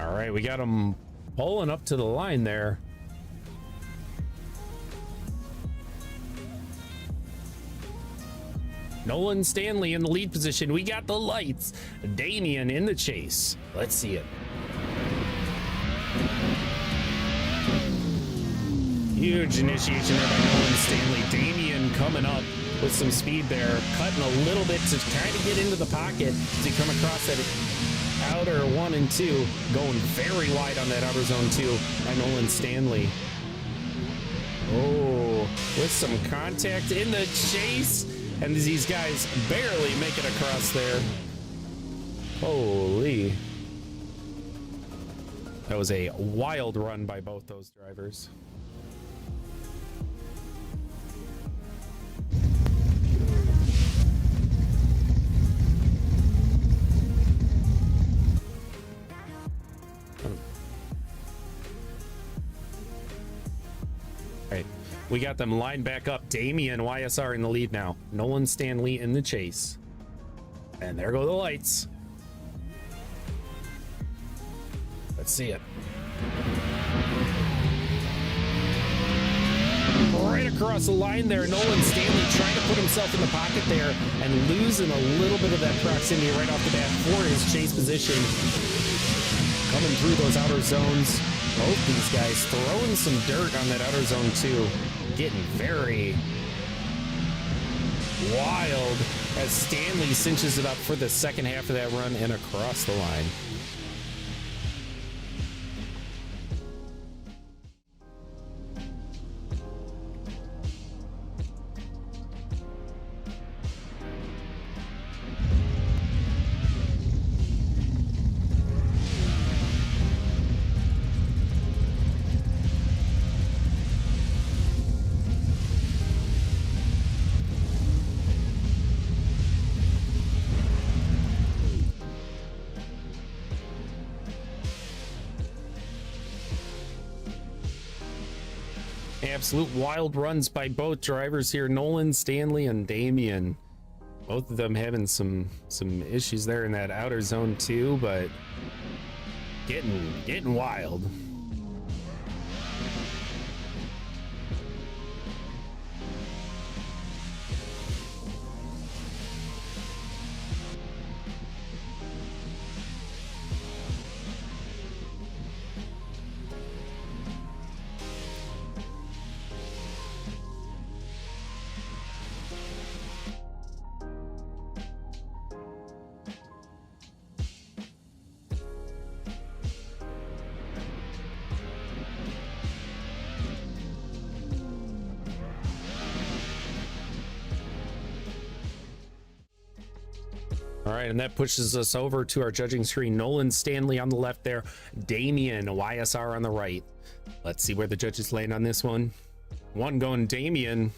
All right, we got him pulling up to the line there. Nolan Stanley in the lead position. We got the lights. Damien in the chase. Let's see it. Huge initiation there by Nolan Stanley. Damien coming up with some speed there, cutting a little bit to kind of get into the pocket to come across that outer 1 and 2, going very wide on that outer zone 2 by Nolan Stanley. Oh, with some contact in the chase, and these guys barely make it across there. Holy. That was a wild run by both those drivers. Right, we got them lined back up. Damien YSR in the lead now. Nolan Stanley in the chase. And there go the lights. Let's see it. Right across the line there, Nolan Stanley trying to put himself in the pocket there and losing a little bit of that proximity right off the bat for his chase position. Coming through those outer zones. Both these guys throwing some dirt on that outer zone too. Getting very wild as Stanley cinches it up for the second half of that run and across the line. Absolute wild runs by both drivers here, Nolan Stanley and Damien. Both of them having some issues there in that outer zone too, but getting wild. All right, and that pushes us over to our judging screen. Nolan Stanley on the left there, Damien YSR on the right. Let's see where the judges land on this one. One going Damien.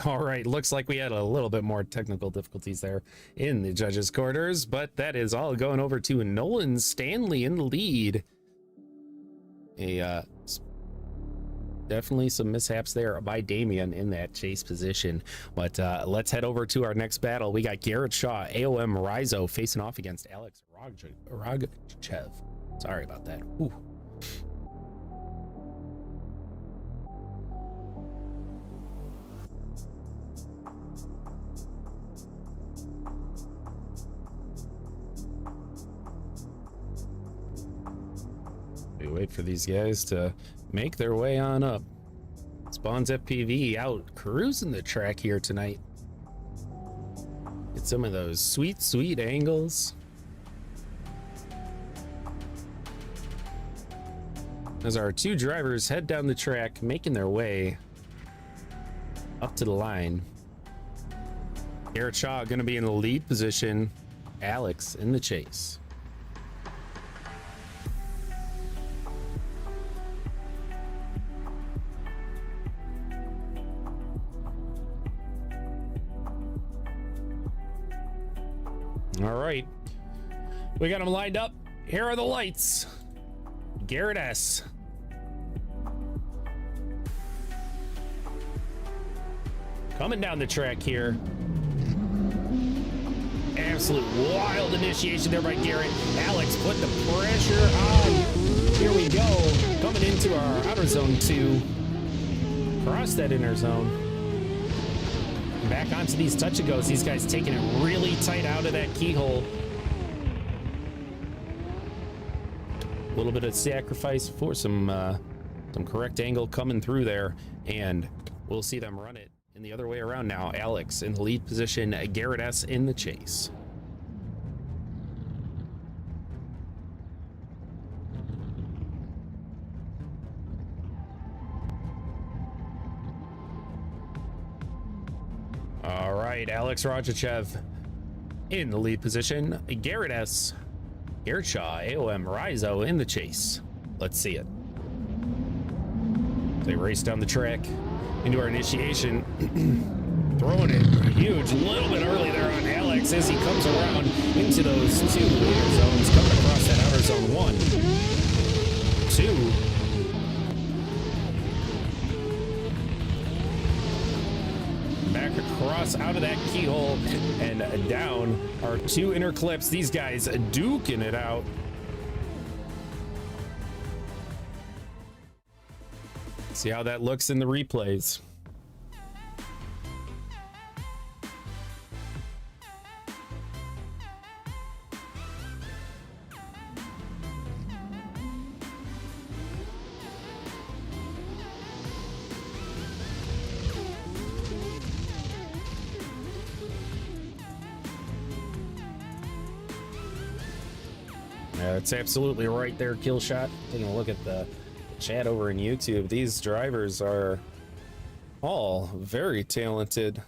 All right, looks like we had a little bit more technical difficulties there in the judges' quarters, but that is all going over to Nolan Stanley in the lead. Definitely some mishaps there by Damien in that chase position, but let's head over to our next battle. We got Garrett Shaw, AOM Rizzo facing off against Alex Rogchev. Sorry about that. Ooh. We wait for these guys to make their way on up. Spawns FPV out cruising the track here tonight. Get some of those sweet angles. As our two drivers head down the track, making their way up to the line. Garrett Shaw going to be in the lead position. Alex in the chase. All right, we got them lined up. Here are the lights. Garrett S. Coming down the track here. Absolute wild initiation there by Garrett. Alex put the pressure on. Here we go. Coming into our outer zone 2. Cross that inner zone. Back onto these touch and goes. These guys taking it really tight out of that keyhole. A little bit of sacrifice for some correct angle coming through there, and we'll see them run it in the other way around now. Alex in the lead position, Garrett S in the chase. All right, Alex Rogchev in the lead position. Garrett S. Garrett Shaw, AOM Rizzo in the chase. Let's see it. They race down the track into our initiation. Throwing it huge, a little bit early there on Alex as he comes around into those two inner zones, coming across that outer zone 1, 2. Back across out of that keyhole and down our 2 inner clips. These guys duking it out. See how that looks in the replays. That's absolutely right there, Killshot. Taking a look at the chat over in YouTube. These drivers are all very talented.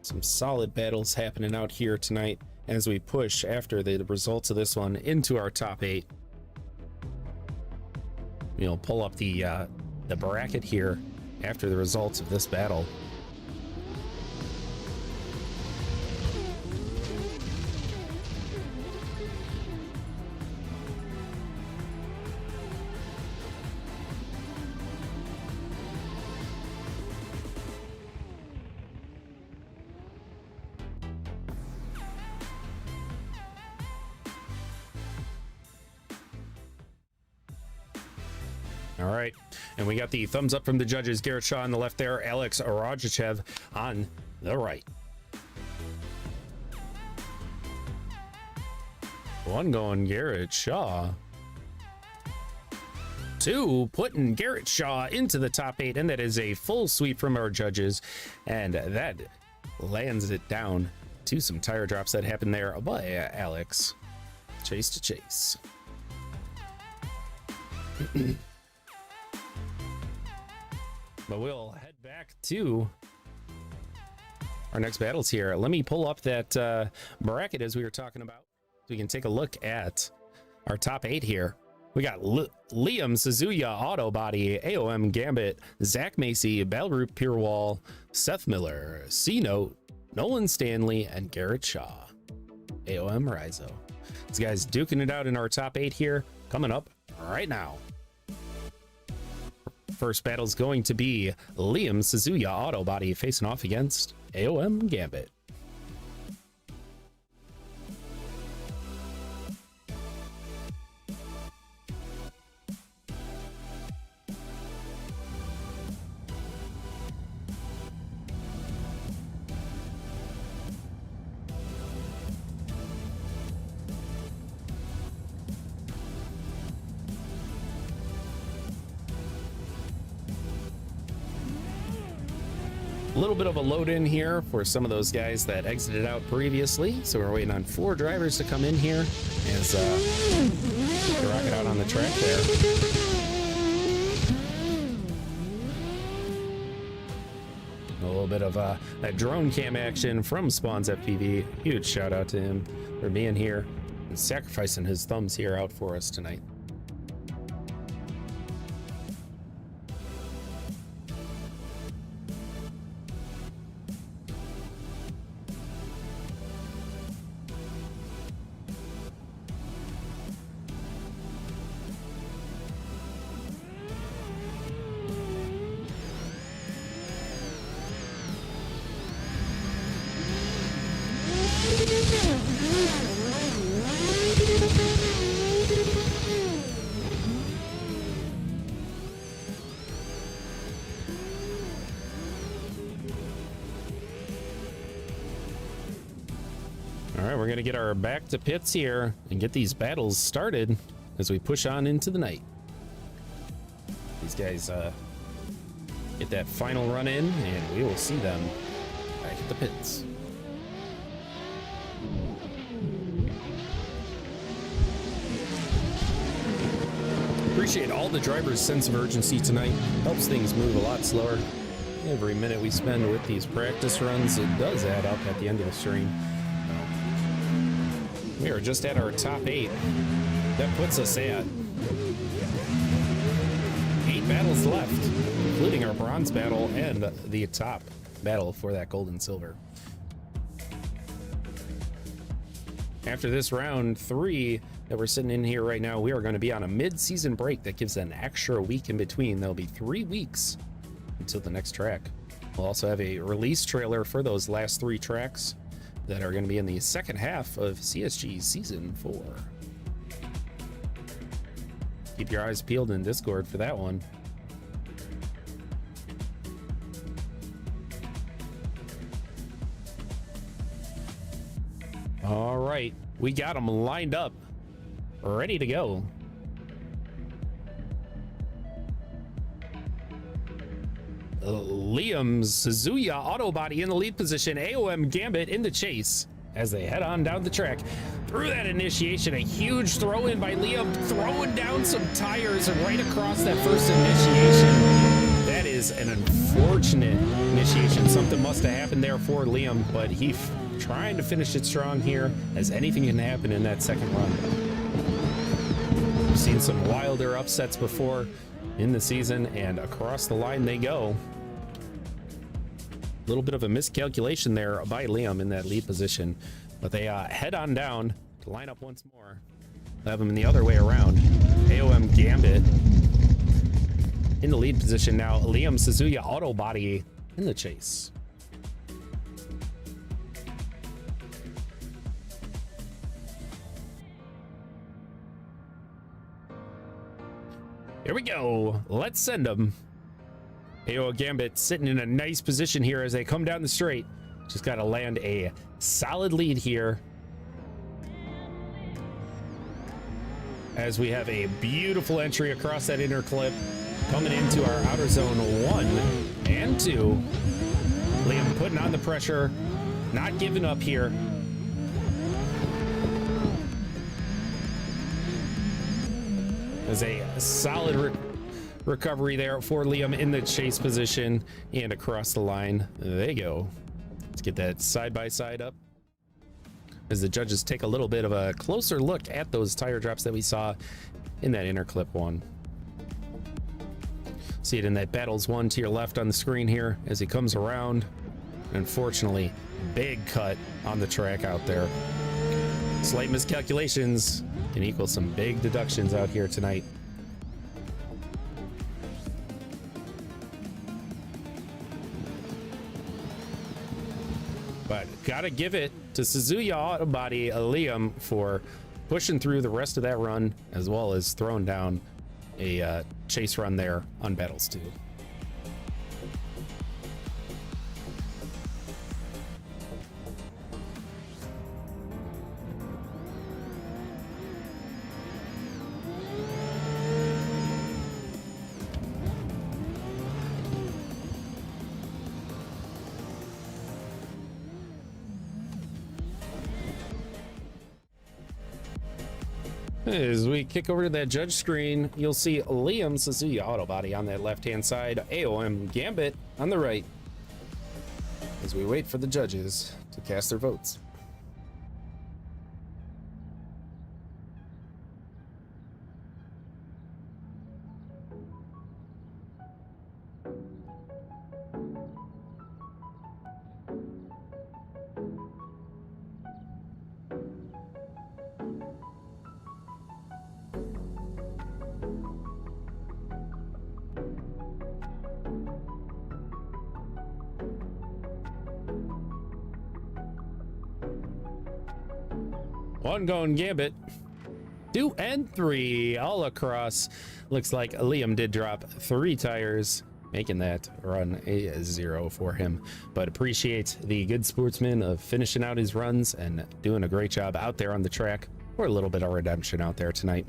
Some solid battles happening out here tonight as we push after the results of this one into our top 8. We'll pull up the bracket here after the results of this battle. All right, and we got the thumbs up from the judges. Garrett Shaw on the left there, Alex Rogchev on the right. One going Garrett Shaw. 2 putting Garrett Shaw into the top 8, and that is a full sweep from our judges, and that lands it down to some tire drops that happened there by Alex. Chase to chase. But we'll head back to our next battles here. Let me pull up that bracket as we were talking about, so we can take a look at our top 8 here. We got Liam Suzuya Auto Body, AOM Gambit, Zach Macy, Balroot Purewall, Seth Miller, C-Note, Nolan Stanley, and Garrett Shaw. AOM Rizo. These guys duking it out in our top 8 here, coming up right now. First battle is going to be Liam Suzuya Auto Body facing off against AOM Gambit. A little bit of a load in here for some of those guys that exited out previously, so we're waiting on 4 drivers to come in here as they rock it out on the track there. A little bit of that drone cam action from Spawns FPV. Huge shout out to him for being here and sacrificing his thumbs here out for us tonight. We're gonna get our back to pits here and get these battles started as we push on into the night. These guys get that final run in and we will see them back at the pits. Appreciate all the drivers' sense of urgency tonight. Helps things move a lot slower. Every minute we spend with these practice runs, it does add up at the end of the stream. We are just at our top 8. That puts us at 8 battles left, including our bronze battle and the top battle for that gold and silver. After this round 3 that we're sitting in here right now, we are going to be on a mid-season break that gives an extra week in between. There'll be 3 weeks until the next track. We'll also have a release trailer for those last 3 tracks that are going to be in the second half of CSG Season 4. Keep your eyes peeled in Discord for that one. All right, we got them lined up, ready to go. Liam Suzuya Auto Body in the lead position, AOM Gambit in the chase as they head on down the track. Through that initiation, a huge throw in by Liam, throwing down some tires right across that first initiation. That is an unfortunate initiation. Something must have happened there for Liam, but he's trying to finish it strong here, as anything can happen in that second run. We've seen some wilder upsets before in the season, and across the line they go. A little bit of a miscalculation there by Liam in that lead position, but they head on down to line up once more. Have them in the other way around. AOM Gambit in the lead position now. Liam Suzuya Auto Body in the chase. Here we go. Let's send them. AOM Gambit sitting in a nice position here as they come down the straight. Just got to land a solid lead here, as we have a beautiful entry across that inner clip coming into our outer zone 1 and 2. Liam putting on the pressure, not giving up here. There's a solid recovery there for Liam in the chase position and across the line. There you go. Let's get that side by side up as the judges take a little bit of a closer look at those tire drops that we saw in that inner clip one. See it in that battles one to your left on the screen here as he comes around. Unfortunately, big cut on the track out there. Slight miscalculations can equal some big deductions out here tonight. But gotta give it to Suzuki Auto Body Liam for pushing through the rest of that run, as well as throwing down a chase run there on Battles 2. As we kick over to that judge screen, you'll see Liam Suzuki Auto Body on that left-hand side, AOM Gambit on the right, as we wait for the judges to cast their votes. One going Gambit, 2 and 3 all across. Looks like Liam did drop 3 tires, making that run a 0 for him. But appreciate the good sportsman of finishing out his runs and doing a great job out there on the track. Or a little bit of redemption out there tonight.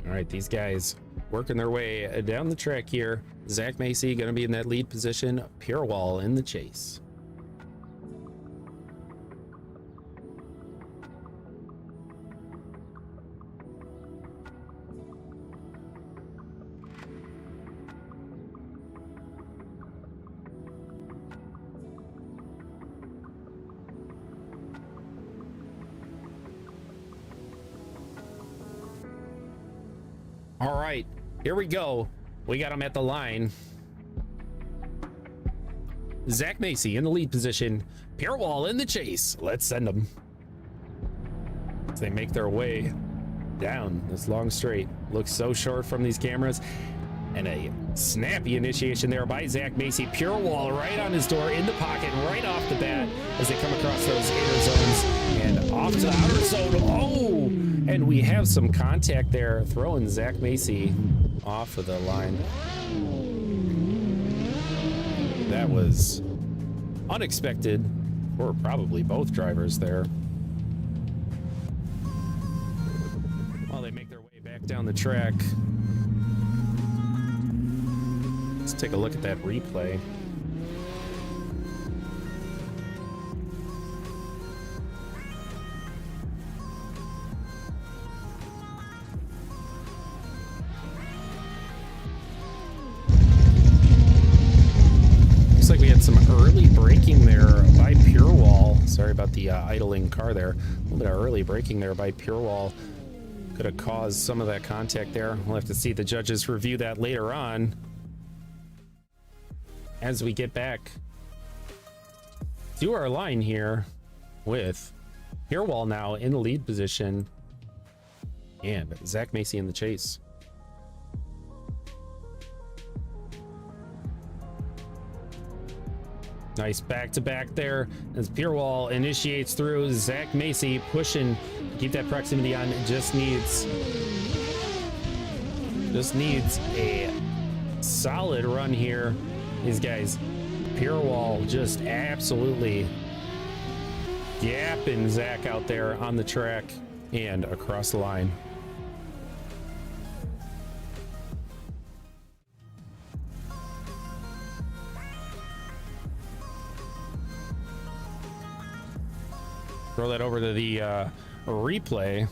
All right, these guys working their way down the track here. Zach Macy going to be in that lead position. Purewall in the chase. All right, here we go. We got him at the line. Zach Macy in the lead position. Purewall in the chase. Let's send them. As they make their way down this long straight. Looks so short from these cameras. And a snappy initiation there by Zach Macy. Purewall right on his door, in the pocket, right off the bat as they come across those inner zones and off to the outer zone. Oh, and we have some contact there, throwing Zach Macy off of the line. That was unexpected for probably both drivers there. While they make their way back down the track. Let's take a look at that replay. Looks like we had some early braking there by Purewall. Sorry about the idling car there. A little bit of early braking there by Purewall. Could have caused some of that contact there. We'll have to see the judges review that later on. As we get back to our line here with Purewall now in the lead position and Zach Macy in the chase. Nice back-to-back there as Purewall initiates through. Zach Macy pushing to keep that proximity on. Just needs a solid run here. These guys, Purewall just absolutely gapping Zach out there on the track and across the line. Throw that over to the replay.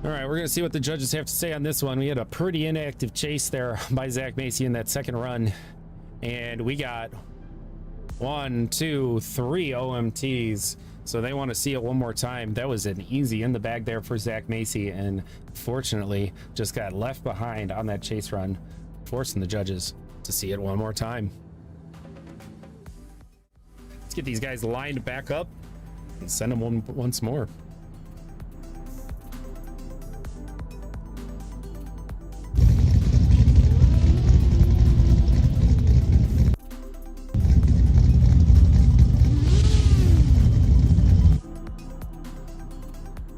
All right, we're going to see what the judges have to say on this one. We had a pretty inactive chase there by Zach Macy in that second run. And we got 1, 2, 3 OMTs. So they want to see it one more time. That was an easy in the bag there for Zach Macy. And fortunately, just got left behind on that chase run, forcing the judges to see it one more time. Let's get these guys lined back up and send them once more.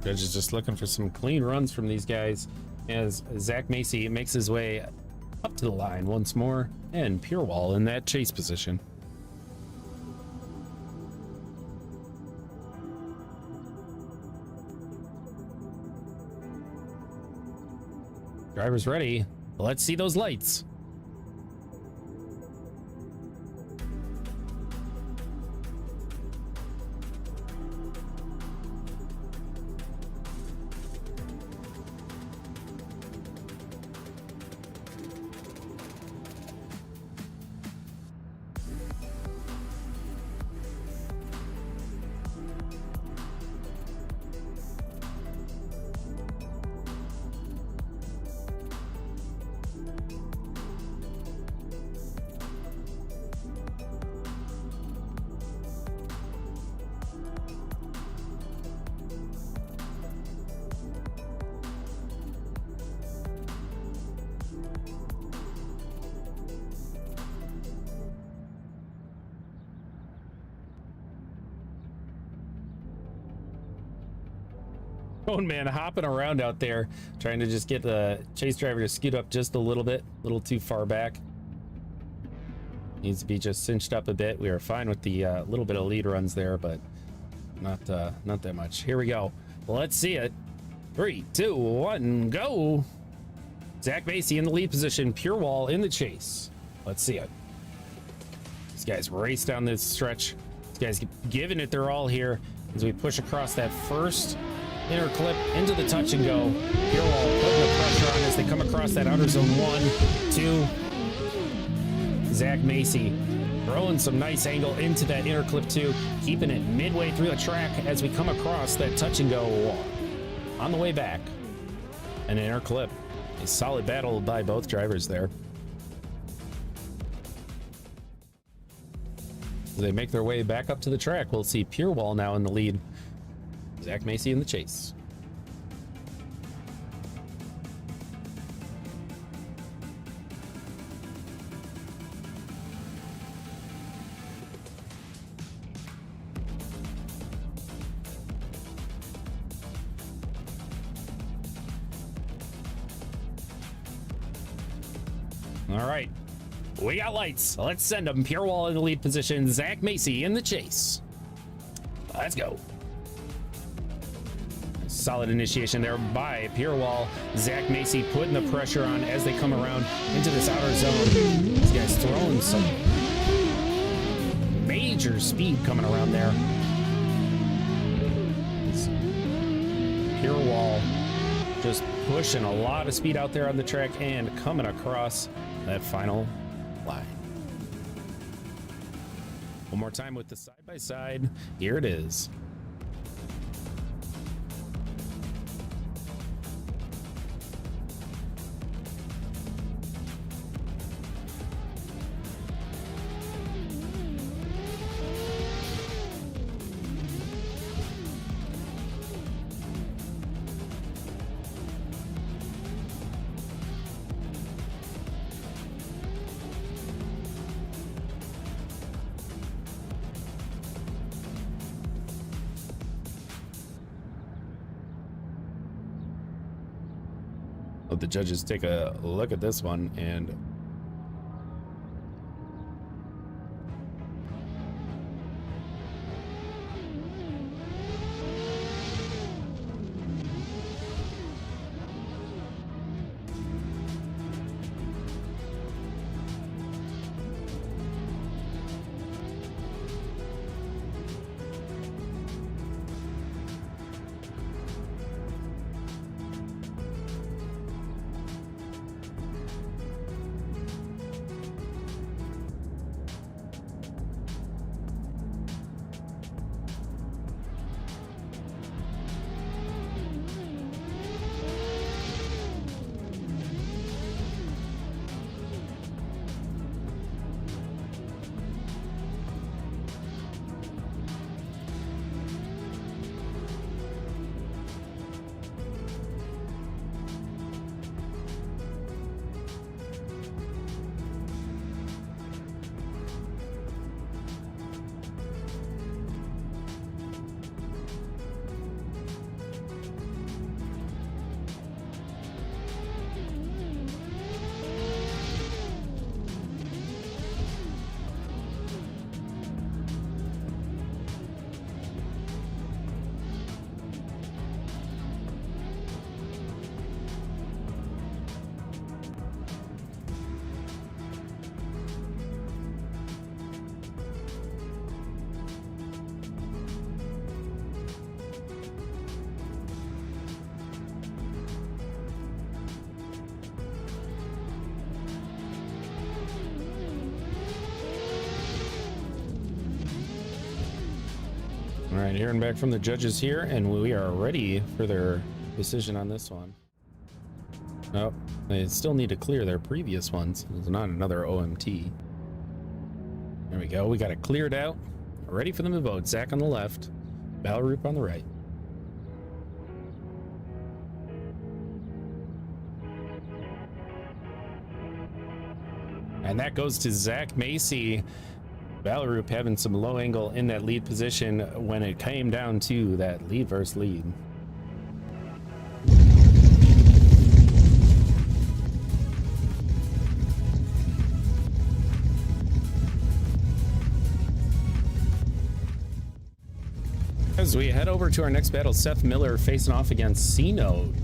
Judge is just looking for some clean runs from these guys as Zach Macy makes his way up to the line once more, and Purewall in that chase position. Driver's ready. Let's see those lights. Oh man, hopping around out there, trying to just get the chase driver to scoot up just a little bit, a little too far back. Needs to be just cinched up a bit. We are fine with the little bit of lead runs there, but not that much. Here we go. Let's see it. 3, 2, 1, go. Zach Macy in the lead position, Purewall in the chase. Let's see it. These guys race down this stretch. These guys giving it their all here as we push across that first inner clip into the touch and go. Purewall putting the pressure on as they come across that outer zone 1, 2. Zach Macy throwing some nice angle into that inner clip 2, keeping it midway through the track as we come across that touch and go on the way back. An inner clip. A solid battle by both drivers there. As they make their way back up to the track, we'll see Purewall now in the lead. Zach Macy in the chase. All right, we got lights. Let's send them. Purewall in the lead position. Zach Macy in the chase. Let's go. Solid initiation there by Purewall. Zach Macy putting the pressure on as they come around into this outer zone. These guys throwing some major speed coming around there. Purewall just pushing a lot of speed out there on the track and coming across that final line. One more time with the side-by-side. Here it is. Let the judges take a look at this one and all right, hearing back from the judges here, and we are ready for their decision on this one. Nope, they still need to clear their previous ones. There's not another OMT. There we go. We got it cleared out. Ready for them to vote. Zach on the left, Balroop on the right. And that goes to Zach Macy. Balroop having some low angle in that lead position when it came down to that lead versus lead. As we head over to our next battle, Seth Miller facing off against C-Note.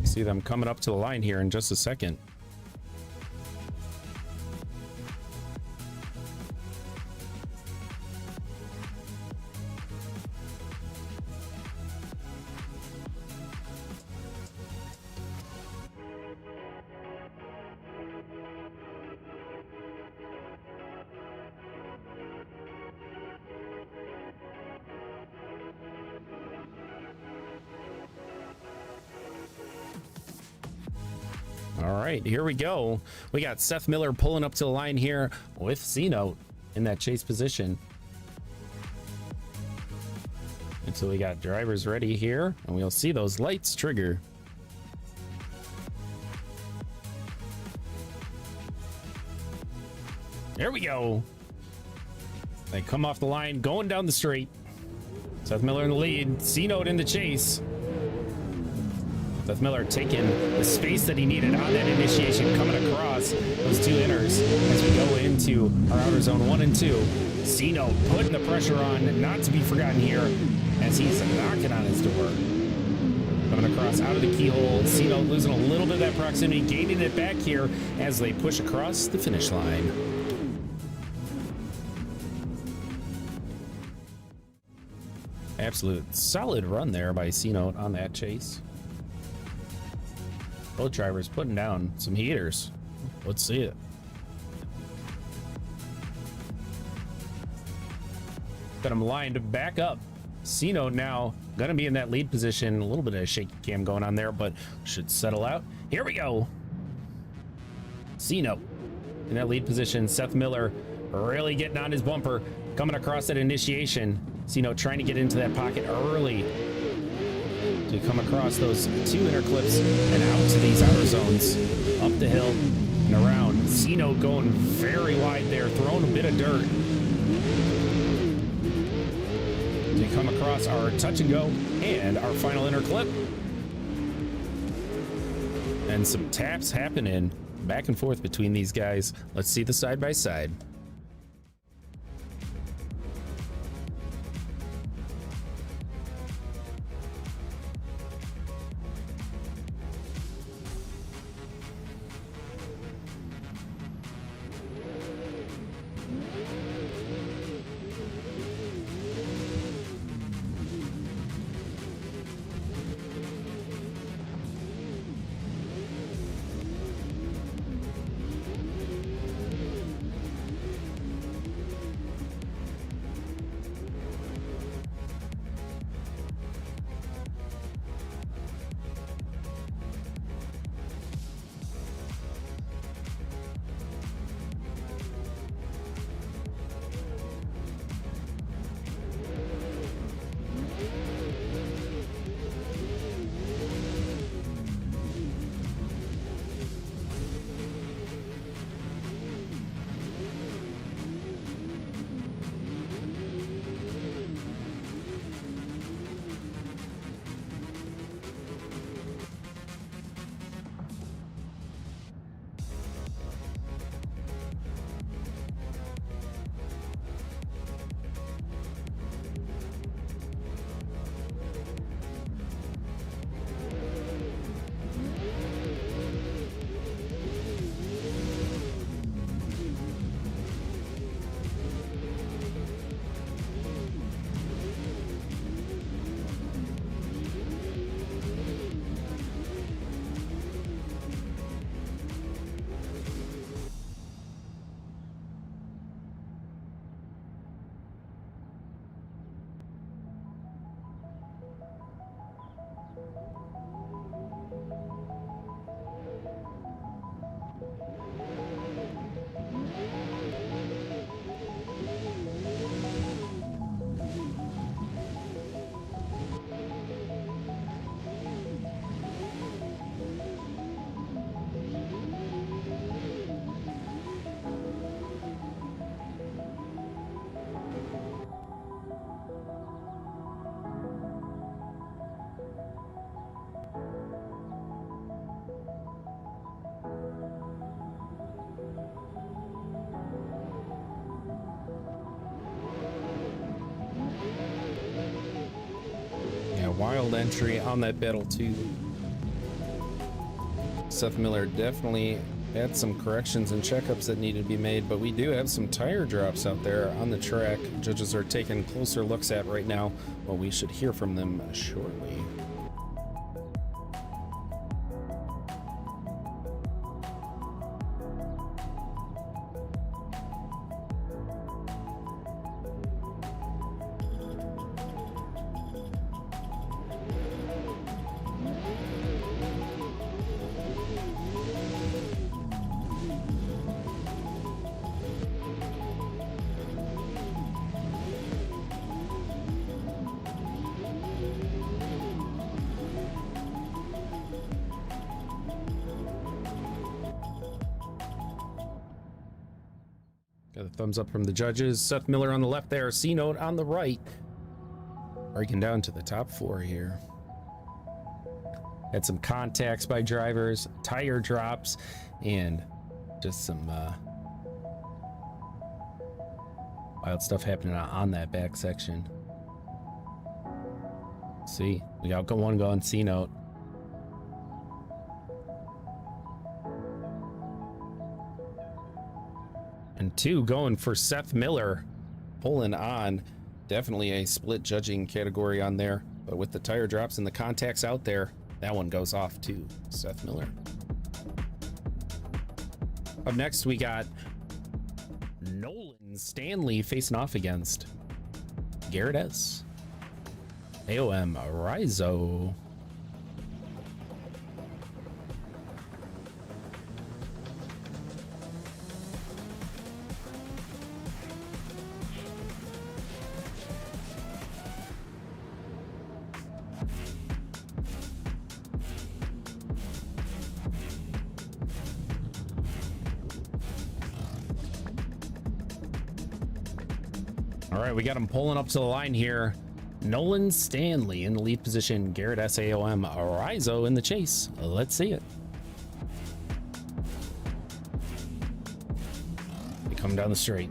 See them coming up to the line here in just a second. All right, here we go. We got Seth Miller pulling up to the line here with C-Note in that chase position. And so we got drivers ready here, and we'll see those lights trigger. There we go. They come off the line, going down the straight. Seth Miller in the lead, C-Note in the chase. Seth Miller taking the space that he needed on that initiation, coming across those two inners as we go into our outer zone 1 and 2. C-Note putting the pressure on, not to be forgotten here, as he's knocking on his door. Coming across out of the keyhole, C-Note losing a little bit of that proximity, gaining it back here as they push across the finish line. Absolute solid run there by C-Note on that chase. Both drivers putting down some heaters. Let's see it. Got him lined back up. C-Note now gonna be in that lead position. A little bit of a shaky cam going on there, but should settle out. Here we go. C-Note in that lead position. Seth Miller really getting on his bumper, coming across that initiation. C-Note trying to get into that pocket early to come across those two inner clips and out to these outer zones, up the hill and around. C-Note going very wide there, throwing a bit of dirt. We come across our touch and go and our final inner clip. And some taps happening back and forth between these guys. Let's see the side by side. Wild entry on that battle too. Seth Miller definitely had some corrections and checkups that needed to be made, but we do have some tire drops out there on the track. Judges are taking closer looks at right now. Well, we should hear from them shortly. Got a thumbs up from the judges. Seth Miller on the left there, C-Note on the right. Breaking down to the top four here. Had some contacts by drivers, tire drops, and just some wild stuff happening on that back section. See, we got one going C-Note. And two going for Seth Miller, pulling on. Definitely a split judging category on there, but with the tire drops and the contacts out there, that one goes off to Seth Miller. Up next, we got Nolan Stanley facing off against Garrett S. AOM Arizo. All right, we got him pulling up to the line here. Nolan Stanley in the lead position. Garrett SAOM Arizo in the chase. Let's see it. coming down the straight.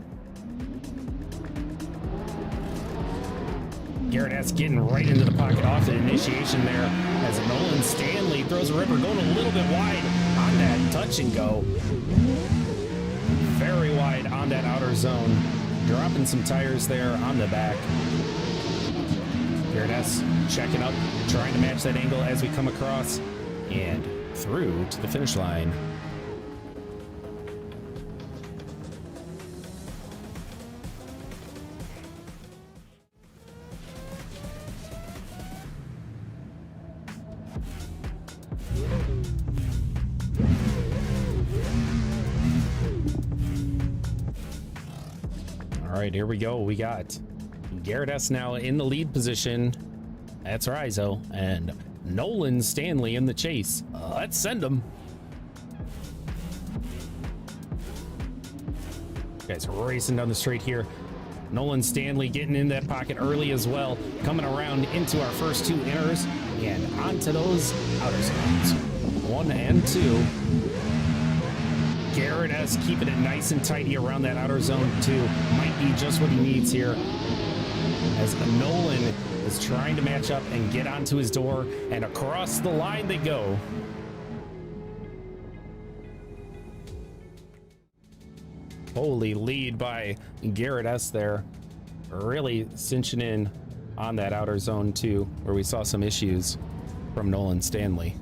Garrett S getting right into the pocket off the initiation there as Nolan Stanley throws a ripper, going a little bit wide on that touch and go. Very wide on that outer zone. Dropping some tires there on the back. Garrett S checking up, trying to match that angle as we come across and through to the finish line. All right, here we go. We got Garrett S now in the lead position. That's Rizo. And Nolan Stanley in the chase. Let's send him. Guys racing down the straight here. Nolan Stanley getting in that pocket early as well. Coming around into our first two inners and onto those outer zones. 1 and 2. Garrett S keeping it nice and tidy around that outer zone 2. Might be just what he needs here. As Nolan is trying to match up and get onto his door, and across the line they go. Holy lead by Garrett S there. Really cinching in on that outer zone 2, where we saw some issues from Nolan Stanley.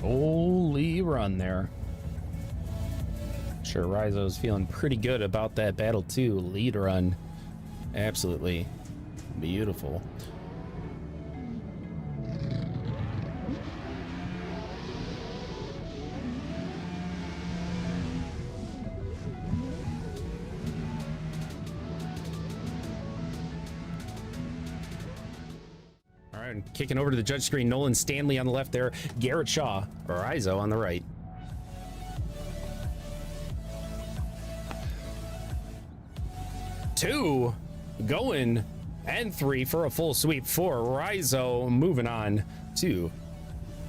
Holy run there. Sure, Rizo's feeling pretty good about that Battle 2 lead run. Absolutely beautiful. Kicking over to the judge screen, Nolan Stanley on the left there, Garrett Shaw, Rizo on the right. Two going, and 3 for a full sweep for Rizo, moving on to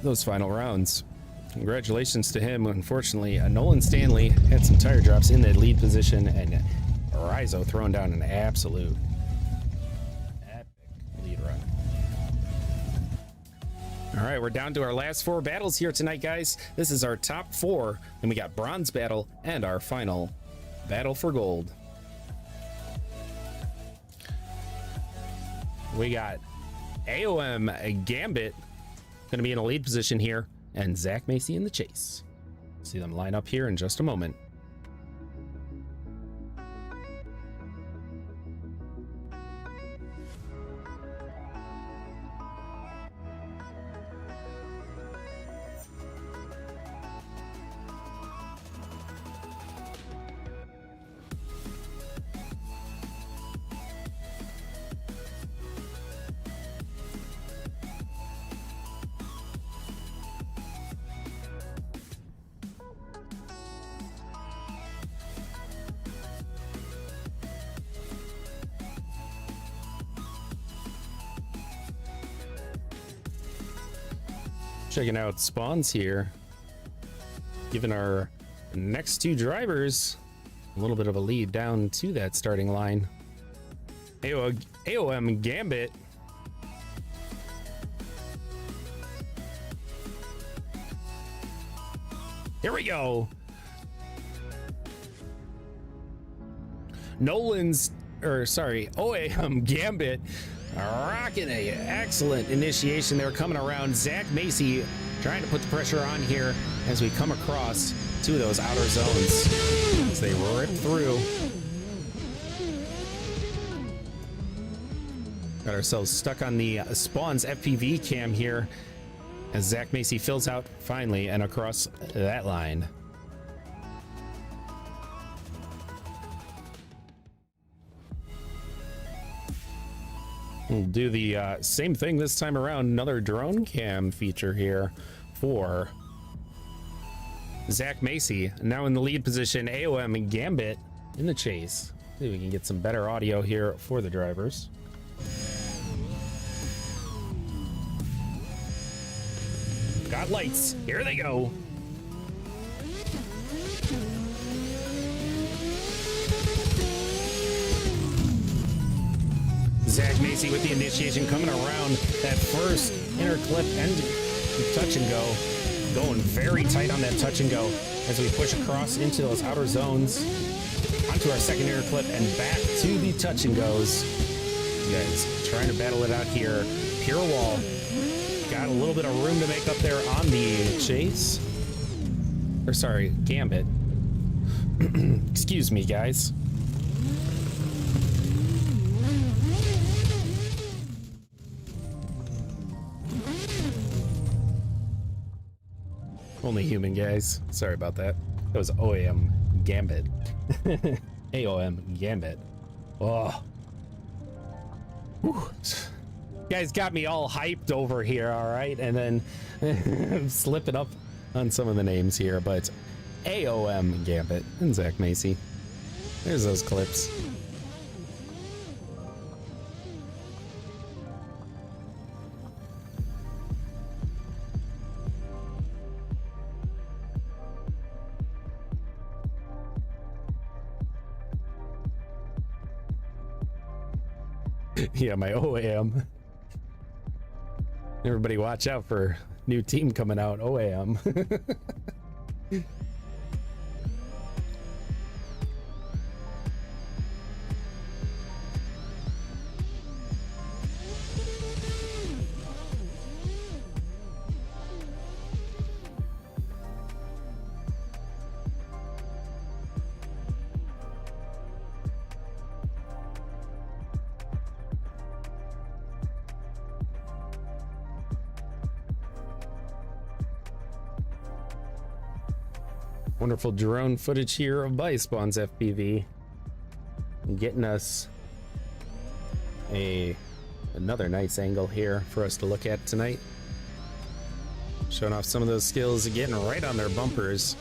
those final rounds. Congratulations to him. Unfortunately, Nolan Stanley had some tire drops in that lead position, and Rizo throwing down an absolute epic lead run. All right, we're down to our last 4 battles here tonight, guys. This is our top 4, and we got bronze battle and our final battle for gold. We got AOM Gambit going to be in a lead position here, and Zach Macy in the chase. See them line up here in just a moment. Checking out spawns here, giving our next 2 drivers a little bit of a lead down to that starting line. AOM Gambit here we go. OAM Gambit rocking a excellent initiation there, coming around. Zach Macy trying to put the pressure on here as we come across 2 of those outer zones as they rip through. Got ourselves stuck on the spawns FPV cam here as Zach Macy fills out finally and across that line. We'll do the same thing this time around. Another drone cam feature here for Zach Macy. Now in the lead position, AOM and Gambit in the chase. See if we can get some better audio here for the drivers. Got lights. Here they go. Zach Macy with the initiation coming around that first inner clip and touch and go. Going very tight on that touch and go as we push across into those outer zones. Onto our second inner clip and back to the touch and goes. You guys trying to battle it out here. Pure Wall got a little bit of room to make up there on the chase. Or sorry, Gambit. Excuse me, guys. Only human, guys. Sorry about that. That was OAM Gambit. AOM Gambit. Oh. Whew. Guys got me all hyped over here, all right? And then I'm slipping up on some of the names here, but AOM Gambit and Zach Macy. There's those clips. Yeah, my OAM. Everybody watch out for new team coming out, OAM. Wonderful drone footage here of Biospawn's FPV, getting us another nice angle here for us to look at tonight. Showing off some of those skills, getting right on their bumpers.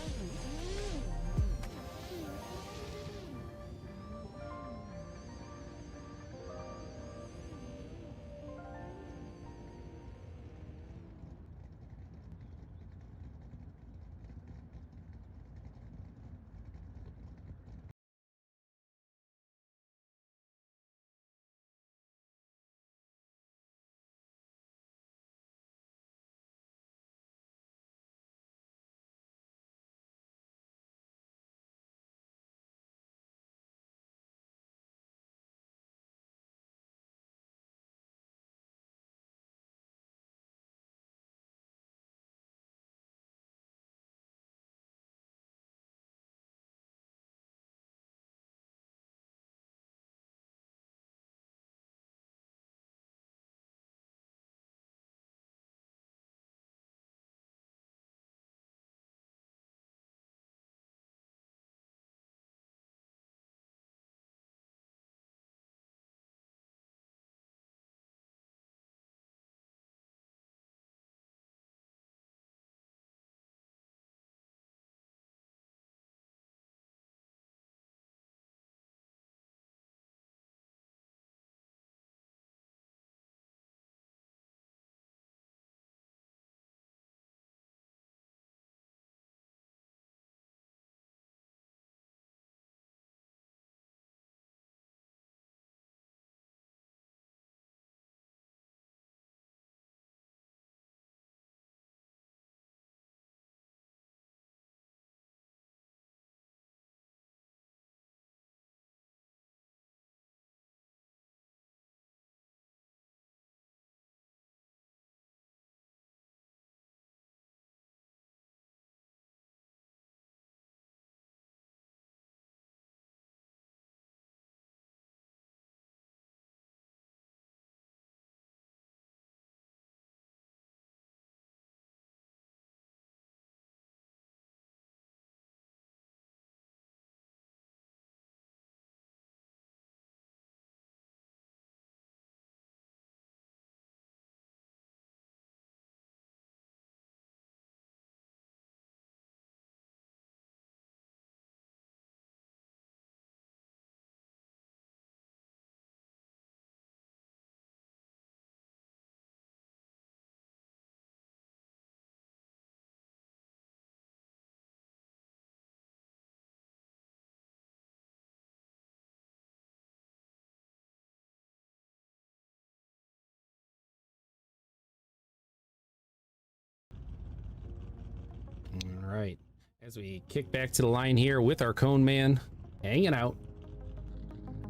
As we kick back to the line here with our cone man hanging out,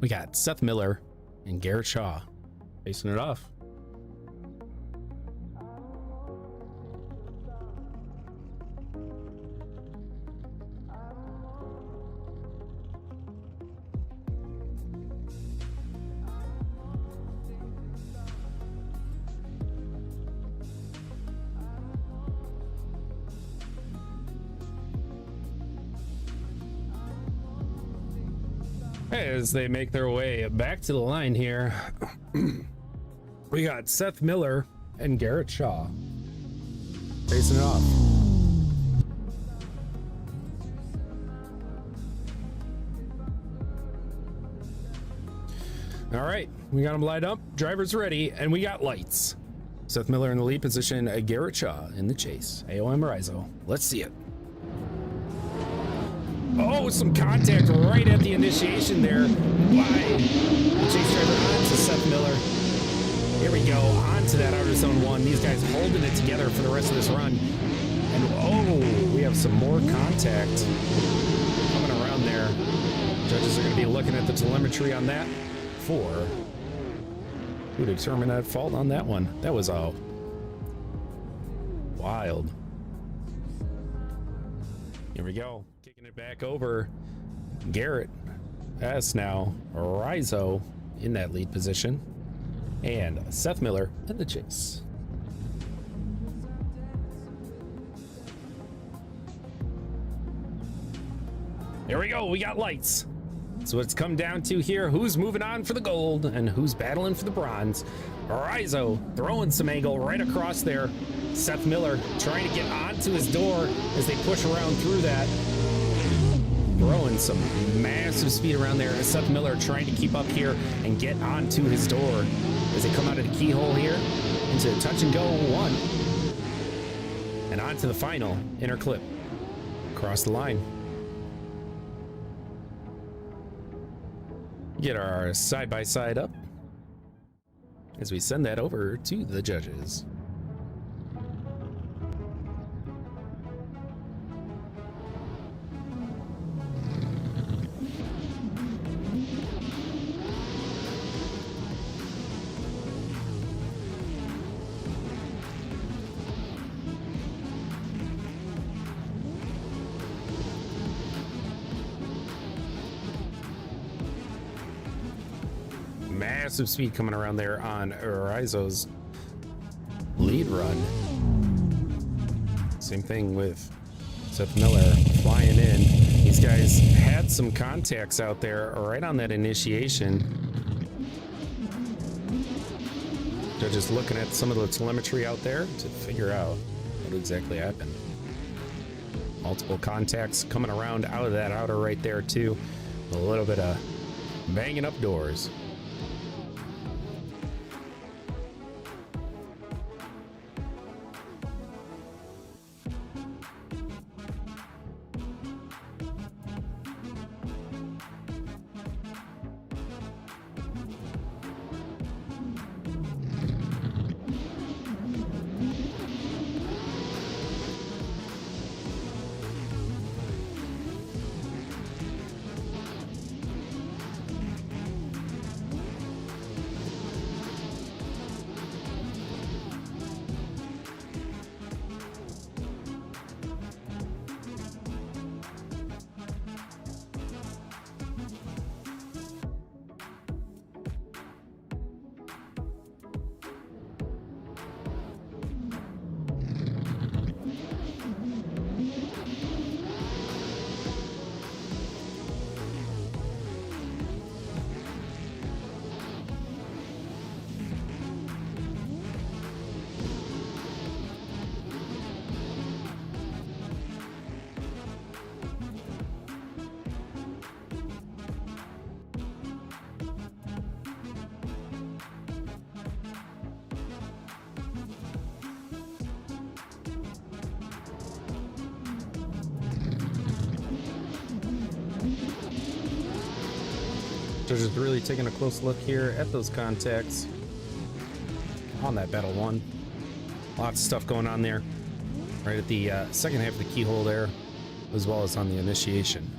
we got Seth Miller and Garrett Shaw facing it off. As they make their way back to the line here, we got Seth Miller and Garrett Shaw facing it off. All right, we got them lined up, drivers ready, and we got lights. Seth Miller in the lead position, Garrett Shaw in the chase. AOM Rizzo, let's see it. Oh, some contact right at the initiation there by the chase driver onto Seth Miller. Here we go, onto that outer zone 1. These guys holding it together for the rest of this run. And oh, we have some more contact coming around there. Judges are going to be looking at the telemetry on that for who determined that fault on that one. That was wild. Here we go. Kicking it back over. Garrett has now Rizzo in that lead position. And Seth Miller in the chase. Here we go. We got lights. So it's come down to here, who's moving on for the gold and who's battling for the bronze. Rizzo throwing some angle right across there. Seth Miller trying to get onto his door as they push around through that. Throwing some massive speed around there. Seth Miller trying to keep up here and get onto his door as they come out of the keyhole here into touch and go 1. And on to the final inner clip. Across the line. Get our side-by-side up as we send that over to the judges. Massive speed coming around there on Rizzo's lead run. Same thing with Seth Miller flying in. These guys had some contacts out there right on that initiation. They're just looking at some of the telemetry out there to figure out what exactly happened. Multiple contacts coming around out of that outer right there too. A little bit of banging up doors. So just really taking a close look here at those contacts on that Battle 1. Lots of stuff going on there. Right at the second half of the keyhole there. as well as on the initiation.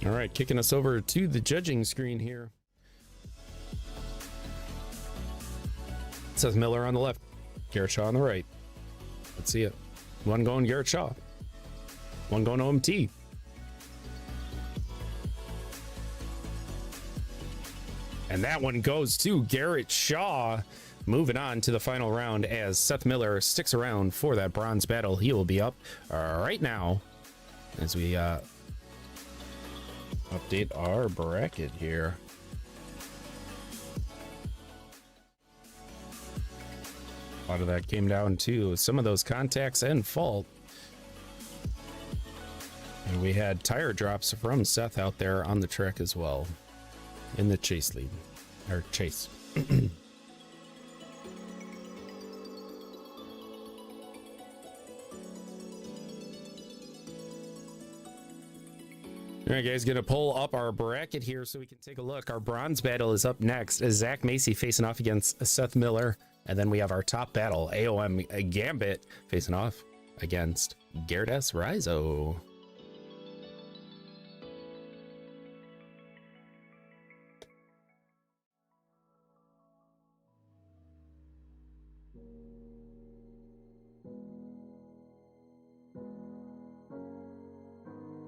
All right, kicking us over to the judging screen here. Seth Miller on the left, Garrett Shaw on the right. Let's see it. One going Garrett Shaw. One going OMT. And that one goes to Garrett Shaw. Moving on to the final round as Seth Miller sticks around for that bronze battle. He will be up right now as we update our bracket here. A lot of that came down to some of those contacts and fault. And we had tire drops from Seth out there on the track as well in the chase lead, or chase. All right, guys, gonna pull up our bracket here so we can take a look. Our bronze battle is up next as Zach Macy facing off against Seth Miller. And then we have our top battle, AOM Gambit, facing off against Garrett S. Rizzo.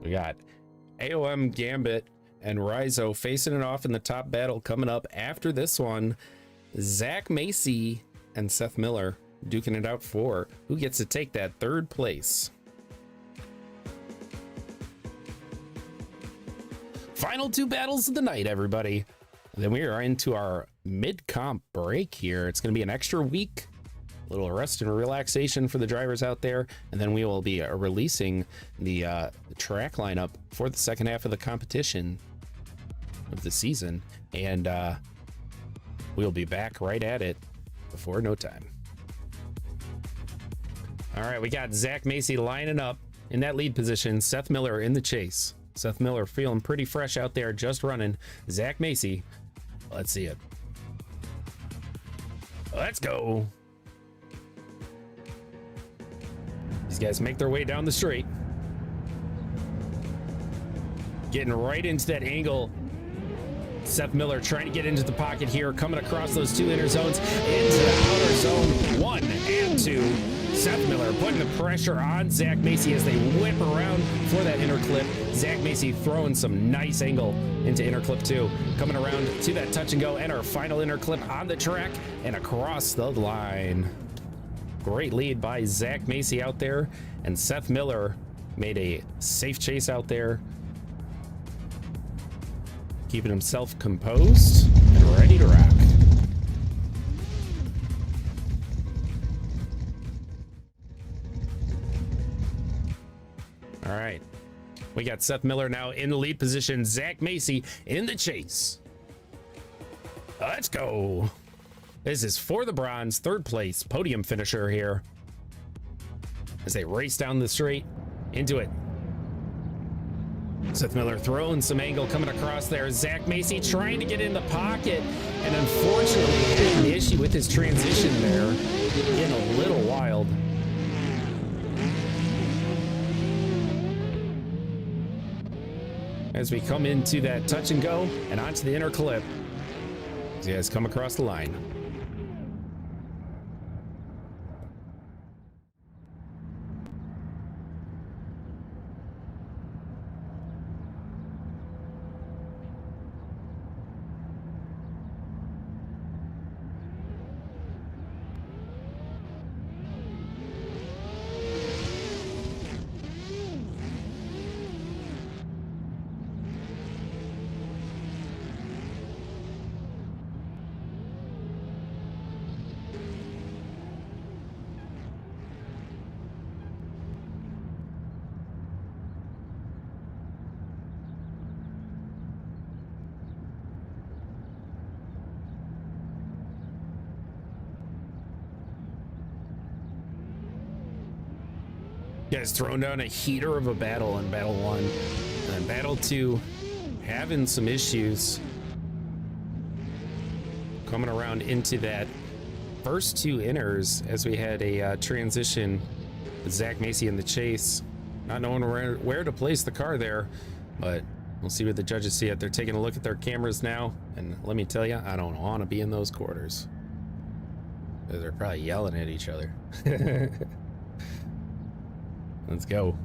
We got AOM Gambit and Rizzo facing it off in the top battle. Coming up after this one, Zach Macy and Seth Miller duking it out for who gets to take that third place. Final two battles of the night, everybody. Then we are into our mid-comp break here. It's going to be an extra week, a little rest and relaxation for the drivers out there, and then we will be releasing the track lineup for the second half of the competition of the season, and we'll be back right at it before no time. All right, we got Zach Macy lining up in that lead position, Seth Miller in the chase. Seth Miller feeling pretty fresh out there, just running. Zach Macy, let's see it. Let's go. These guys make their way down the straight. Getting right into that angle. Seth Miller trying to get into the pocket here, coming across those two inner zones into the outer zone 1 and 2. Seth Miller putting the pressure on Zach Macy as they whip around for that inner clip. Zach Macy throwing some nice angle into inner clip 2. Coming around to that touch and go and our final inner clip on the track and across the line. Great lead by Zach Macy out there, and Seth Miller made a safe chase out there, keeping himself composed and ready to rock. All right, we got Seth Miller now in the lead position, Zach Macy in the chase. Let's go. This is for the bronze, third place podium finisher here as they race down the straight into it. Seth Miller throwing some angle, coming across there. Zach Macy trying to get in the pocket, and unfortunately had an issue with his transition there, getting a little wild. As we come into that touch and go and onto the inner clip, these guys come across the line. Guys throwing down a heater of a battle in Battle 1. And then Battle 2 having some issues coming around into that first two inners as we had a transition with Zach Macy in the chase. Not knowing where to place the car there, but we'll see what the judges see it. They're taking a look at their cameras now, and let me tell you, I don't want to be in those quarters. They're probably yelling at each other. Let's go.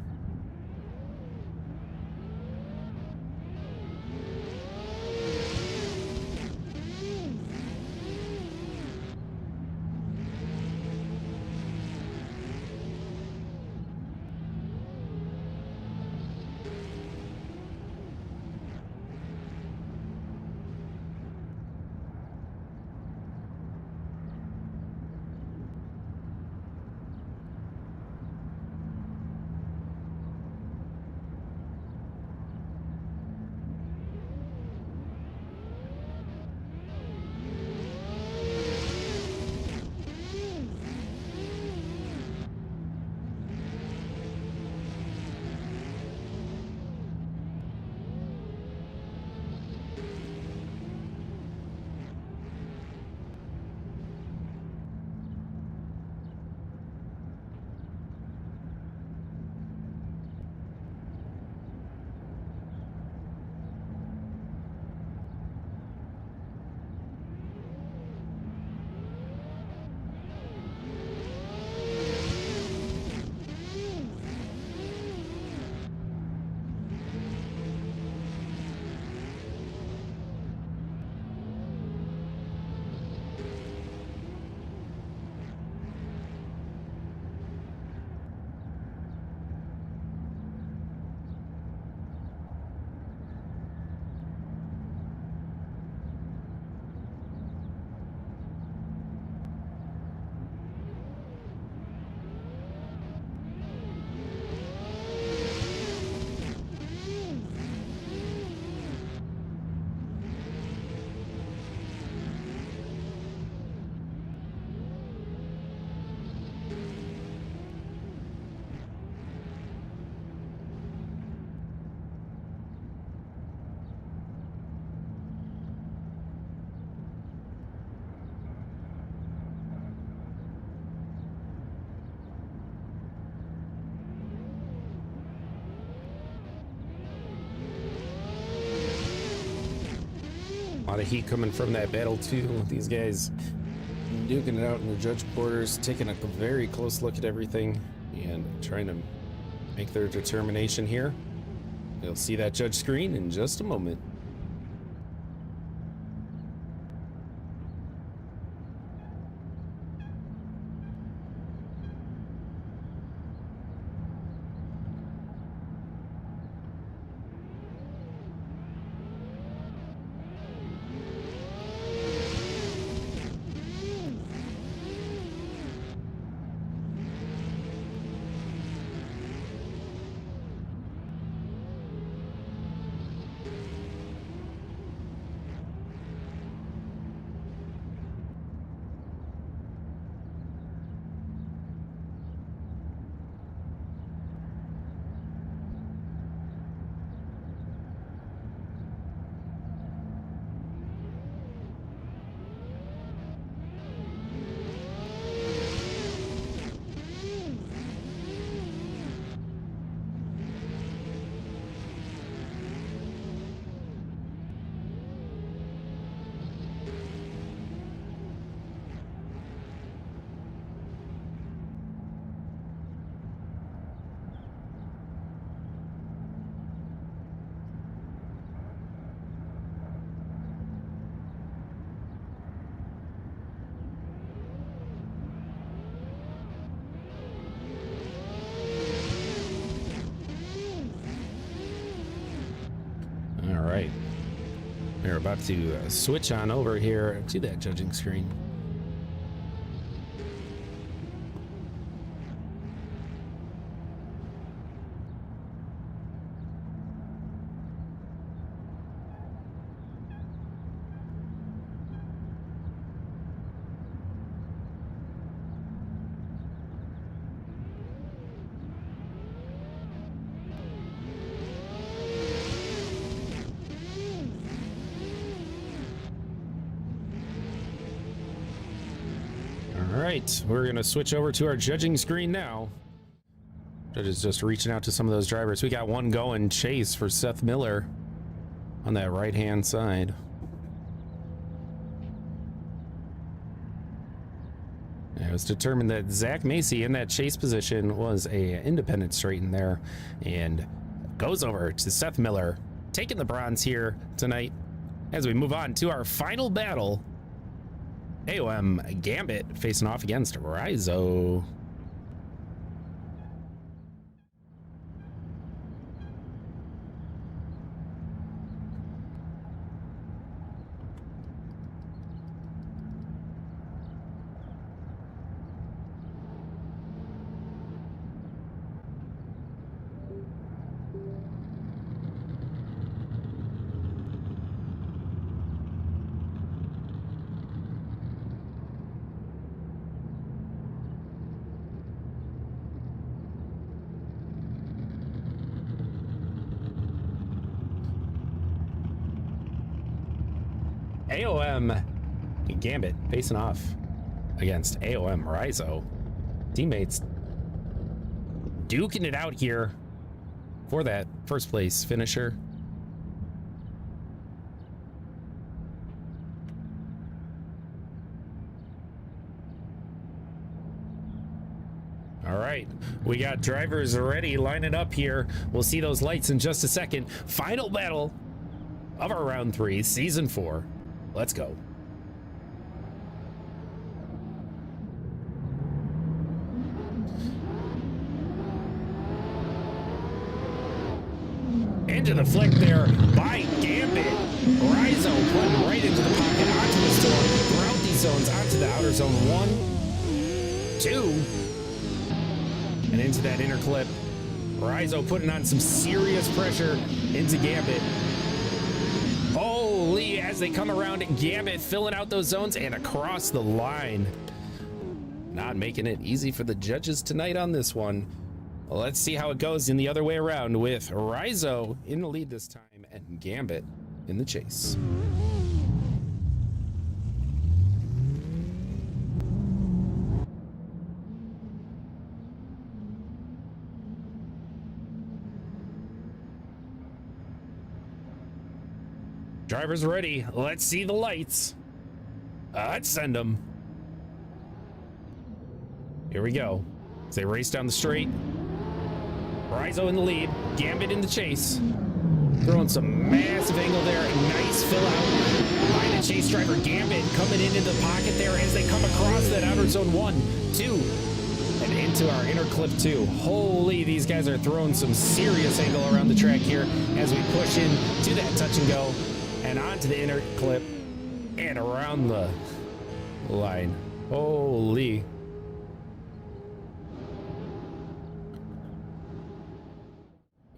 A lot of heat coming from that battle too. These guys duking it out in the judge quarters, taking a very close look at everything and trying to make their determination here. You'll see that judge screen in just a moment. All right, we're about to switch on over here to that judging screen. right, we're gonna switch over to our judging screen now. Judges just reaching out to some of those drivers. We got one going, Chase for Seth Miller on that right-hand side. It was determined that Zach Macy in that chase position was a independent straight in there, and goes over to Seth Miller, taking the bronze here tonight as we move on to our final battle. AOM Gambit facing off against Rizo. AOM Gambit facing off against AOM Rizo. Teammates duking it out here for that first place finisher. All right, we got drivers already lining up here. We'll see those lights in just a second. Final battle of our round 3, season 4. Let's go. Into the flick there by Gambit. Rizo putting right into the pocket, onto the storm, throughout these zones, onto the outer zone. 1, 2, and into that inner clip. Rizo putting on some serious pressure into Gambit. Holy, as they come around, Gambit filling out those zones and across the line. Not making it easy for the judges tonight on this one. Well, let's see how it goes in the other way around with Rizo in the lead this time and Gambit in the chase. Drivers ready. Let's see the lights. Let's send them. Here we go. As they race down the straight. Rizo in the lead. Gambit in the chase. Throwing some massive angle there. Nice fill out by the chase driver. Gambit coming into the pocket there as they come across that outer zone. 1, 2, and into our inner clip 2. Holy, these guys are throwing some serious angle around the track here as we push in to that touch and go. And onto the inner clip and around the line. Holy.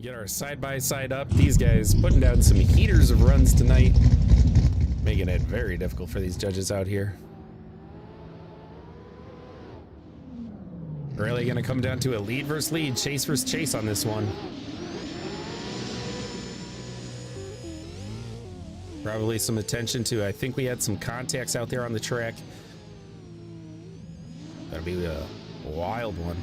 Get our side-by-side up. These guys putting down some heaters of runs tonight, making it very difficult for these judges out here. Really gonna come down to a lead versus lead, chase versus chase on this one. Probably some attention to, I think we had some contacts out there on the track. That'll be a wild one.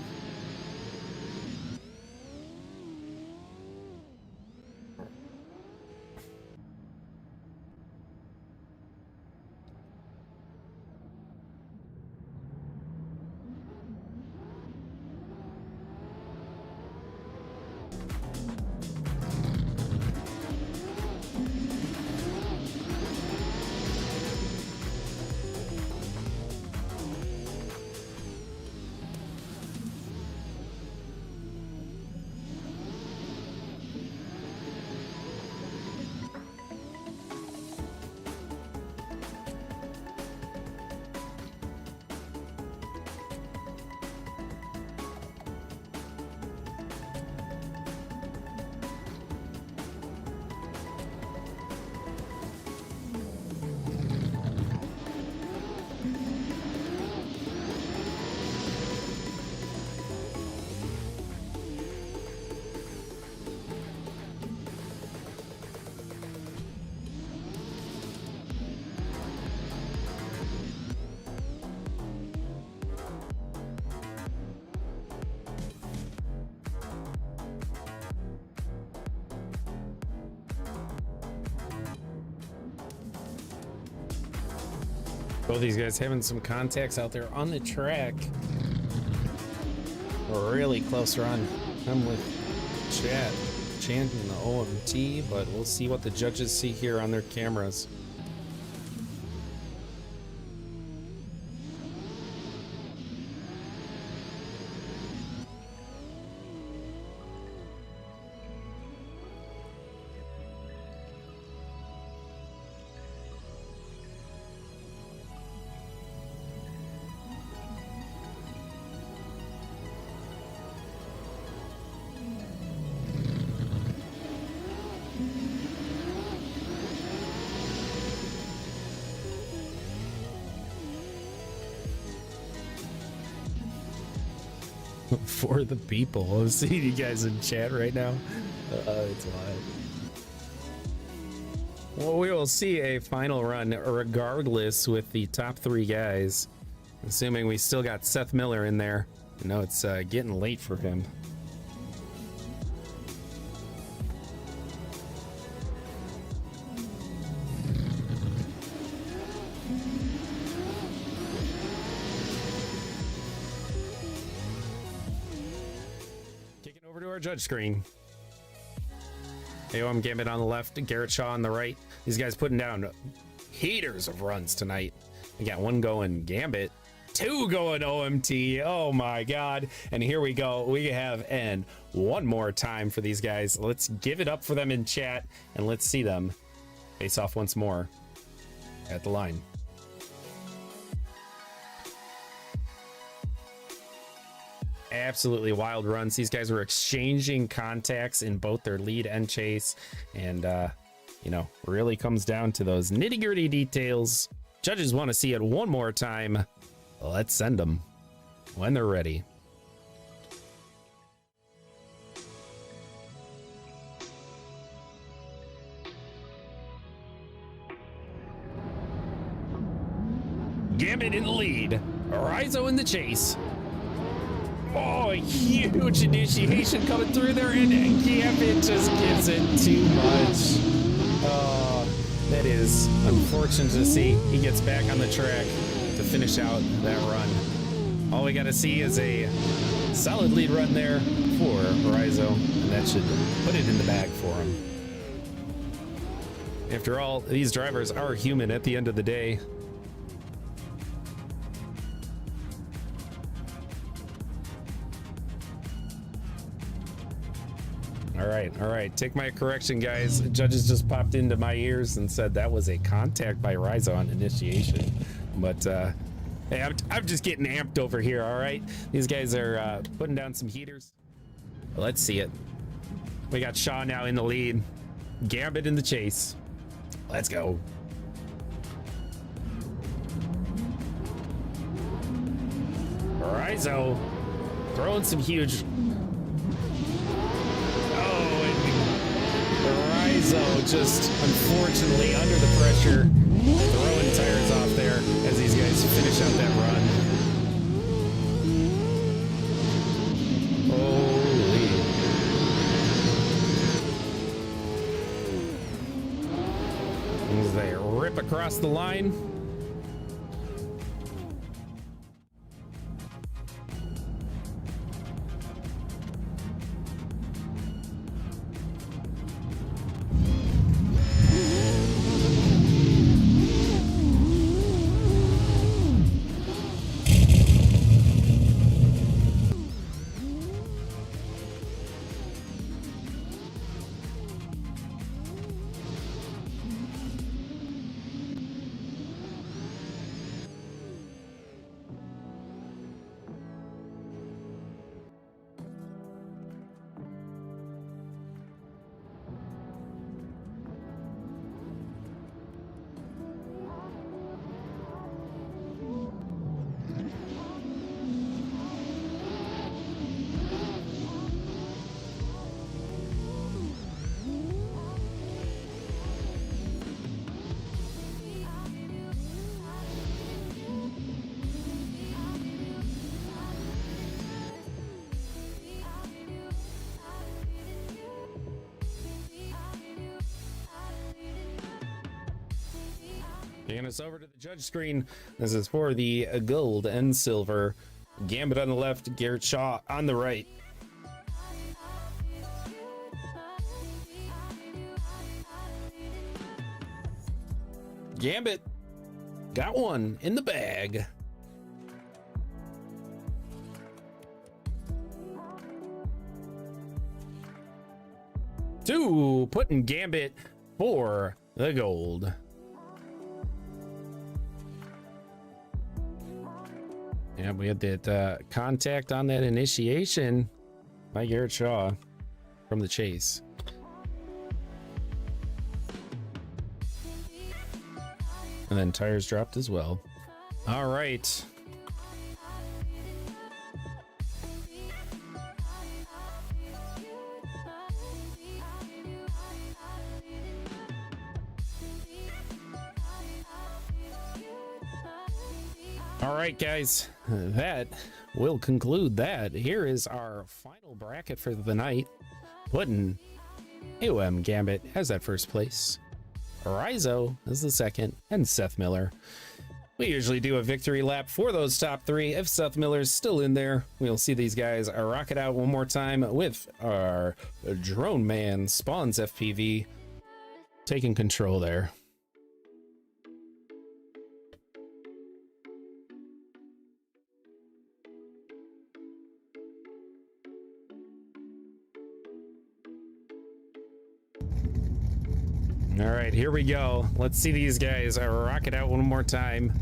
Both these guys having some contacts out there on the track. A really close run. I'm with Chad chanting the OMT, but we'll see what the judges see here on their cameras. For the people. I'm seeing you guys in chat right now. It's wild. Well, we will see a final run regardless with the top 3 guys. Assuming we still got Seth Miller in there. I know it's getting late for him. Over to our judge screen. AOM Gambit on the left, Garrett Shaw on the right. These guys putting down heaters of runs tonight. We got 1 going Gambit, 2 going OMT. Oh my god. And here we go. We have and one more time for these guys. Let's give it up for them in chat and let's see them face off once more at the line. Absolutely wild runs. These guys were exchanging contacts in both their lead and chase, and you know, really comes down to those nitty-gritty details. Judges want to see it one more time. Let's send them when they're ready. Gambit in the lead, Rizzo in the chase. Oh, a huge initiation coming through there, and Gambit just gives it too much. Oh, that is unfortunate to see. He gets back on the track to finish out that run. All we got to see is a solid lead run there for Rizzo, and that should put it in the bag for him. After all, these drivers are human at the end of the day. All right, take my correction, guys. Judges just popped into my ears and said that was a contact by Rizzo on initiation. But hey, I'm just getting amped over here, all right? These guys are putting down some heaters. Let's see it. We got Shaw now in the lead. Gambit in the chase. Let's go. Rizzo throwing some huge... Rizzo just unfortunately under the pressure, throwing tires off there as these guys finish out that run. Holy. As they rip across the line. Taking us over to the judge screen. This is for the gold and silver. Gambit on the left, Garrett Shaw on the right. Gambit got one in the bag. Two, putting Gambit for the gold. Yeah, we had that contact on that initiation by Garrett Shaw from the chase. And then tires dropped as well. All right. All right, guys, that will conclude that. Here is our final bracket for the night. Putting AOM Gambit as that first place, Rizo is the second, and Seth Miller. We usually do a victory lap for those top three. If Seth Miller's still in there, we'll see these guys rock it out one more time with our drone man Spawns FPV taking control there. All right, here we go. Let's see these guys rock it out one more time.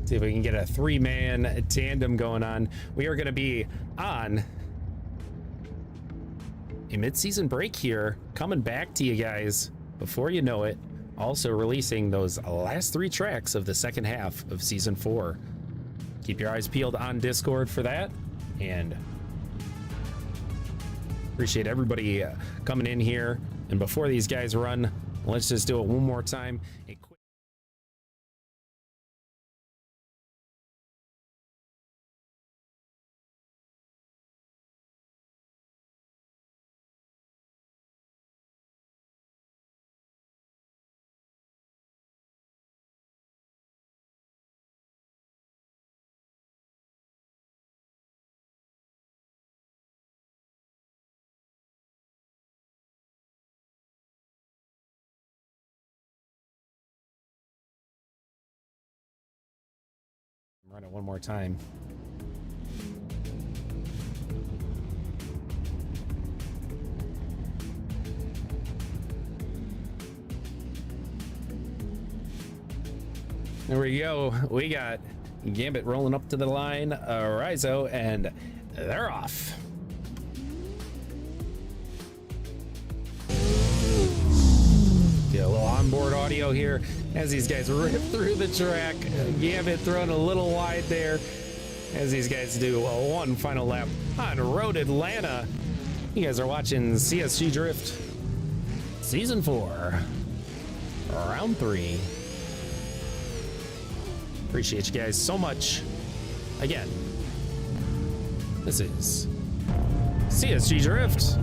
See if we can get a three-man tandem going on. We are going to be on a mid-season break here, coming back to you guys before you know it. Also releasing those last three tracks of the second half of season 4. Keep your eyes peeled on Discord for that, and appreciate everybody coming in here. And before these guys run, let's just do it one more time. A quick run it one more time. There we go. We got Gambit rolling up to the line, Rizo, and they're off. Get a little onboard audio here as these guys rip through the track. Gambit throwing a little wide there as these guys do one final lap on Road Atlanta. You guys are watching CSG Drift Season 4, Round 3. Appreciate you guys so much. Again, this is CSG Drift.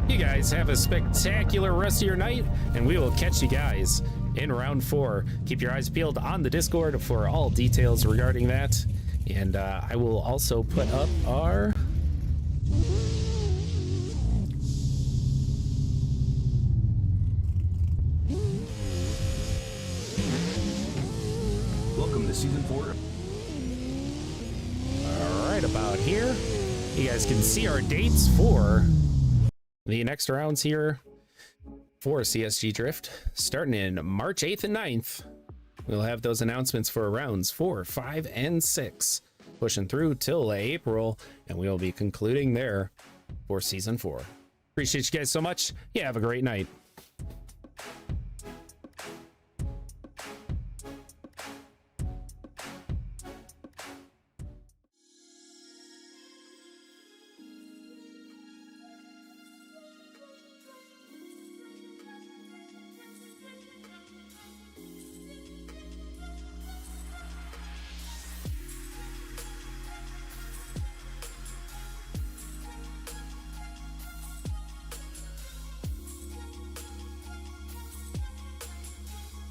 You guys have a spectacular rest of your night, and we will catch you guys in round 4. Keep your eyes peeled on the Discord for all details regarding that. And I will also put up our Welcome to season 4. All right, about here. You guys can see our dates for the next rounds here for CSG Drift, starting in March 8th and 9th. We'll have those announcements for rounds 4, 5, and 6, pushing through till April, and we'll be concluding there for season 4. Appreciate you guys so much. Yeah, have a great night.